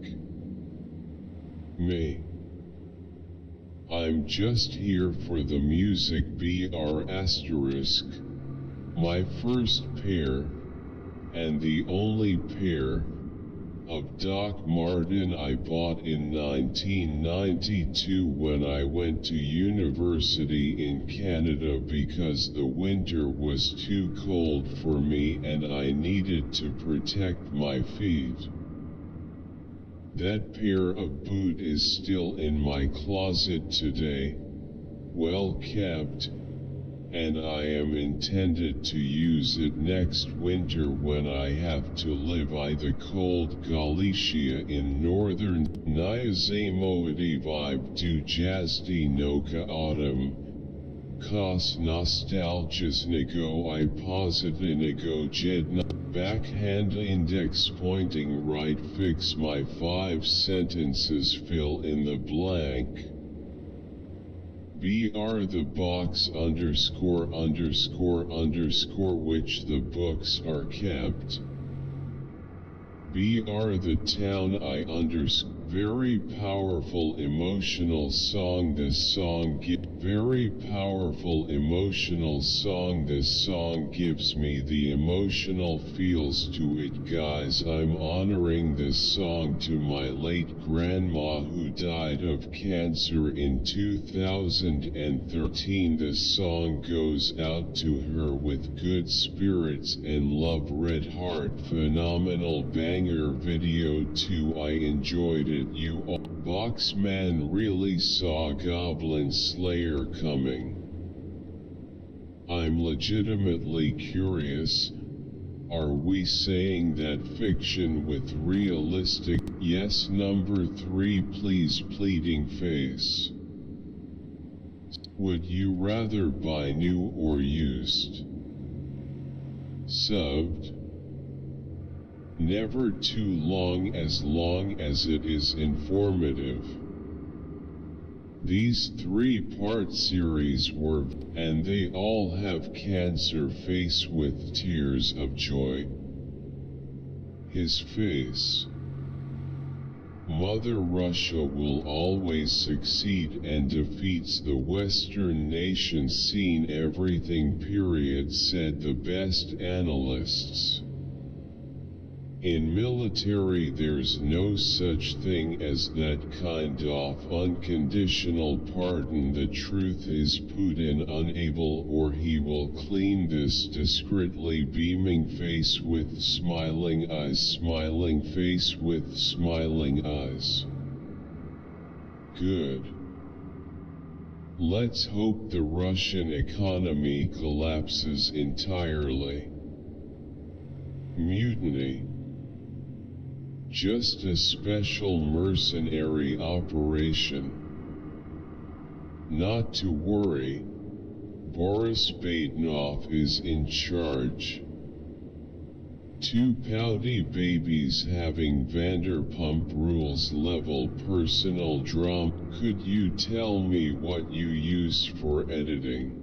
Me. I'm just here for the music. BR**. My first pair, and the only pair, of Doc Marten I bought in 1992 when I went to university in Canada because the winter was too cold for me and I needed to protect my feet. That pair of boot is still in my closet today, well kept, and I am intended to use it next winter when I have to live in the cold Galicia in northern Nyazamoity vibe do jazdy noka autumn. Kos nostalgisnigo I positinigo jedna. Backhand index pointing right fix my 5 sentences fill in the blank. BR the box ___ which the books are kept. BR the town I very powerful emotional song. This song gives me the emotional feels to it, guys. I'm honoring this song to my late grandma who died of cancer in 2013. This song goes out to her with good spirits and love. Red Heart phenomenal banger video too. I enjoyed it. You Boxman really saw Goblin Slayer coming. I'm legitimately curious. Are we saying that fiction with realistic? Yes. Number 3, please, pleading face. Would you rather buy new or used? Subbed. Never too long as it is informative. These 3-part series were, and they all have cancer face with tears of joy. His face. Mother Russia will always succeed and defeats the Western nations. Seen everything. Period, said the best analysts. In military there's no such thing as that kind of unconditional pardon. The truth is Putin unable, or he will clean this discreetly. Beaming face with smiling eyes. Smiling face with smiling eyes. Good. Let's hope the Russian economy collapses entirely. Mutiny. Just a special mercenary operation. Not to worry, Boris Badenov is in charge. 2 pouty babies having Vanderpump Rules level personal drama. Could you tell me what you use for editing?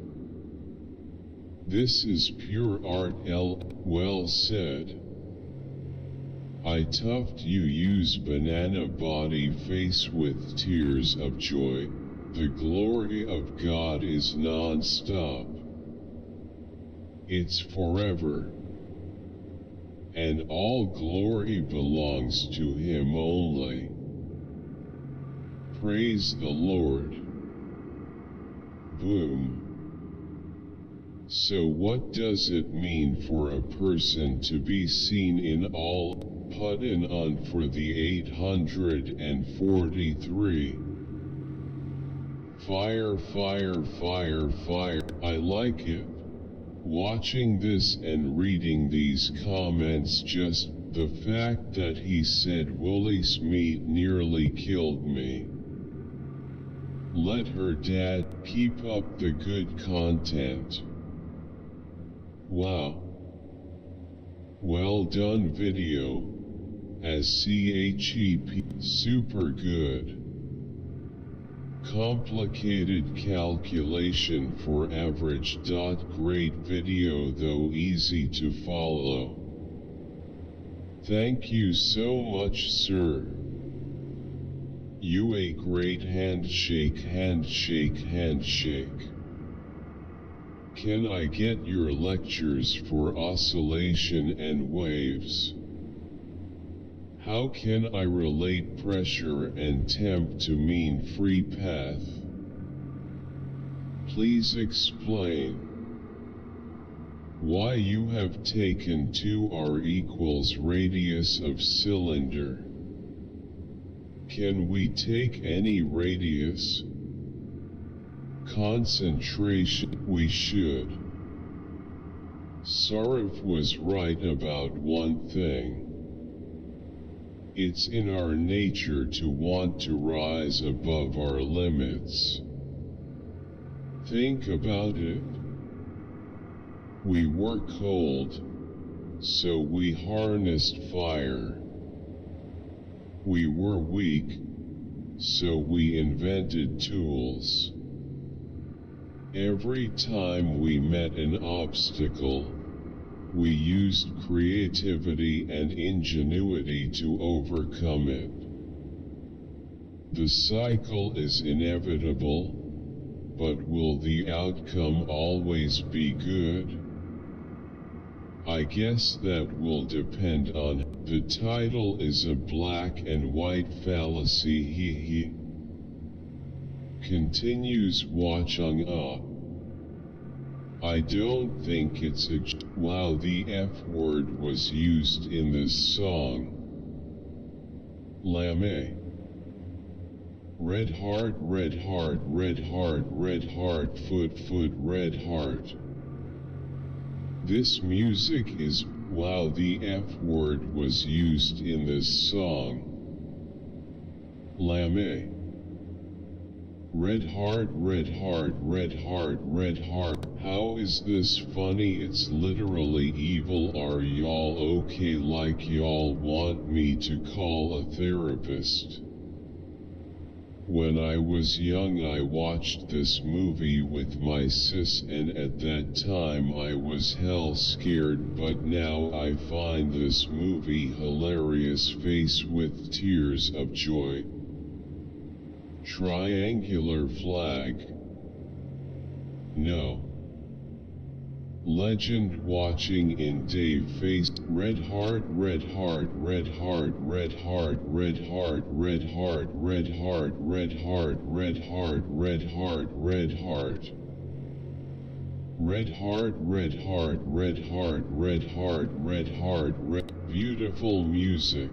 This is pure art. Well said. I tuft. You use banana body face with tears of joy. The glory of God is non-stop. It's forever. And all glory belongs to Him only. Praise the Lord. Boom. So what does it mean for a person to be seen in all? Putin on for the 843. Fire, fire, fire, fire. I like it. Watching this and reading these comments, just the fact that he said Woolly's meat nearly killed me. Let her dad keep up the good content. Wow. Well done video. As CHEP, super good. Complicated calculation for average. Great video though easy to follow. Thank you so much, sir. You a great handshake, handshake, handshake. Can I get your lectures for oscillation and waves? How can I relate pressure and temp to mean free path? Please explain why you have taken 2r equals radius of cylinder. Can we take any radius? Concentration. We should. Sarif was right about one thing. It's in our nature to want to rise above our limits. Think about it. We were cold, so we harnessed fire. We were weak, so we invented tools. Every time we met an obstacle, we used creativity and ingenuity to overcome it. The cycle is inevitable, but will the outcome always be good? I guess that will depend on. The title is a black and white fallacy. He continues watching up. I don't think it's a. Wow, the F word was used in this song. Lame. Red heart, red heart, red heart, red heart, foot, foot, red heart. This music is Wow, the F word was used in this song. Lame. Red heart, red heart, red heart, red heart. How is this funny? It's literally evil. Are y'all okay? Like y'all want me to call a therapist? When I was young, I watched this movie with my sis, and at that time I was hell scared, but now I find this movie hilarious. Face with tears of joy. Triangular flag. No. Legend watching in Dave face. Red heart, red heart, red heart, red heart, red heart, red heart, red heart, red heart, red heart, red heart, red heart. Red heart, red heart, red heart, red heart, red heart, red. Beautiful music.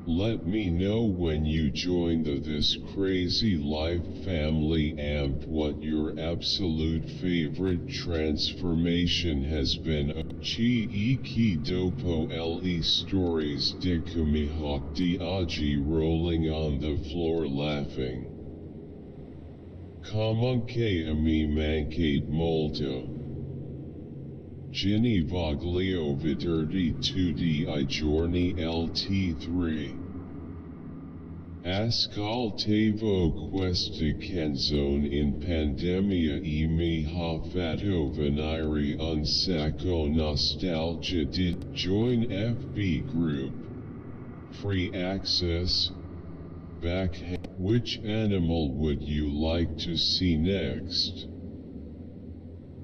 Let me know when you join This Crazy Life family and what your absolute favorite transformation has been. Chi iki dopo le stories di kumihawk di aji, rolling on the floor laughing. Comunque a mi mancate molto. Ginny voglio vederti tutti I giorni LT3. Ascoltavo questa canzone in pandemia e mi ha fatto venire un sacco nostalgia. Did join FB group. Free access. Back. Which animal would you like to see next?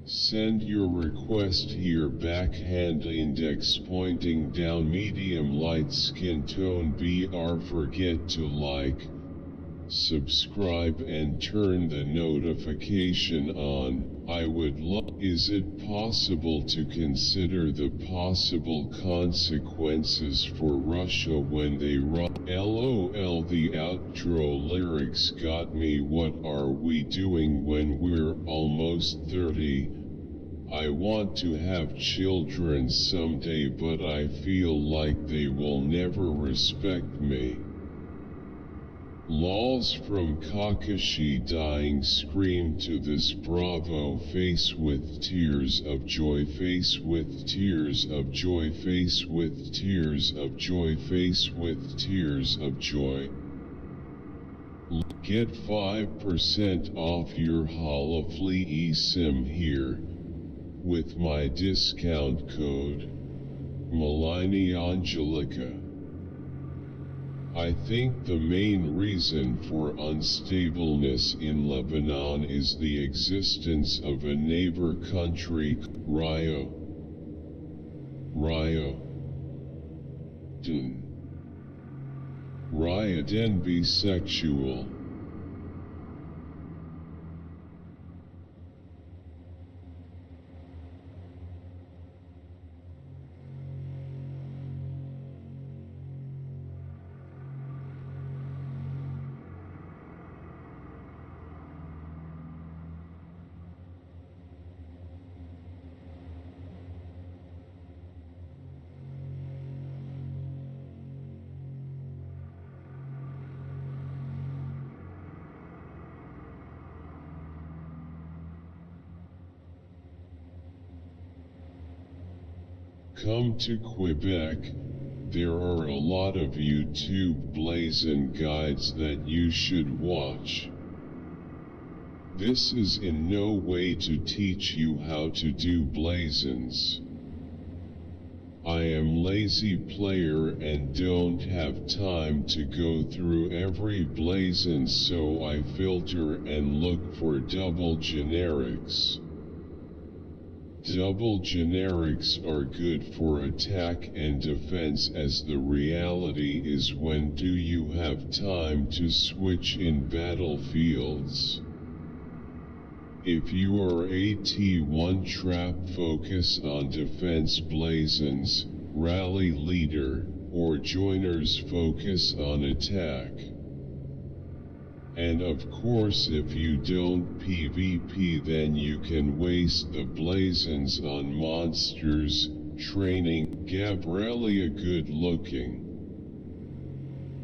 Send your request here. Backhand index pointing down, medium light skin tone BR. Forget to like, subscribe and turn the notification on. I would love. Is it possible to consider the possible consequences for Russia when they run? LOL, the outro lyrics got me. What are we doing when we're almost 30? I want to have children someday, but I feel like they will never respect me. Lols from Kakashi dying. Scream to this bravo. Face with tears of joy. Face with tears of joy. Face with tears of joy. Face with tears of joy. Get 5% off your Holofly eSIM here with my discount code Malini Angelica. I think the main reason for unstableness in Lebanon is the existence of a neighbor country, Rio. Rioden bisexual. Come to Quebec. There are a lot of YouTube blazon guides that you should watch. This is in no way to teach you how to do blazons. I am lazy player and don't have time to go through every blazon, so I filter and look for double generics. Double generics are good for attack and defense, as the reality is, when do you have time to switch in battlefields? If you are AT1 trap, focus on defense blazons, rally leader, or joiners focus on attack. And of course, if you don't PvP, then you can waste the blazons on monsters, training, Gabriella good-looking.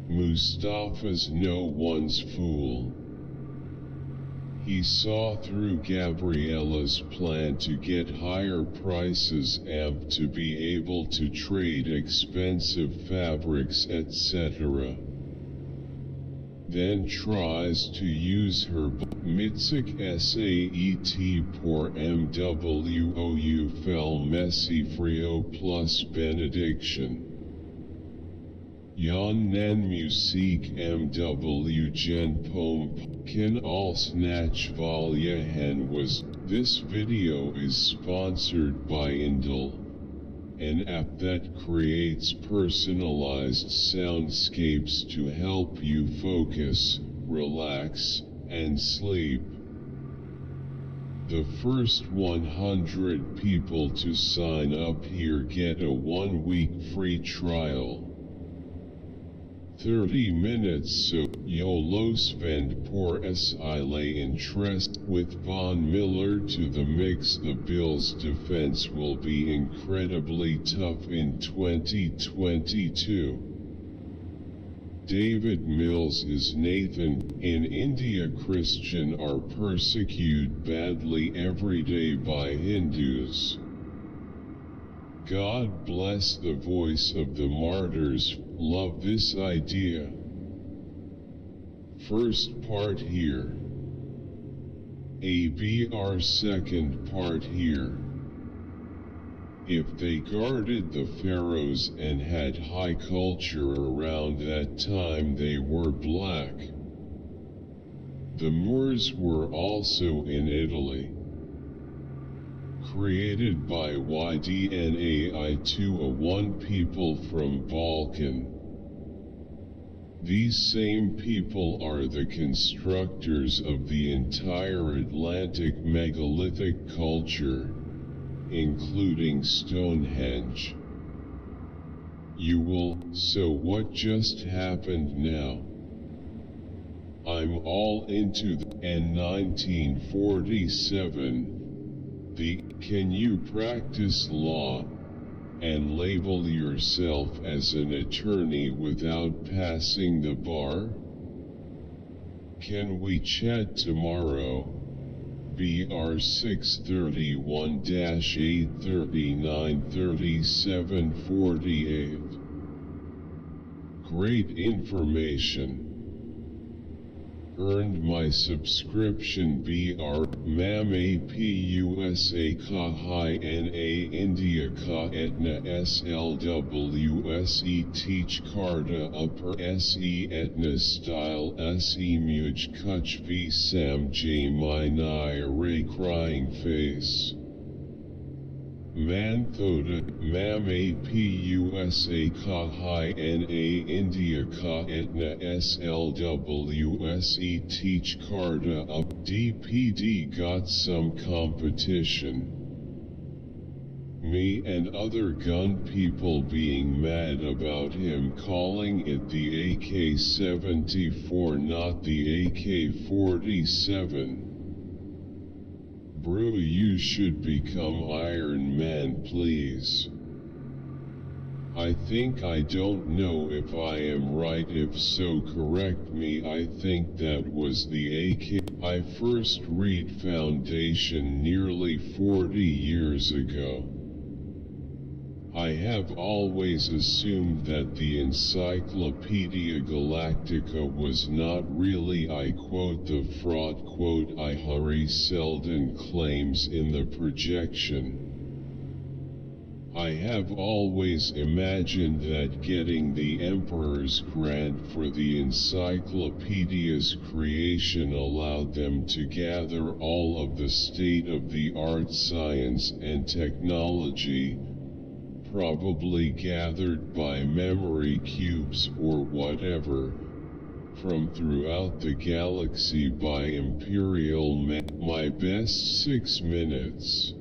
Mustafa's no one's fool. He saw through Gabriella's plan to get higher prices and to be able to trade expensive fabrics etc. Then tries to use her Mitzig SAET por MWOU fel Messi Frio plus benediction. Jan nan Musik MW Gen Pom Kin all snatch valya hen was. This video is sponsored by Indel, an app that creates personalized soundscapes to help you focus, relax, and sleep. The first 100 people to sign up here get a 1-week free trial. 30 minutes so YOLO spend por ile interest with Von Miller to the mix. The Bills' defense will be incredibly tough in 2022. David Mills is Nathan. In India, Christians are persecuted badly every day by Hindus. God bless the voice of the martyrs. Love this idea. First part here. ABR second part here. If they guarded the pharaohs and had high culture around that time, they were black. The Moors were also in Italy. Created by YDNAI-201 people from Balkan. These same people are the constructors of the entire Atlantic megalithic culture, including Stonehenge. So what just happened now? I'm all into the and 1947. Can you practice law and label yourself as an attorney without passing the bar? Can we chat tomorrow? BR 631-839-3748. Great information. Earned my subscription BR MAM APUSA Ka Hi NA India Ka Etna SLWSE Teach Karta Upper SE Etna Style SE Muj Kuch V Sam J Nai Array Crying Face Manthoda MAM APUSA Ka Hi NA India Ka Etna SLWSE Teach Karta Up DPD got some competition. Me and other gun people being mad about him calling it the AK-74 not the AK-47. Bro, you should become Iron Man, please. I think I don't know if I am right, if so correct me. I think that was the AK. I first read Foundation nearly 40 years ago. I have always assumed that the Encyclopedia Galactica was not really, I quote, the fraud, quote, Hari Seldon claims in the projection. I have always imagined that getting the Emperor's grant for the encyclopedia's creation allowed them to gather all of the state-of-the-art science and technology, probably gathered by memory cubes or whatever, from throughout the galaxy by Imperial My best 6 minutes.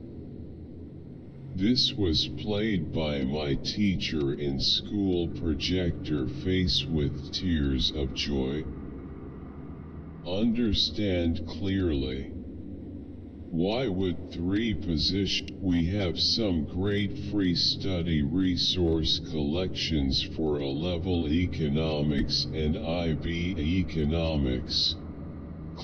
This was played by my teacher in school projector face with tears of joy. Understand clearly. Why would 3 position? We have some great free study resource collections for A-level economics and IB economics.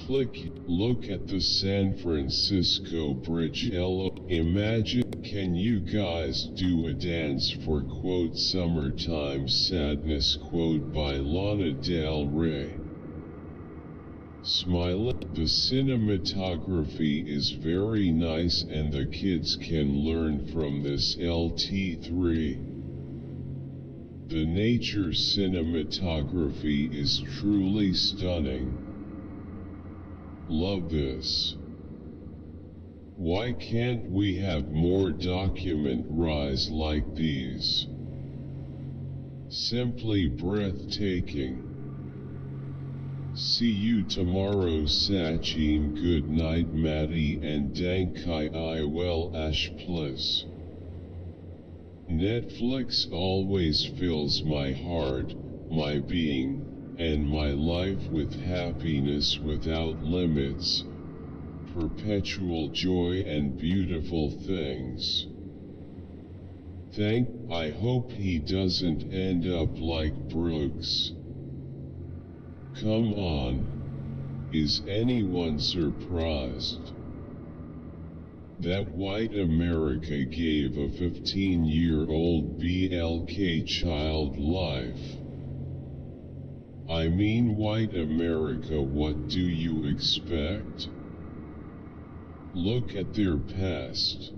Look at the San Francisco Bridge. Imagine, can you guys do a dance for quote summertime sadness quote by Lana Del Rey? Smiling. The cinematography is very nice and the kids can learn from this LT3. The nature cinematography is truly stunning. Love this. Why can't we have more documentaries like these? Simply breathtaking. See you tomorrow Sachin. Good night Maddie and Dankai I well Ash plus. Netflix always fills my heart, my being, and my life with happiness without limits, perpetual joy and beautiful things. I hope he doesn't end up like Brooks. Come on, is anyone surprised that white America gave a 15-year-old BLK child life? I mean, white America, what do you expect? Look at their past.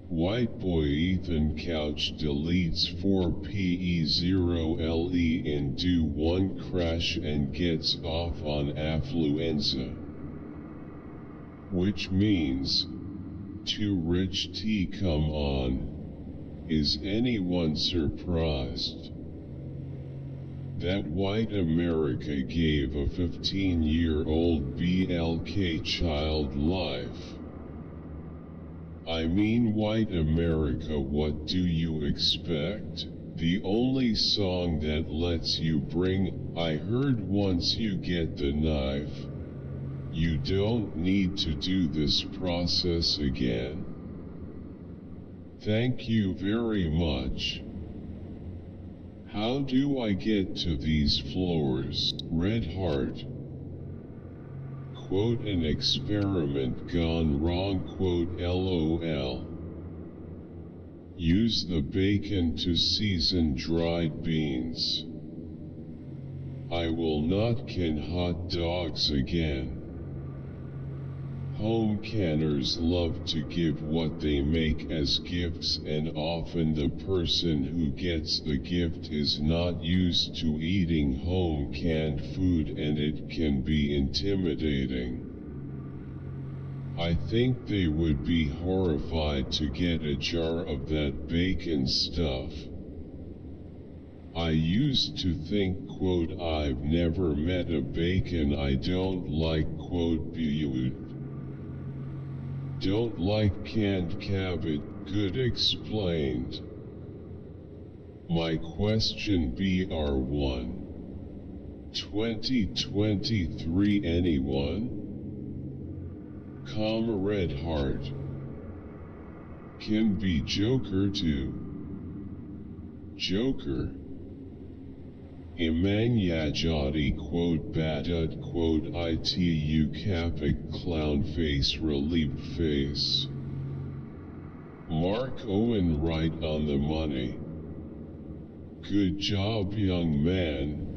White boy Ethan Couch deletes 4PE0LE in do 1 crash and gets off on affluenza. Which means, too rich T come on. Is anyone surprised that white America gave a 15-year-old BLK child life? I mean, white America, what do you expect? The only song that lets you bring, I heard once you get the knife, you don't need to do this process again. Thank you very much. How do I get to these floors? Red Heart. Quote, an experiment gone wrong, quote, LOL. Use the bacon to season dried beans. I will not can hot dogs again. Home canners love to give what they make as gifts, and often the person who gets the gift is not used to eating home canned food and it can be intimidating. I think they would be horrified to get a jar of that bacon stuff. I used to think, quote, I've never met a bacon I don't like, quote, don't like canned cabbage, good explained. My question BR1 2023 anyone? Red Heart. Can be Joker too. Joker. Imanyajati quote badut quote itu capic clown face relieved face. Mark Owen right on the money. Good job young man.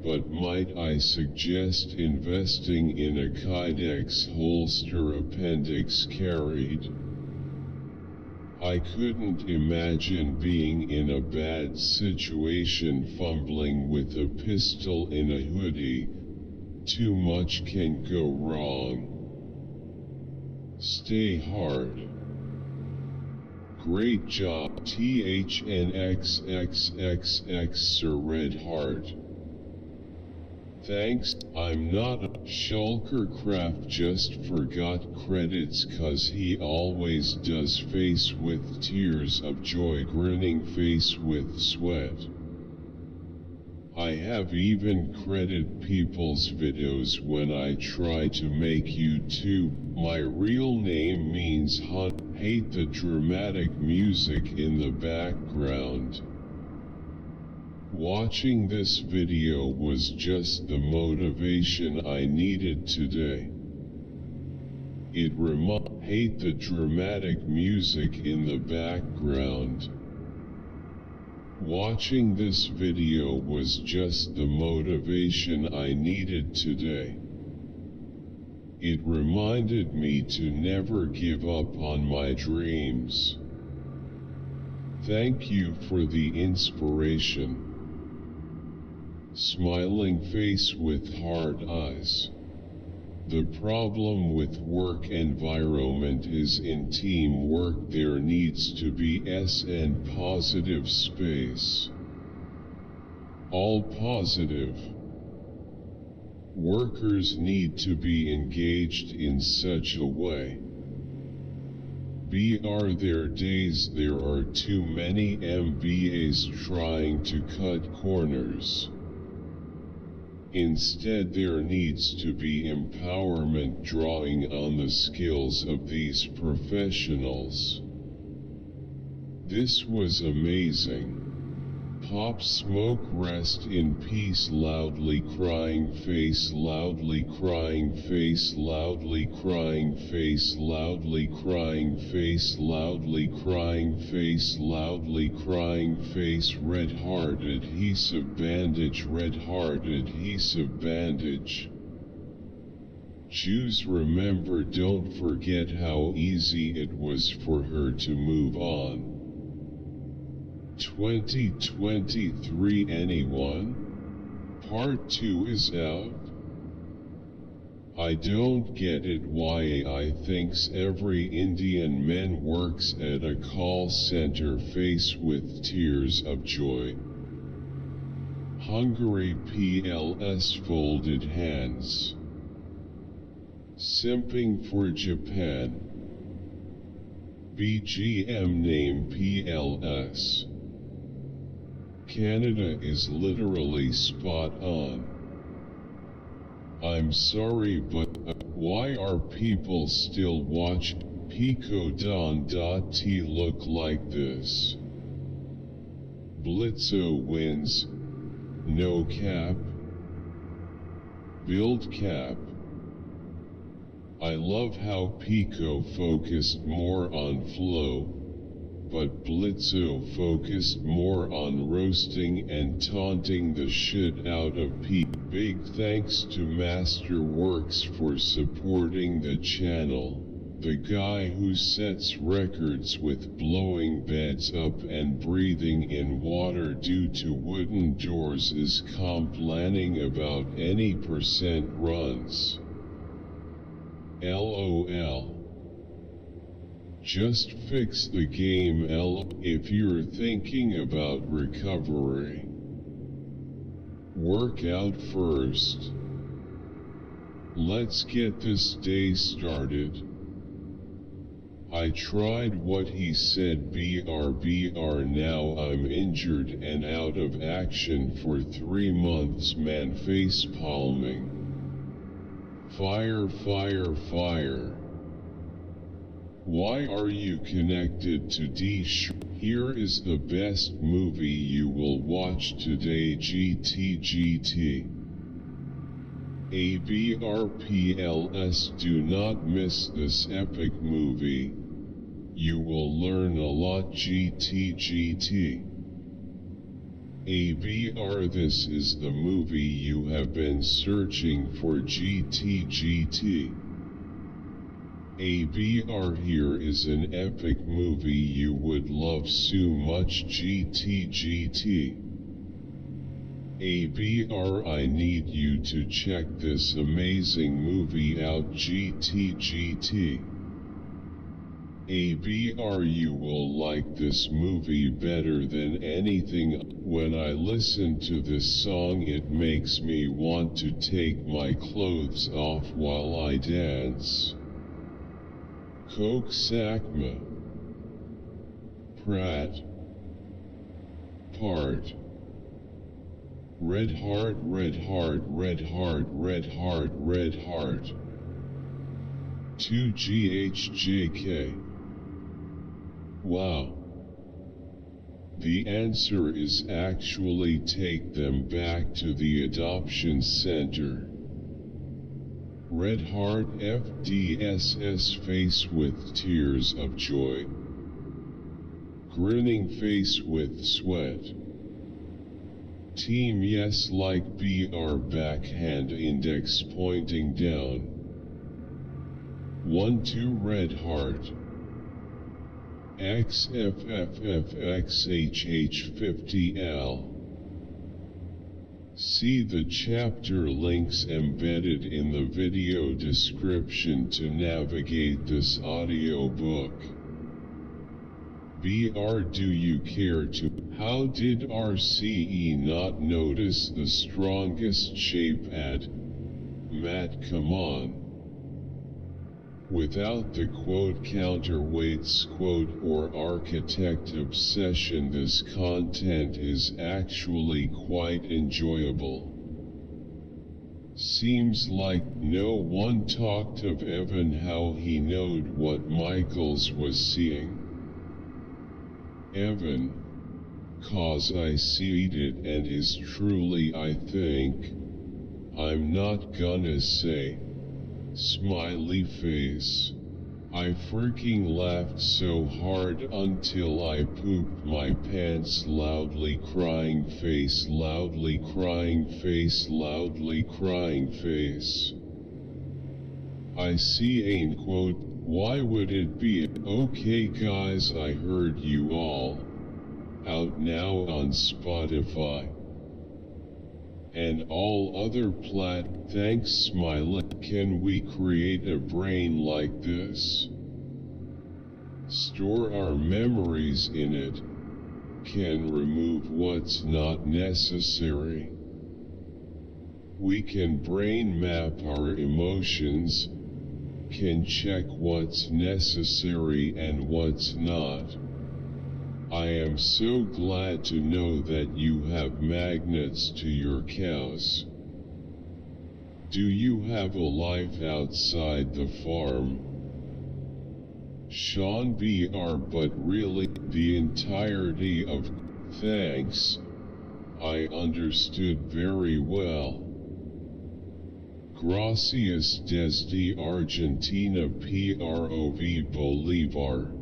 But might I suggest investing in a Kydex holster appendix carried? I couldn't imagine being in a bad situation fumbling with a pistol in a hoodie. Too much can go wrong. Stay hard. Great job THNXXXX Sir Red Heart. Thanks, I'm not a Shulker Craft just forgot credits cause he always does face with tears of joy grinning face with sweat. I have even credited people's videos when I try to make YouTube. My real name means hunt. Hate the dramatic music in the background. Watching this video was just the motivation I needed today. Hate the dramatic music in the background. Watching this video was just the motivation I needed today. It reminded me to never give up on my dreams. Thank you for the inspiration. Smiling face with hard eyes. The problem with work environment is in teamwork there needs to be and positive space. All positive. Workers need to be engaged in such a way. Are there days there are too many MBAs trying to cut corners. Instead there needs to be empowerment drawing on the skills of these professionals. This was amazing. Pop Smoke rest in peace loudly crying face loudly crying face loudly crying face loudly crying face loudly crying face loudly crying face red heart adhesive bandage red heart adhesive bandage. Jews remember don't forget how easy it was for her to move on. 2023 anyone? Part 2 is out. I don't get it why I thinks every Indian man works at a call center face with tears of joy. Hungary PLS folded hands. Simping for Japan. BGM name PLS. Canada is literally spot on. I'm sorry but why are people still watching Pico.T look like this? Blitzo wins. No cap. Build cap. I love how Pico focused more on flow, but Blitzo focused more on roasting and taunting the shit out of P. Big thanks to Masterworks for supporting the channel. The guy who sets records with blowing beds up and breathing in water due to wooden doors is complaining about any percent runs. LOL. Just fix the game if you're thinking about recovery. Work out first. Let's get this day started. I tried what he said BR now I'm injured and out of action for 3 months man face palming. Fire fire fire. Why are you connected to D? Here is the best movie you will watch today GT. ABRPLS do not miss this epic movie. You will learn a lot GT. ABR this is the movie you have been searching for GT. ABR here is an epic movie you would love so much GT. ABR I need you to check this amazing movie out GT. ABR you will like this movie better than anything. When I listen to this song it makes me want to take my clothes off while I dance. Coke Sakma Pratt Part Red heart, red heart, red heart, red heart, red heart. 2GHJK. Wow. The answer is actually take them back to the adoption center. Red heart FDSS face with tears of joy. Grinning face with sweat. Team yes like BR backhand index pointing down. 1-2 red heart. XFFFXHH50L. See the chapter links embedded in the video description to navigate this audiobook. BR, do you care to? How did RCE not notice the strongest shape ad? Matt, come on. Without the quote counterweights quote or architect obsession, this content is actually quite enjoyable. Seems like no one talked of Evan, how he knowed what Michaels was seeing. Evan, cause I seed it and is truly I think. I'm not gonna say. Smiley face. I freaking laughed so hard until I pooped my pants, loudly crying face, loudly crying face, loudly crying face. I see ain't quote, why would it be? Okay guys, I heard you all. Out now on Spotify and all other thanks Smiley. Can we create a brain like this? Store our memories in it. Can remove what's not necessary. We can brain map our emotions. Can check what's necessary and what's not. I am so glad to know that you have magnets to your cows. Do you have a life outside the farm? Sean BR, but really, the entirety of thanks. I understood very well. Gracias desde Argentina PROV Bolivar.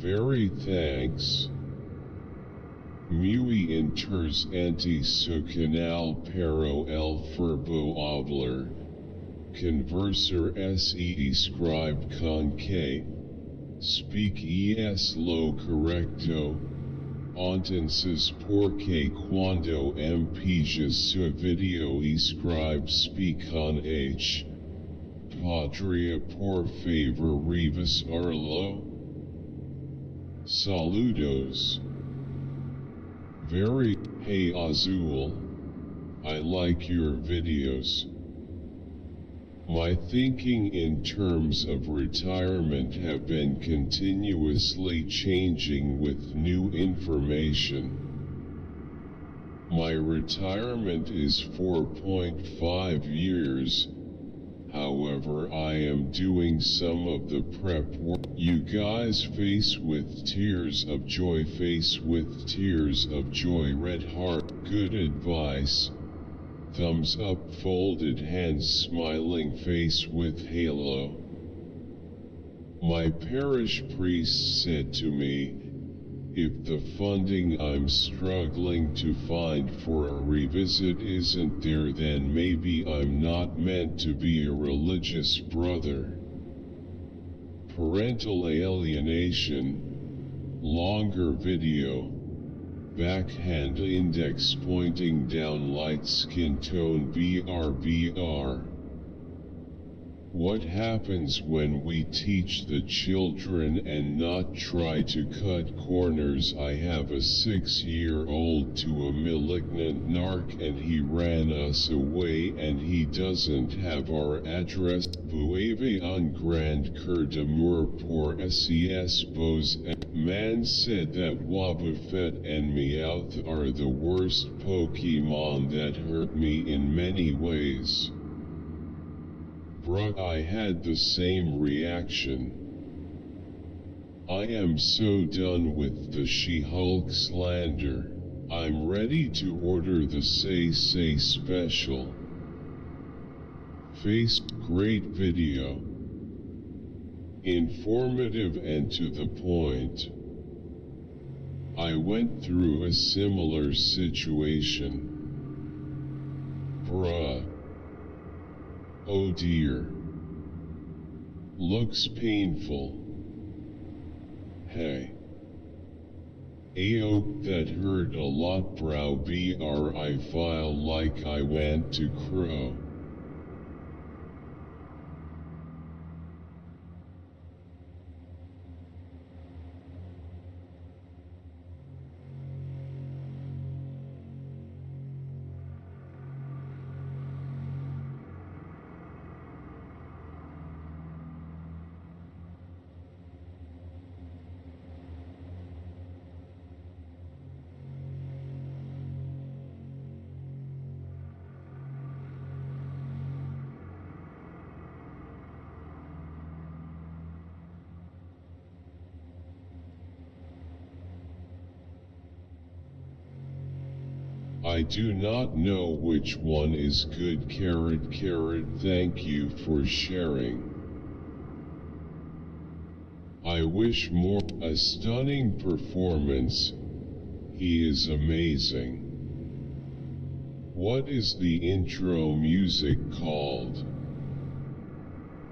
Very thanks. Muy interesante su canal pero el verbo hablar. Conversar se escribe con que. Speak es lo correcto. Entonces porque cuando empiezas su video escribe speak con H. Podría por favor revisarlo? Saludos. Very, hey Azul. I like your videos. My thinking in terms of retirement have been continuously changing with new information. My retirement is 4.5 years. However, I am doing some of the prep work. You guys, face with tears of joy, face with tears of joy, red heart, good advice. Thumbs up, folded hands, smiling face with halo. My parish priest said to me, if the funding I'm struggling to find for a revisit isn't there, then maybe I'm not meant to be a religious brother. Parental alienation. Longer video. Backhand index pointing down, light skin tone BR. What happens when we teach the children and not try to cut corners? I have a 6-year-old to a malignant narc and he ran us away and he doesn't have our address. Vous avez un grand cœur d'amour pour ses beaux. Man said that Wobbuffet and Meowth are the worst Pokemon that hurt me in many ways. Bruh, I had the same reaction. I am so done with the She-Hulk slander. I'm ready to order the Say special. Face, great video. Informative and to the point. I went through a similar situation. Bruh. Oh dear. Looks painful. Hey. Ayo, that hurt a lot, brow. I file like I went to crow. I do not know which one is good. Thank you for sharing. I wish more. A stunning performance. He is amazing. What is the intro music called?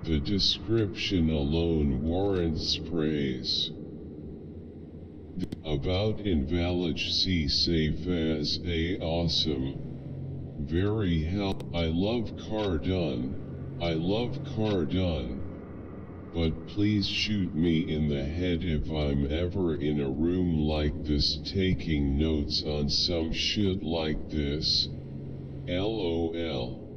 The description alone warrants praise. About invalid C safe as a awesome. Very help. I love Cardone. But please shoot me in the head if I'm ever in a room like this taking notes on some shit like this. LOL.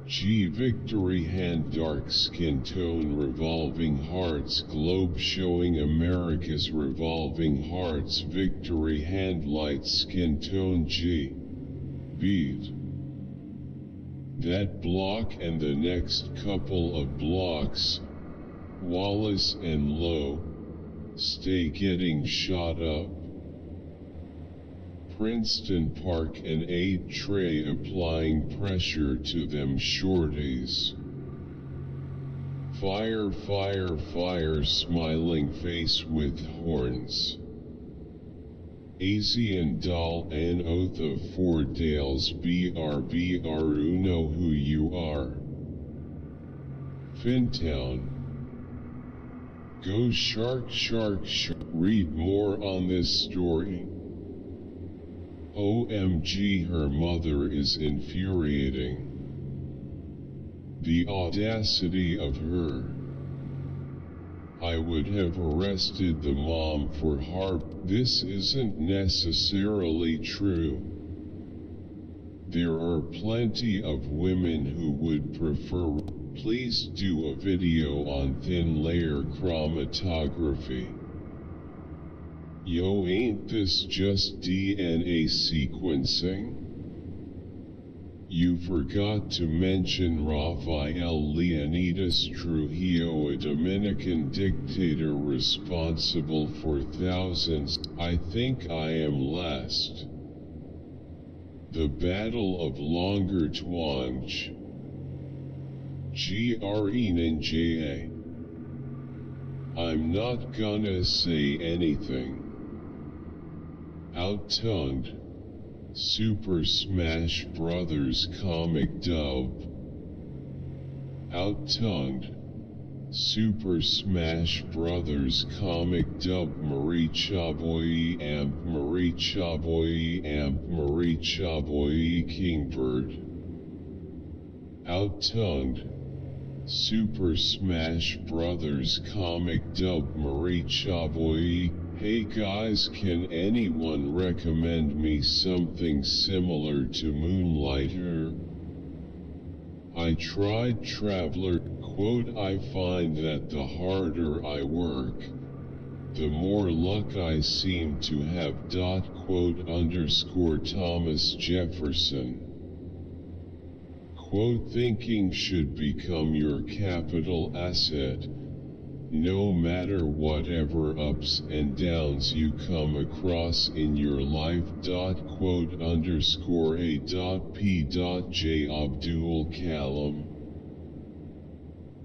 G victory hand, dark skin tone, revolving hearts, globe showing America's revolving hearts, victory hand, light skin tone, G beat. That block and the next couple of blocks, Wallace and Lowe, stay getting shot up. Princeton Park and 8 Trey applying pressure to them shorties. Fire, smiling face with horns. Asian doll, an oath of 4 Dales, BR, know who you are. Fintown. Go shark. Read more on this story. OMG, her mother is infuriating. The audacity of her. I would have arrested the mom for This isn't necessarily true. There are plenty of women who would prefer. Please do a video on thin layer chromatography. Yo, ain't this just DNA sequencing? You forgot to mention Rafael Leonidas Trujillo, a Dominican dictator responsible for thousands. I think I am last. The Battle of Longer Twange. GRE Ninja. I'm not gonna say anything. Out-tongued. Super Smash Bros. Comic dub. Out-tongued. Super Smash Bros. Comic dub. Marie Chaboy Amp Kingbird. Out-tongued. Super Smash Bros. Comic dub Marie Chavoy. Hey guys, can anyone recommend me something similar to Moonlighter? I tried Traveler, quote, I find that the harder I work, the more luck I seem to have, quote, underscore Thomas Jefferson. Quote, thinking should become your capital asset, no matter whatever ups and downs you come across in your life, quote, underscore A.P.J. Abdul Kalam.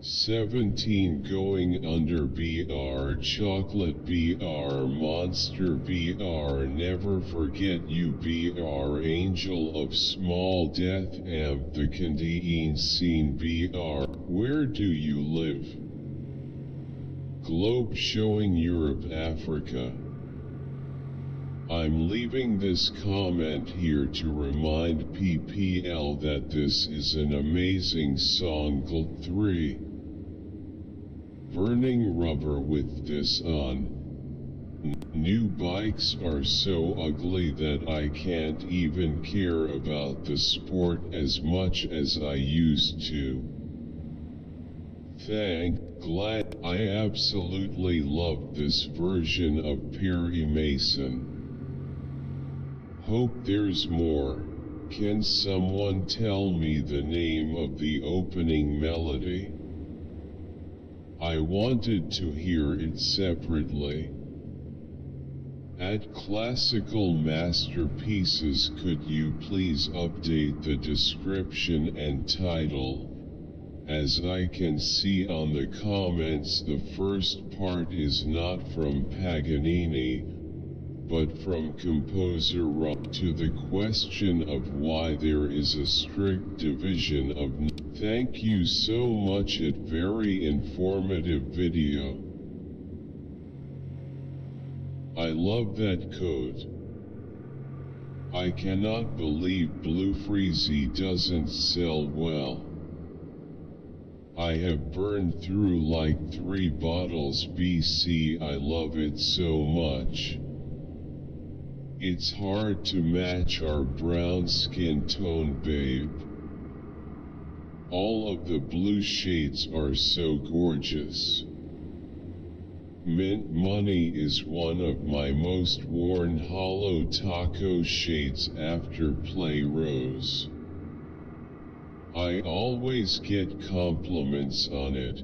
17 Going Under BR Chocolate BR Monster BR Never Forget You BR Angel of Small Death Amp The Candyeen Scene BR Where do you live? Globe showing Europe Africa. I'm leaving this comment here to remind PPL that this is an amazing song. 3. Burning rubber with this on. New bikes are so ugly that I can't even care about the sport as much as I used to. Glad I absolutely love this version of Perry Mason. Hope there's more. Can someone tell me the name of the opening melody? I wanted to hear it separately. At Classical Masterpieces, could you please update the description and title? As I can see on the comments, the first part is not from Paganini, but from composer Rob. To the question of why there is a strict division of thank you so much, a very informative video. I love that code. I cannot believe Blue Freezy doesn't sell well. I have burned through like 3 bottles BC. I love it so much. It's hard to match our brown skin tone, babe. All of the blue shades are so gorgeous. Mint Money is one of my most worn hollow taco shades after Play Rose. I always get compliments on it.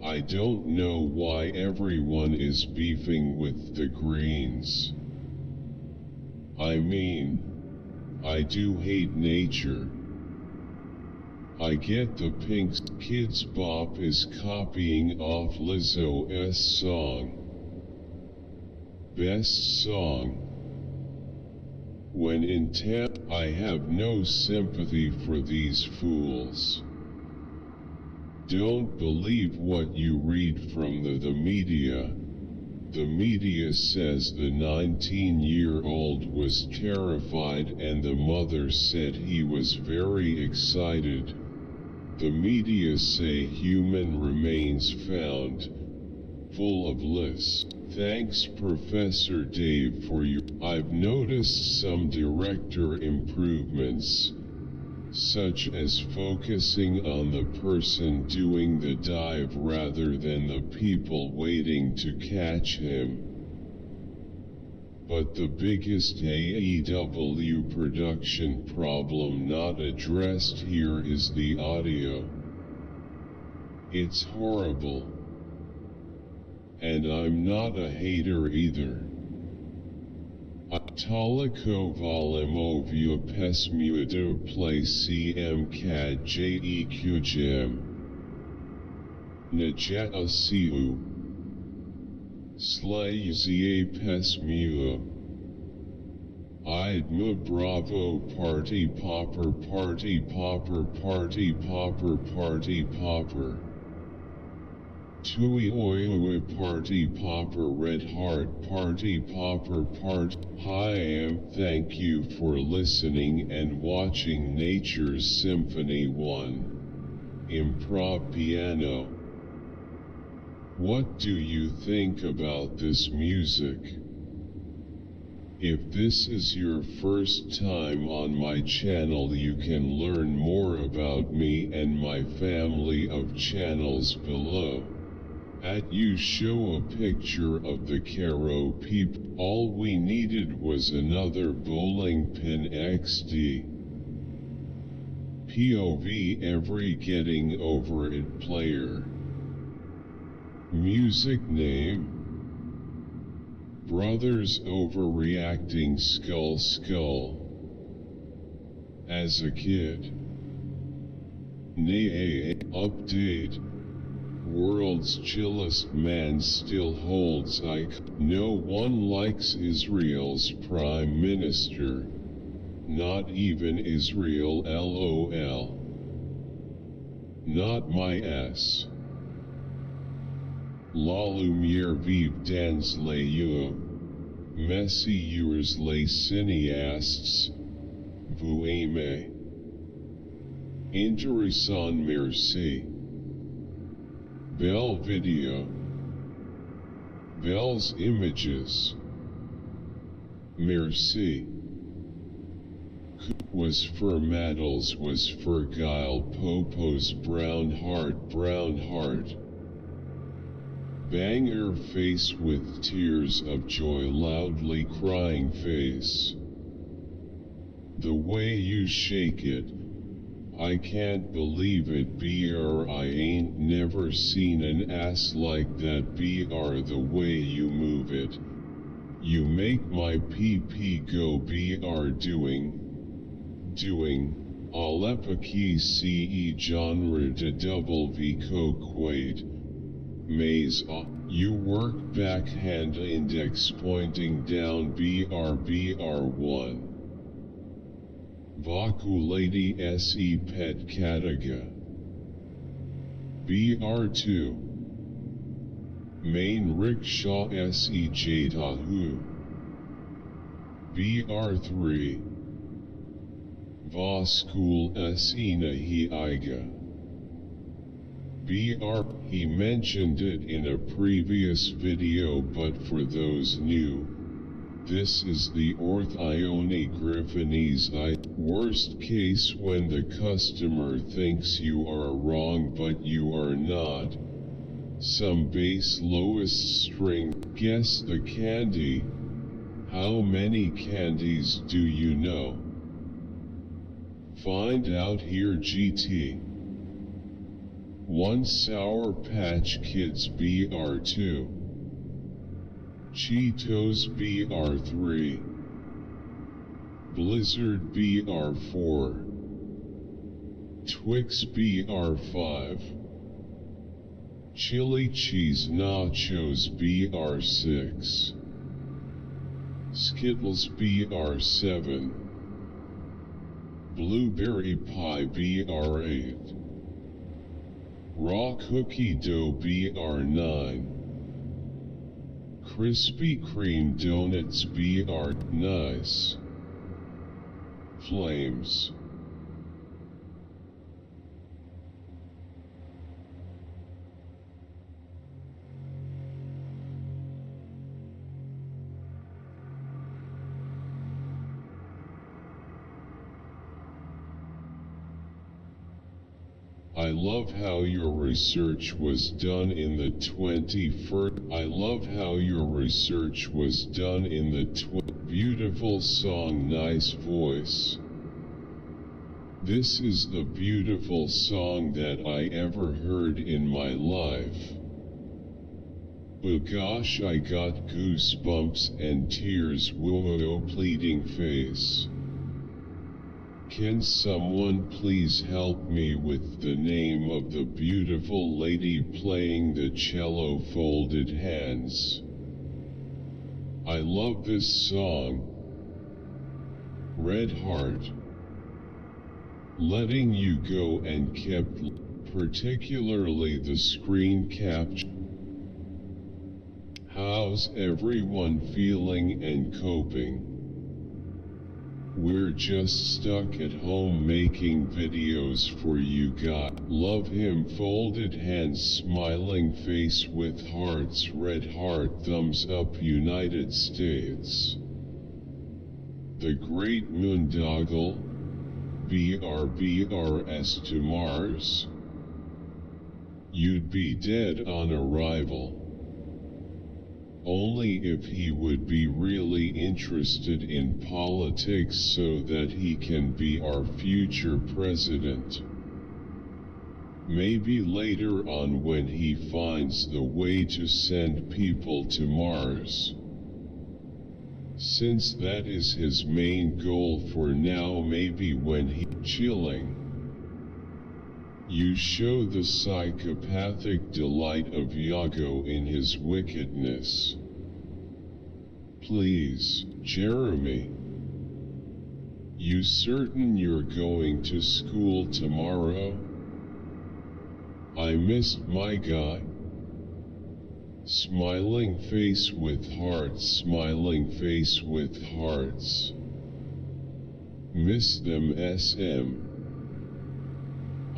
I don't know why everyone is beefing with the greens. I mean, I do hate nature. I get the pinks. Kids Bop is copying off Lizzo's song. Best song. When in town, I have no sympathy for these fools. Don't believe what you read from the media. The media says the 19-year-old was terrified and the mother said he was very excited. The media say human remains found, full of lists. Thanks Professor Dave for your. I've noticed some director improvements, such as focusing on the person doing the dive rather than the people waiting to catch him. But the biggest AEW production problem not addressed here is the audio. It's horrible. And I'm not a hater either. Toliko Volimovia Pesmudo Play CM CAD JEQ Gem Najeta Siu Slay Zie Pesmua Idma Bravo Party Popper Party Popper Party Popper Party Popper Tui Oioi Party Popper Red Heart Party Popper Part. Hi thank you for listening and watching Nature's Symphony 1. Improv piano. What do you think about this music? If this is your first time on my channel, you can learn more about me and my family of channels below. You show a picture of the Caro people. All we needed was another bowling pin XD. POV every getting over it player. Music name. Brothers overreacting skull skull. As a kid. Nay update. World's chillest man still holds no one likes Israel's prime minister. Not even Israel LOL. Not my ass. La lumière vive dans les yeux. Messieurs les cinéastes. Vous aimez. Intéressant merci. Belle video. Belle's images. Merci. Was for Maddles, was for Guile Popo's brown heart. Bang her face with tears of joy, loudly crying face. The way you shake it, I can't believe it, BR. I ain't never seen an ass like that, BR. The way you move it, you make my PP go, BR. Doing, Alepaki CE genre de double V coquate, maze, you work backhand index pointing down, BR1. Vaku lady se pet kataga. BR2. Main rickshaw se jatahu. BR3. Va school se nahi iga. BR. He mentioned it in a previous video, but for those new, this is the Orthione Griffinese worst case when the customer thinks you are wrong but you are not. Some bass lowest string. Guess the candy. How many candies do you know? Find out here, GT. 1 Sour Patch Kids BR2. Cheetos BR3. Blizzard BR4. Twix BR5. Chili Cheese Nachos BR6. Skittles BR7. Blueberry Pie BR8. Raw Cookie Dough BR9. Krispy Kreme Donuts BR nice. Flames. I love how your research was done in the 21st. I love how your research was done in the beautiful song, nice voice. This is the beautiful song that I ever heard in my life. But gosh, I got goosebumps and tears. Whoa, pleading face. Can someone please help me with the name of the beautiful lady playing the cello, folded hands? I love this song. Red Heart. Letting You Go and kept, particularly the screen capture. How's everyone feeling and coping? We're just stuck at home making videos for you guys. Love him, folded hands, smiling face with hearts, red heart, thumbs up, United States. The Great Moondoggle, BRBRS to Mars. You'd be dead on arrival. Only if he would be really interested in politics so that he can be our future president. Maybe later on when he finds the way to send people to Mars. Since that is his main goal for now, maybe when he's chilling. You show the psychopathic delight of Iago in his wickedness. Please, Jeremy. You certain you're going to school tomorrow? I missed my guy. Smiling face with hearts, smiling face with hearts. Miss them SM.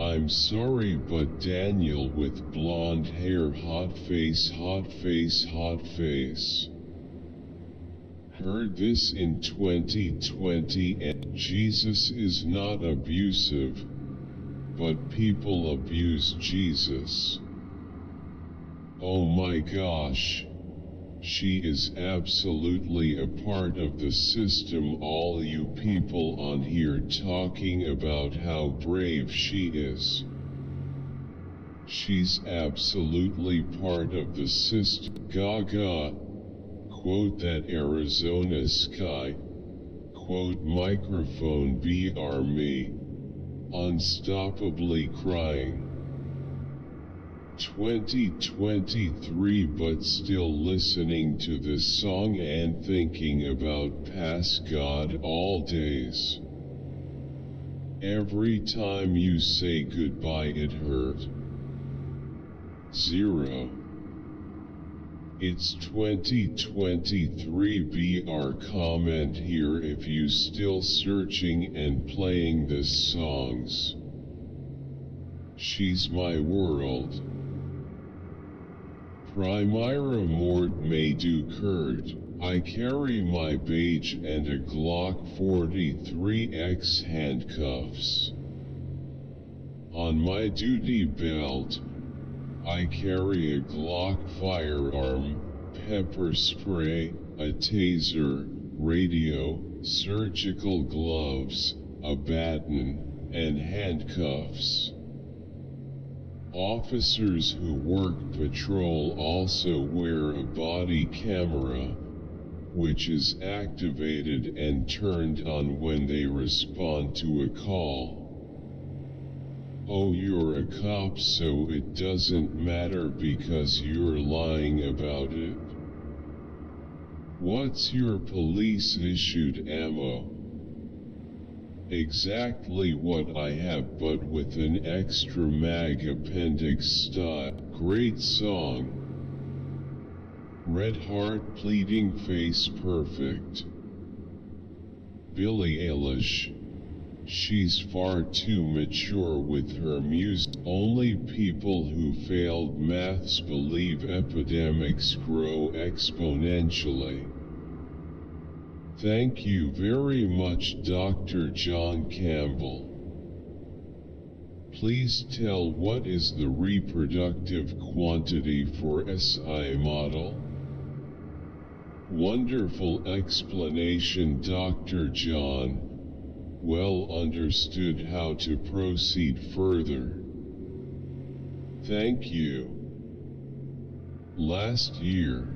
I'm sorry, but Daniel with blonde hair, hot face, hot face, hot face. Heard this in 2020 and Jesus is not abusive, but people abuse Jesus. Oh my gosh. She is absolutely a part of the system. All you people on here talking about how brave she is. She's absolutely part of the system. Gaga. Quote that Arizona sky. Quote microphone BR me. Unstoppably crying. 2023, but still listening to this song and thinking about past God all days. Every time you say goodbye it hurt. 0. It's 2023 BR comment here if you still searching and playing this songs. She's my world. Primira mort may do Kurt. I carry my badge and a Glock 43X handcuffs. On my duty belt, I carry a Glock firearm, pepper spray, a taser, radio, surgical gloves, a baton, and handcuffs. Officers who work patrol also wear a body camera, which is activated and turned on when they respond to a call. Oh, you're a cop, so it doesn't matter because you're lying about it. What's your police-issued ammo? Exactly what I have, but with an extra mag appendix style. Great song. Red heart, pleading face, perfect. Billie Eilish. She's far too mature with her music. Only people who failed maths believe epidemics grow exponentially. Thank you very much, Dr. John Campbell. Please tell what is the reproductive quantity for SI model? Wonderful explanation, Dr. John. Well understood how to proceed further. Thank you. Last year,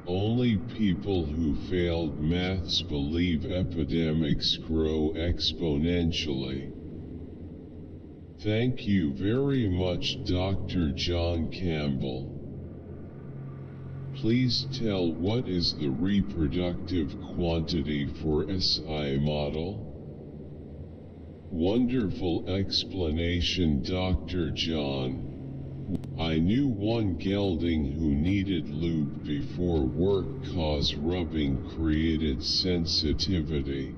only people who failed maths believe epidemics grow exponentially. Thank you very much, Dr. John Campbell. Please tell what is the reproductive quantity for SI model? Wonderful explanation, Dr. John. I knew one gelding who needed lube before work cause rubbing created sensitivity.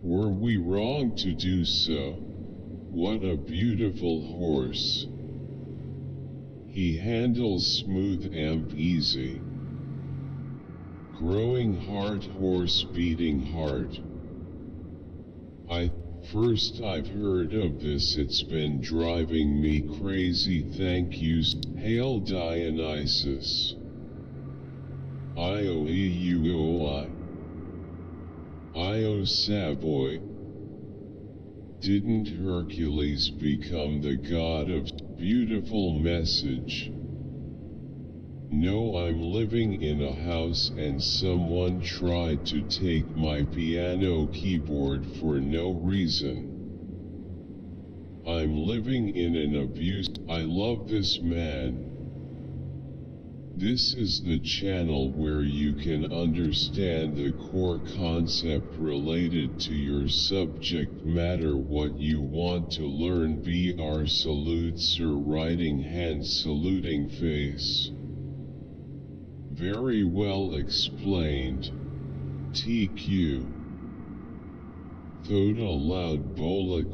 Were we wrong to do so? What a beautiful horse. He handles smooth and easy. Growing heart, horse beating heart. First I've heard of this, it's been driving me crazy, thank yous. Hail Dionysus. Ioeui. Io Savoy. Didn't Hercules become the god of beautiful message? No, I'm living in a house and someone tried to take my piano keyboard for no reason. I'm living in an abuse. I love this man. This is the channel where you can understand the core concept related to your subject matter, what you want to learn. BR salute, sir, writing hand, saluting face. Very well explained. TQ. Thought aloud, Bola